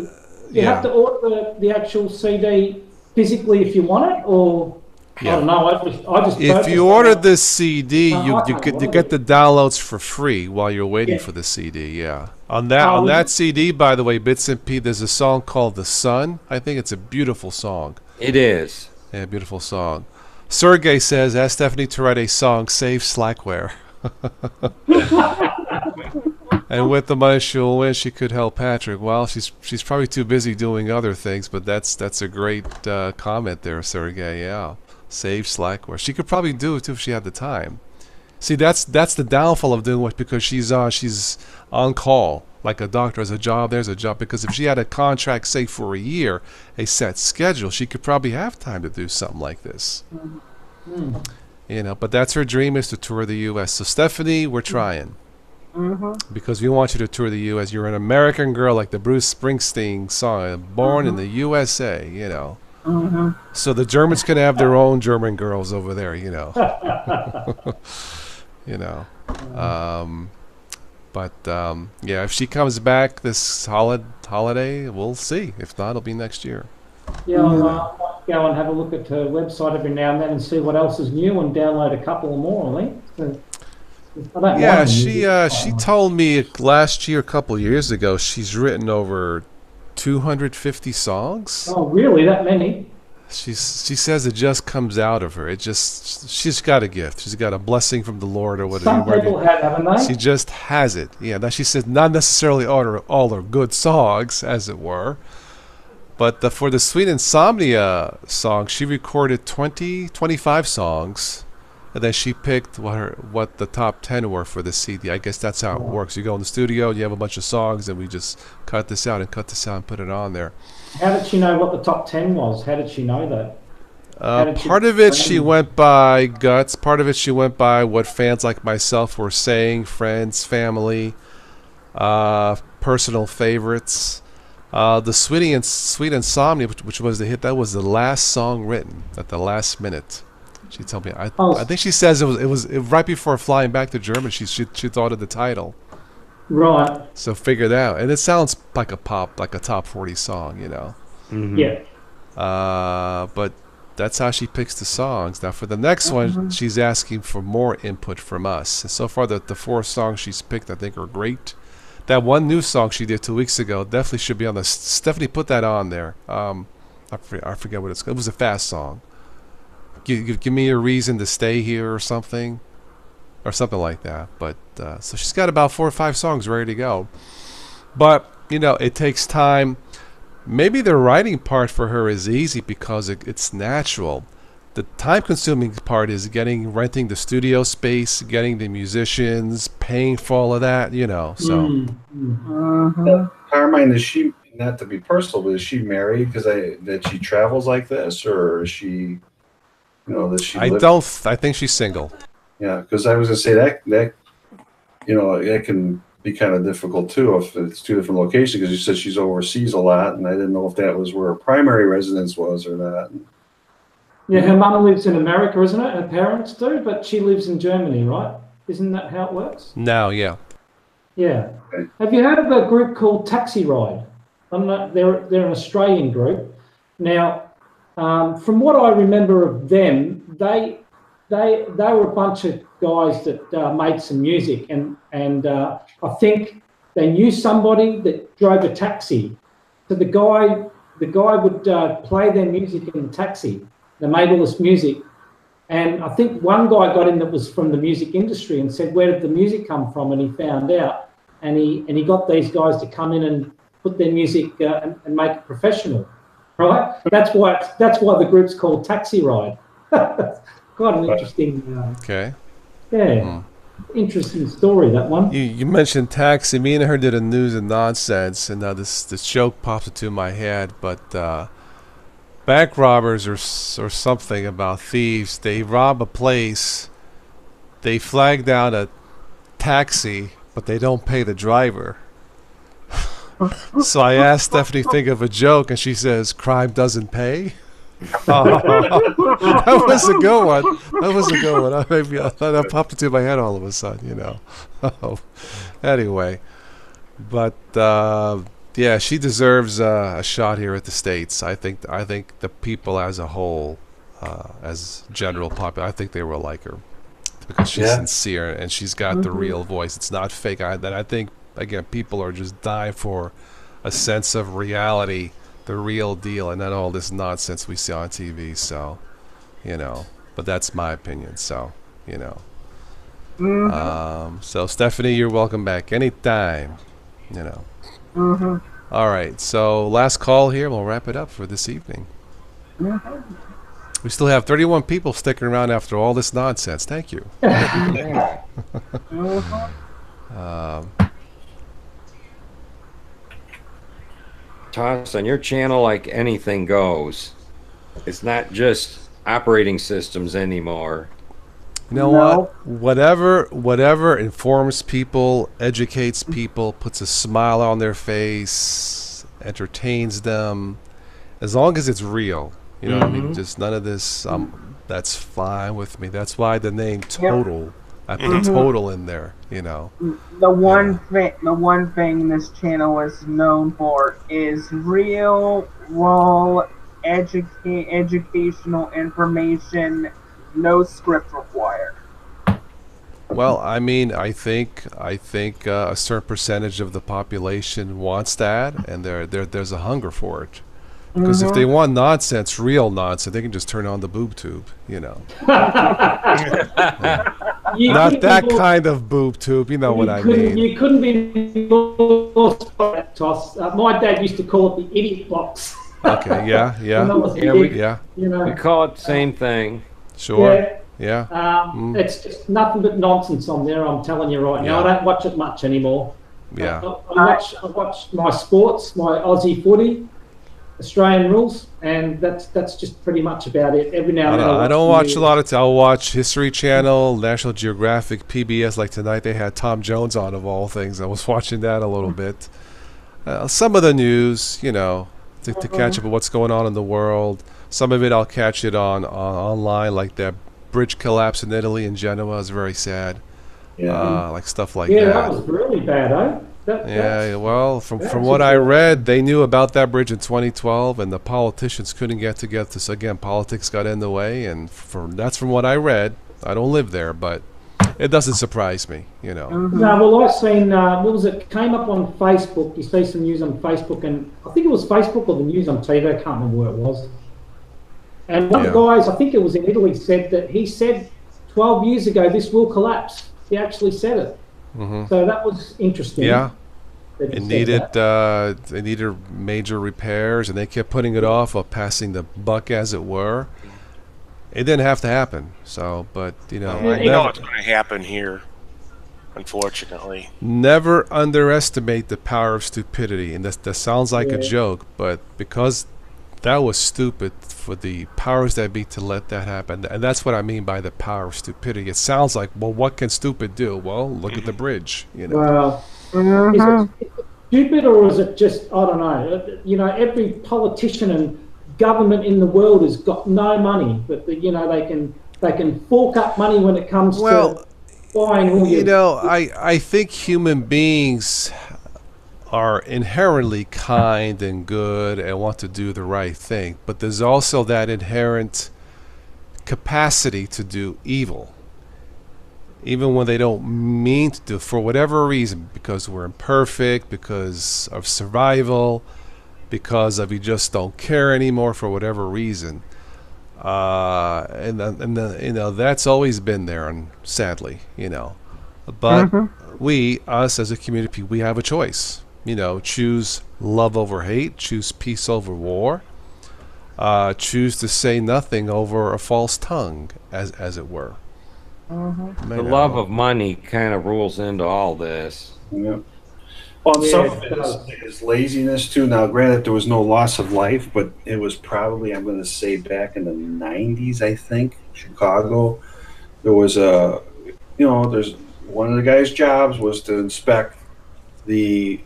have to order the actual CD physically if you want it, or I don't know. I just if you order the CD, you get the downloads for free while you're waiting for the CD. Yeah. On that CD, by the way, Bits and P, there's a song called "The Sun." I think it's a beautiful song. It is. Yeah, beautiful song. Sergey says, ask Stephanie to write a song, Save Slackware. And with the money she'll win, she could help Patrick. Well, she's probably too busy doing other things, but that's a great comment there, Sergey. Yeah, Save Slackware. She could probably do it too if she had the time. See, that's the downfall of doing it, because she's on call like a doctor. There's a job, there's a job. Because if she had a contract, say for a year, a set schedule, she could probably have time to do something like this. You know, but that's her dream, is to tour the U.S. So Stephanie, we're trying. Because we want you to tour the U.S. You're an American girl, like the Bruce Springsteen song, born in the USA, you know. So the Germans can have their own German girls over there, you know. You know. Yeah, if she comes back this holiday, we'll see. If not, it'll be next year. Yeah, I'll might go and have a look at her website every now and then and see what else is new and download a couple more, I think. So, I don't Yeah, mind the she music. told me last year, a couple of years ago, she's written over 250 songs. Oh, really? That many? She says it just comes out of her. She's got a gift. She's got a blessing from the Lord or whatever. Some people have, haven't they? She just has it. Yeah. Now she says not necessarily all her good songs, as it were, but for the Sweet Insomnia song, she recorded 25 songs, and then she picked what the top 10 were for the CD. I guess that's how it works. You go in the studio, you have a bunch of songs, and we just cut this out and put it on there. How did she know what the top 10 was? How did she know that? Part of it she went by guts. Part of it she went by what fans like myself were saying, friends, family, personal favorites. The Sweet Insomnia, which was the hit, that was the last song written at the last minute. She told me. I think she says it was right before flying back to Germany. She thought of the title. Right. So figure that out, and it sounds like a top 40 song, you know. Yeah. But that's how she picks the songs. Now for the next one, she's asking for more input from us. And so far, the 4 songs she's picked, I think, are great. That one new song she did 2 weeks ago definitely should be on the. Stephanie, put that on there. I forget what it's called. It was a fast song. Give me a reason to stay here or something. Or something like that. But so she's got about 4 or 5 songs ready to go. But you know, it takes time. Maybe the writing part for her is easy because it's natural. The time-consuming part is renting the studio space, getting the musicians, paying for all of that. You know, so. Carmine, is she, not to be personal, but is she married because that she travels like this, or is she, you know, does she? I think she's single. Yeah, because I was gonna say that you know, that can be kind of difficult too if it's 2 different locations, because you said she's overseas a lot, and I didn't know if that was where her primary residence was or not. Yeah, her mum lives in America, isn't it? Her parents do, but she lives in Germany, right? Isn't that how it works? No, yeah. Yeah. Okay. Have you heard of a group called Taxi Ride? They're an Australian group. Now, from what I remember of them, they were a bunch of guys that made some music, and I think they knew somebody that drove a taxi. So the guy would play their music in the taxi. They made all this music, and I think one guy got in that was from the music industry and said, "Where did the music come from?" And he found out, and he got these guys to come in and put their music and make it professional, right? That's why the group's called Taxi Ride. Quite an interesting. Okay. Yeah. Interesting story, that one. You mentioned taxi. Me and her did a news and nonsense, and this joke popped into my head. But bank robbers or something about thieves. They rob a place. They flag down a taxi, but they don't pay the driver. So I asked Stephanie to think of a joke, and she says, "Crime doesn't pay." That was a good one. Maybe that popped into my head all of a sudden, you know. Anyway, but yeah, she deserves a shot here at the States. I think the people as a whole, as general popular, I think they will like her because she's sincere and she's got the real voice. It's not fake. I think again, people are just dying for a sense of reality. The real deal, and not all this nonsense we see on TV. So, you know, but that's my opinion. So, you know, so Stephanie, you're welcome back anytime. You know. All right. So last call here. We'll wrap it up for this evening. We still have 31 people sticking around after all this nonsense. Thank you. TOS, on your channel, like anything goes. It's not just operating systems anymore. You know what? Whatever informs people, educates people, puts a smile on their face, entertains them, as long as it's real, You know what I mean? Just none of this. That's fine with me. That's why the name Total. I put Total in there. You know. The one thing this channel is known for is real, raw, educational information, no script required. Well, I mean, I think a certain percentage of the population wants that, and there's a hunger for it. Because if they want nonsense, real nonsense, they can just turn on the boob tube, you know. Not that kind of boob tube, you know what I mean. You couldn't be more spot, TOS. My dad used to call it the idiot box. Okay, yeah. We call it the same thing. Sure. Yeah. It's just nothing but nonsense on there, I'm telling you right now. I don't watch it much anymore. Yeah. I watch my sports, my Aussie footy, Australian rules, and that's just pretty much about it. Every now and then I don't watch a lot of I'll watch History Channel, National Geographic, PBS. Like tonight they had Tom Jones on, of all things. I was watching that a little bit. Some of the news, you know, to catch up with what's going on in the world. Some of it I'll catch it on online, like that bridge collapse in Italy and Genoa is very sad. Yeah. Like stuff like that. Yeah, that was really bad, eh? Well, from what I read, they knew about that bridge in 2012, and the politicians couldn't get together. So again, politics got in the way, and that's from what I read. I don't live there, but it doesn't surprise me, you know. No, well, I've seen, what was it, came up on Facebook. You see some news on Facebook, and I think it was Facebook or the news on TV, I can't remember where it was. And one of the guys, I think it was in Italy, said that he said 12 years ago this will collapse. He actually said it. So that was interesting. Yeah. It needed major repairs, and they kept putting it off, or passing the buck, as it were. It didn't have to happen. So, but you know, I know it's going to happen here, unfortunately. Never underestimate the power of stupidity, and that sounds like a joke, but because that was stupid for the powers that be to let that happen, and that's what I mean by the power of stupidity. It sounds like, well, what can stupid do? Well, look at the bridge, you know. Well, is it stupid, or is it just, I don't know, you know, every politician and government in the world has got no money, but you know, they can fork up money when it comes to buying all your... You know, I think human beings are inherently kind and good and want to do the right thing, but there's also that inherent capacity to do evil, even when they don't mean to do, for whatever reason, because we're imperfect, because of survival, because of you just don't care anymore for whatever reason. And you know, that's always been there, and sadly, you know. But us as a community, we have a choice. You know, choose love over hate, choose peace over war, choose to say nothing over a false tongue, as it were. The love of money kind of rules into all this. Yeah. Well, some of it is laziness too. Now, granted, there was no loss of life, but it was probably, I'm going to say, back in the 90s, I think, Chicago. There was there's one of the guys' jobs was to inspect the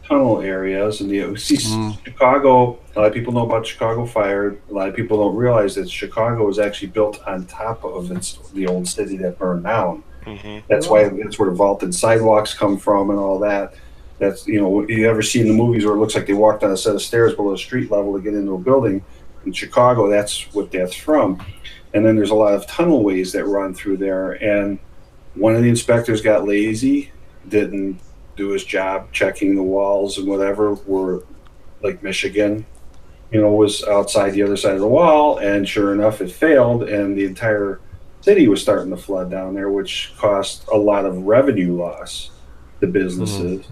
tunnel areas, and Chicago. A lot of people know about Chicago Fire. A lot of people don't realize that Chicago was actually built on top of the old city that burned down. That's why that's where the vaulted sidewalks come from and all that. That's, you know, you ever see in the movies where it looks like they walked on a set of stairs below the street level to get into a building. In Chicago, that's what that's from. And then there's a lot of tunnelways that run through there. And one of the inspectors got lazy, didn't do his job checking the walls and whatever, were like Michigan, you know, was outside the other side of the wall, and sure enough it failed, and the entire city was starting to flood down there, which cost a lot of revenue loss to businesses.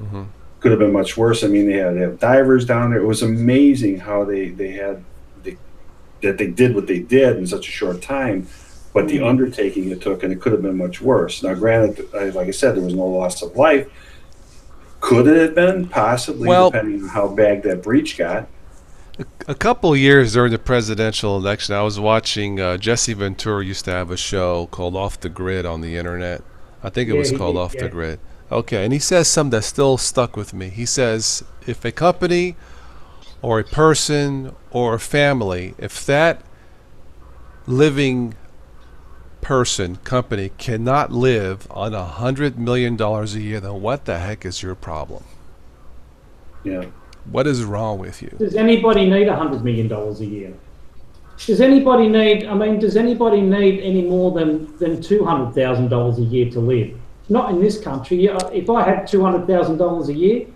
Could have been much worse. I mean, they had to have divers down there. It was amazing how they did what they did in such a short time, but the undertaking it took, and it could have been much worse. Now, granted, like I said, there was no loss of life. Could it have been? Possibly, depending on how bad that breach got. A couple years during the presidential election, I was watching Jesse Ventura used to have a show called Off the Grid on the internet. I think it was called Off the Grid. Okay, and he says something that still stuck with me. He says, if a company or a person or a family, if that living person, company, cannot live on $100 million a year, then what the heck is your problem? Yeah. What is wrong with you? Does anybody need $100 million a year? Does anybody need, I mean, does anybody need any more than $200,000 a year to live? Not in this country. If I had $200,000 a year,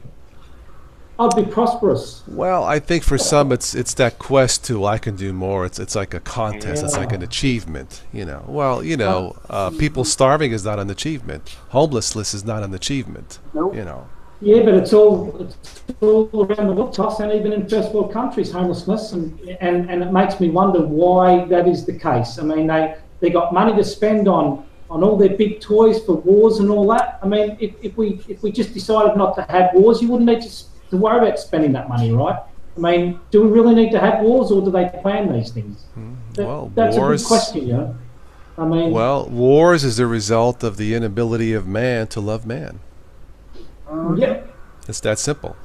I'd be prosperous. Well, I think for some it's that quest to I can do more. It's like a contest. It's like an achievement, you know. Well, you know, people starving is not an achievement. Homelessness is not an achievement. Nope. You know. Yeah, but it's all around the world, TOS, and even in first world countries, homelessness, and it makes me wonder why that is the case. I mean, they got money to spend on all their big toys for wars and all that. I mean, if we just decided not to have wars, you wouldn't need to worry about spending that money, right? I mean, do we really need to have wars, or do they plan these things? That's wars, a good question, you know. I mean, well, wars is the result of the inability of man to love man. yeah. It's that simple,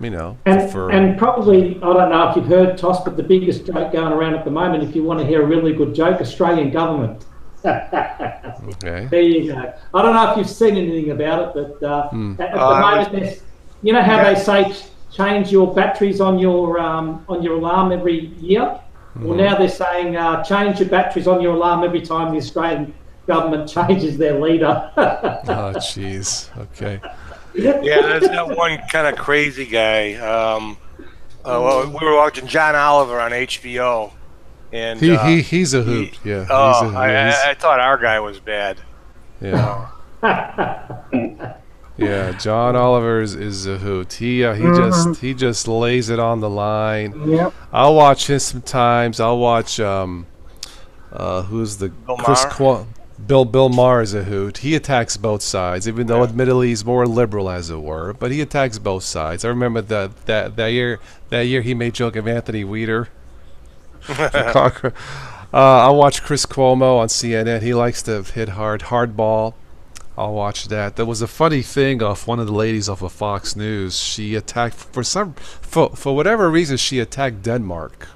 you know. And probably, I don't know if you've heard, TOS, but the biggest joke going around at the moment, if you want to hear a really good joke, Australian government. Okay. There you go. I don't know if you've seen anything about it, but at the moment, you know how they say change your batteries on your alarm every year? Well, now they're saying change your batteries on your alarm every time the Australian government changes their leader. Oh, jeez. Okay. Yeah, there's that one kind of crazy guy. Well, we were watching John Oliver on HBO, and he's a hoot. I thought our guy was bad. Yeah. Yeah, John Oliver is a hoot. He just lays it on the line. Yep. I'll watch him sometimes. I'll watch who's the Bill Maher is a hoot. He attacks both sides, even though admittedly he's more liberal, as it were. But he attacks both sides. I remember that year he made joke of Anthony Weeder. I watch Chris Cuomo on CNN. He likes to hit hardball. I'll watch that. There was a funny thing of one of the ladies off of Fox News. She attacked for whatever reason she attacked Denmark,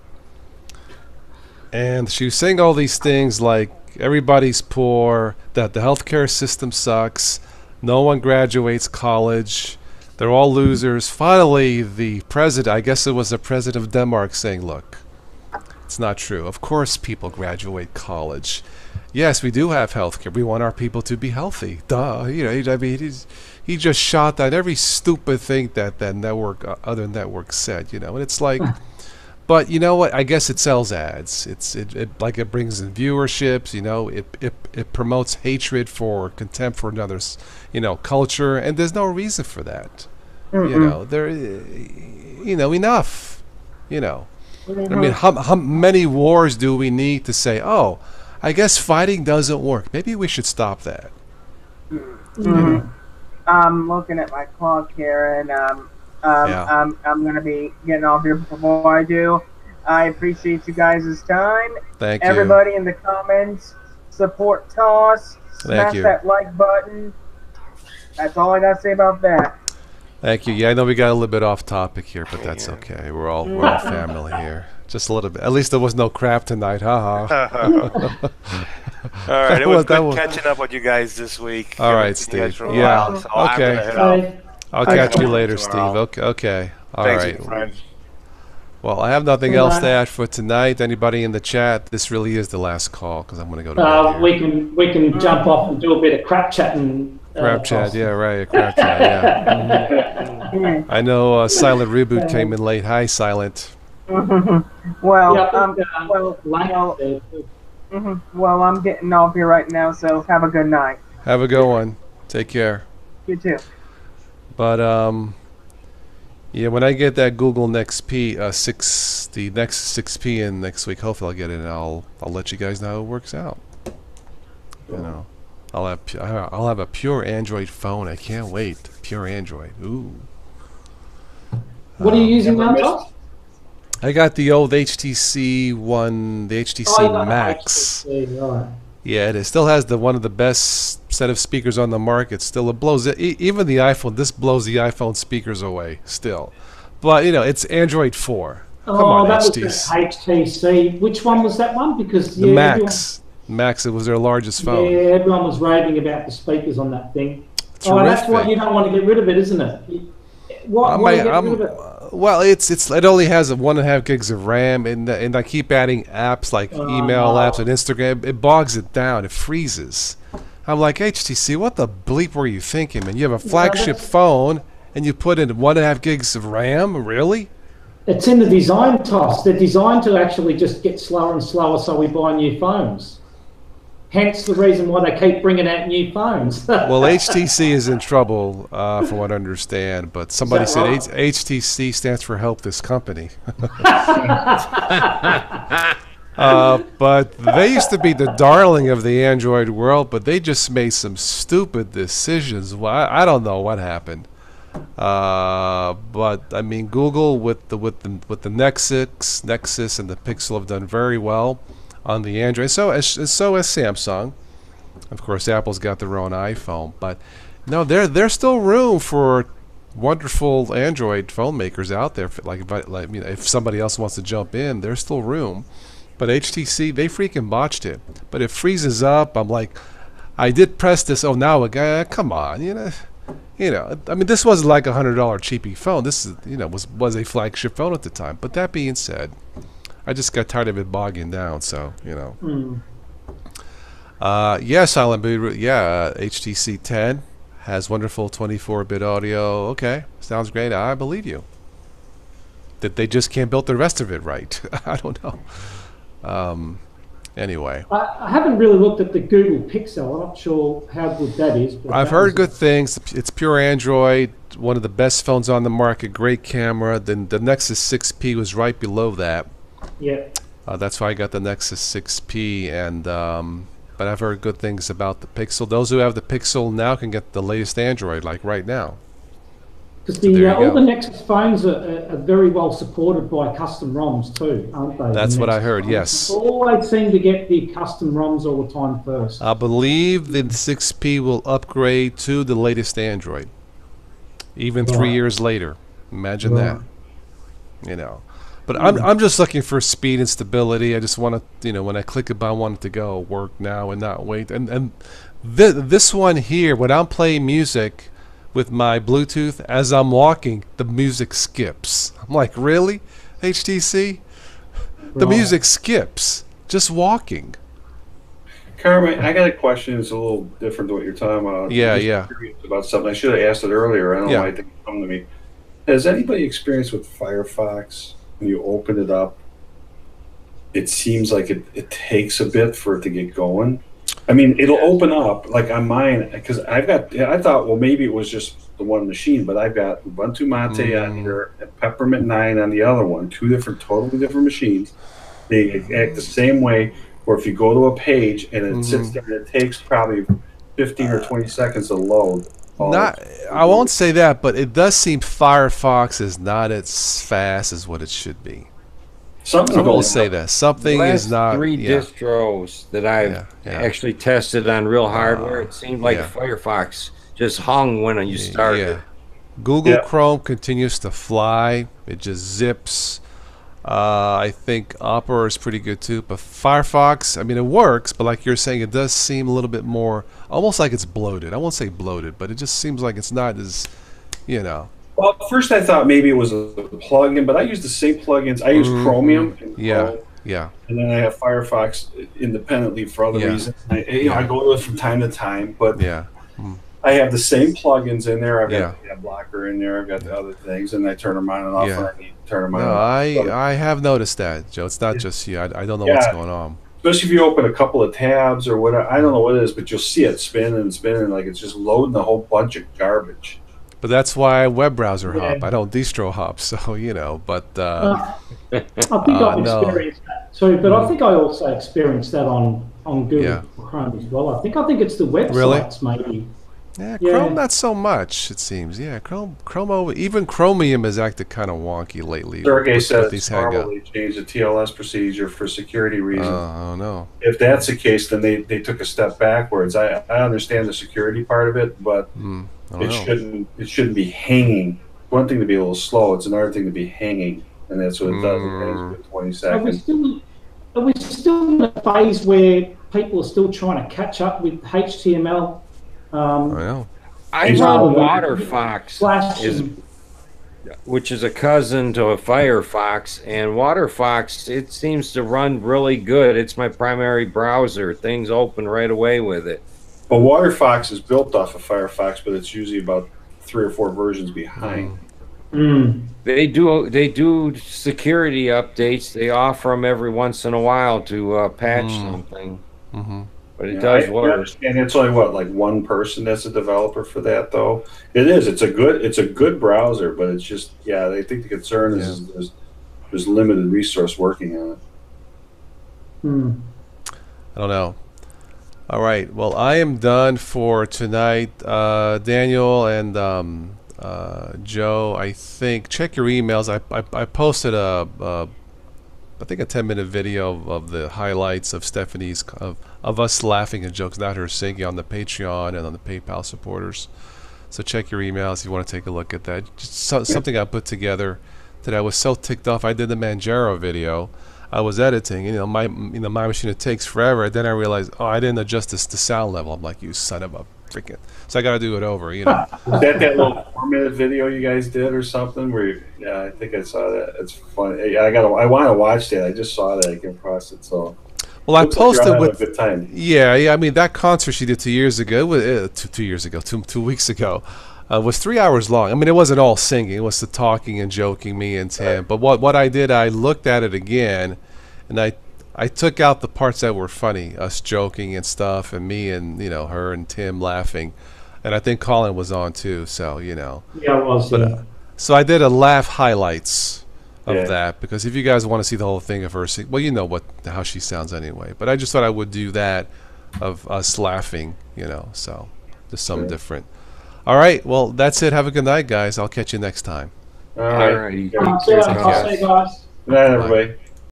and she was saying all these things like everybody's poor, that the healthcare system sucks, no one graduates college, they're all losers. Finally, the president, I guess it was the president of Denmark, saying, "Look, it's not true. Of course, people graduate college. Yes, we do have healthcare. We want our people to be healthy. Duh." You know, I mean, he just shot down every stupid thing that other network said. You know, and it's like, but you know what? I guess it sells ads. It brings in viewerships. You know, it promotes hatred for contempt for another's, you know, culture, and there's no reason for that. You know, enough. You know, I mean, how many wars do we need to say, oh, I guess fighting doesn't work. Maybe we should stop that. I'm looking at my clock here, and I'm going to be getting off here before I do. I appreciate you guys' time. Thank you. Everybody in the comments, support TOS. Thank Smash you. that like button. That's all I got to say about that. Thank you. Yeah, I know we got a little bit off topic here, but that's okay. We're all family here. Just a little bit. At least there was no crap tonight, haha. All right, it was good catching up with you guys this week. All right, Steve. Yeah. Okay. I'll catch you later, Steve. Okay. All right. Friends. Well, I have nothing else to add for tonight. Anybody in the chat? This really is the last call because I'm going to go to bed here. We can jump off and do a bit of crap chatting. Crap chat, yeah, right. A crap chat, yeah. I know Silent Reboot came in late. Hi, Silent. Well, I'm getting off here right now, so have a good night. Have a good one. Take care. You too. But yeah, when I get that Google Nexus 6P in next week, hopefully I'll get it, and I'll let you guys know how it works out. You know, I'll have a pure Android phone. I can't wait. Pure Android. Ooh. What are you using now? I got the old HTC One, the HTC Max. Yeah, it still has one of the best set of speakers on the market. Still, it blows even the iPhone. This blows the iPhone speakers away still. But you know, it's Android 4. Come Oh, on, that was HTC. HTC. Which one was that one? Because The yeah, Max. Max, it was their largest phone. yeah, everyone was raving about the speakers on that thing. Oh, that's why Terrific. you don't want to get rid of it, isn't it? Why get rid of it? Well, it only has 1.5 gigs of RAM, and I keep adding apps like email apps and Instagram. It bogs it down. It freezes. I'm like, HTC, what the bleep were you thinking, man? You have a flagship phone, and you put in 1.5 gigs of RAM? Really? It's in the design TOS. They're designed to actually just get slower and slower, so we buy new phones. Hence the reason why they keep bringing out new phones. Well, HTC is in trouble, from what I understand. But somebody said right? HTC stands for Help This Company. But they used to be the darling of the Android world, but they just made some stupid decisions. Well, I don't know what happened. But I mean, Google with the Nexus and the Pixel have done very well on the Android. So has Samsung. Of course, Apple's got their own iPhone, but no, there's still room for wonderful Android phone makers out there. If somebody else wants to jump in, there's still room. But HTC, they freaking botched it. But it freezes up. I'm like, I did press this. Oh, now come on, you know. I mean, this wasn't like $100 cheapy phone. This is, was a flagship phone at the time. But that being said, I just got tired of it bogging down. So, yeah, Silent Boot. Yeah, HTC 10 has wonderful 24-bit audio. Okay, sounds great. I believe you. That they just can't build the rest of it right. I don't know. Anyway, I haven't really looked at the Google Pixel. I'm not sure how good that is. But I've heard good things. It's pure Android, one of the best phones on the market, great camera. Then the Nexus 6P was right below that. Yeah. That's why I got the Nexus 6P, and but I've heard good things about the Pixel. Those who have the Pixel now can get the latest Android, like right now. Because all the Nexus phones are very well supported by custom ROMs too, aren't they? That's what I heard, yes. They always seem to get the custom ROMs all the time first. I believe the 6P will upgrade to the latest Android, even 3 years later. Imagine that. But I'm just looking for speed and stability. I just want to, when I click it, I want it to go work now and not wait. And this one here, when I'm playing music with my Bluetooth, as I'm walking, the music skips. I'm like, really, HTC? The music skips just walking. Carmen, I got a question. It's a little different than what you're talking about. Yeah. Curious about something. I should have asked it earlier. I don't know why it didn't come to me. Has anybody experienced with Firefox? When you open it up, it seems like it takes a bit for it to get going. I mean, it'll open up like on mine because I thought, well, maybe it was just the one machine, but I've got Ubuntu Mate on here and Peppermint 9 on the other one, totally different machines. They act the same way. Or if you go to a page and it sits there and it takes probably 15 or 20 seconds to load. I won't say that, but it does seem Firefox is not as fast as what it should be. I will say that something is not. Three distros that I've actually tested on real hardware, it seemed like Firefox just hung when you started. Google Chrome continues to fly; it just zips. I think Opera is pretty good too, but Firefox, I mean, it works, but like you're saying, it does seem a little bit more, almost like it's bloated. I won't say bloated, but it just seems like it's not as, Well, at first I thought maybe it was a plugin, but I use the same plugins. I use Chromium. And and then I have Firefox independently for other reasons. I go to it from time to time, but I have the same plugins in there. I've got the ad blocker in there. I've got the other things, and I turn them on and off when I need to turn them on. I have noticed that, Joe. It's not just you. I don't know what's going on. Especially if you open a couple of tabs or whatever. I don't know what it is, but you'll see it spinning and spinning like it's just loading a whole bunch of garbage. But that's why I web browser hop. I don't distro hop, so but I think I've experienced that too. But I think I also experienced that on Google Chrome as well. I think it's the websites maybe. Yeah, Chrome not so much, it seems. Yeah, Chrome even Chromium has acted kind of wonky lately. Sergey says probably changed the TLS procedure for security reasons. Oh no! If that's the case, then they took a step backwards. I understand the security part of it, but it shouldn't be hanging one thing to be a little slow. It's another thing to be hanging, and that's what it does. It hangs for 20 seconds. Are we still in a phase where people are still trying to catch up with HTML? Well, I run WaterFox, which is a cousin to a Firefox, and WaterFox, it seems to run really good. It's my primary browser. Things open right away with it. Well, WaterFox is built off of Firefox, but it's usually about 3 or 4 versions behind. They do security updates. They offer them every once in a while to patch something. But it does work. And it's only what, like one person that's a developer for that, though. It is. It's a good browser, but it's just I think the concern is there's limited resource working on it. I don't know. All right. Well, I am done for tonight. Daniel and Joe, I think check your emails. I posted I think a 10-minute video of the highlights of Stephanie's of us laughing at jokes, not her singing, on the Patreon and on the PayPal supporters. So check your emails if you want to take a look at that. Just something I put together that I was so ticked off. I did the Manjaro video. I was editing, my machine, it takes forever. Then I realized, I didn't adjust the sound level. I'm like, you son of a freaking. So I got to do it over, Was that little 4-minute video you guys did or something? Where I think I saw that. It's funny. I want to watch that. I just saw that. I came across it. So. Well, I posted like with a good time. Yeah. I mean, that concert she did 2 years ago, 2 weeks ago, was 3 hours long. I mean, it wasn't all singing; it was the talking and joking, me and Tim. Right. But what I did, I looked at it again, and I took out the parts that were funny, us joking and stuff, and me and her and Tim laughing, and I think Colin was on too. So Yeah, it was. But, so I did a laugh highlights of that, because if you guys want to see the whole thing of her sing, well, you know how she sounds anyway. But I just thought I would do that of us laughing, so just something different. All right, well, that's it. Have a good night, guys. I'll catch you next time. All right. I'll see you guys. Good night, everybody.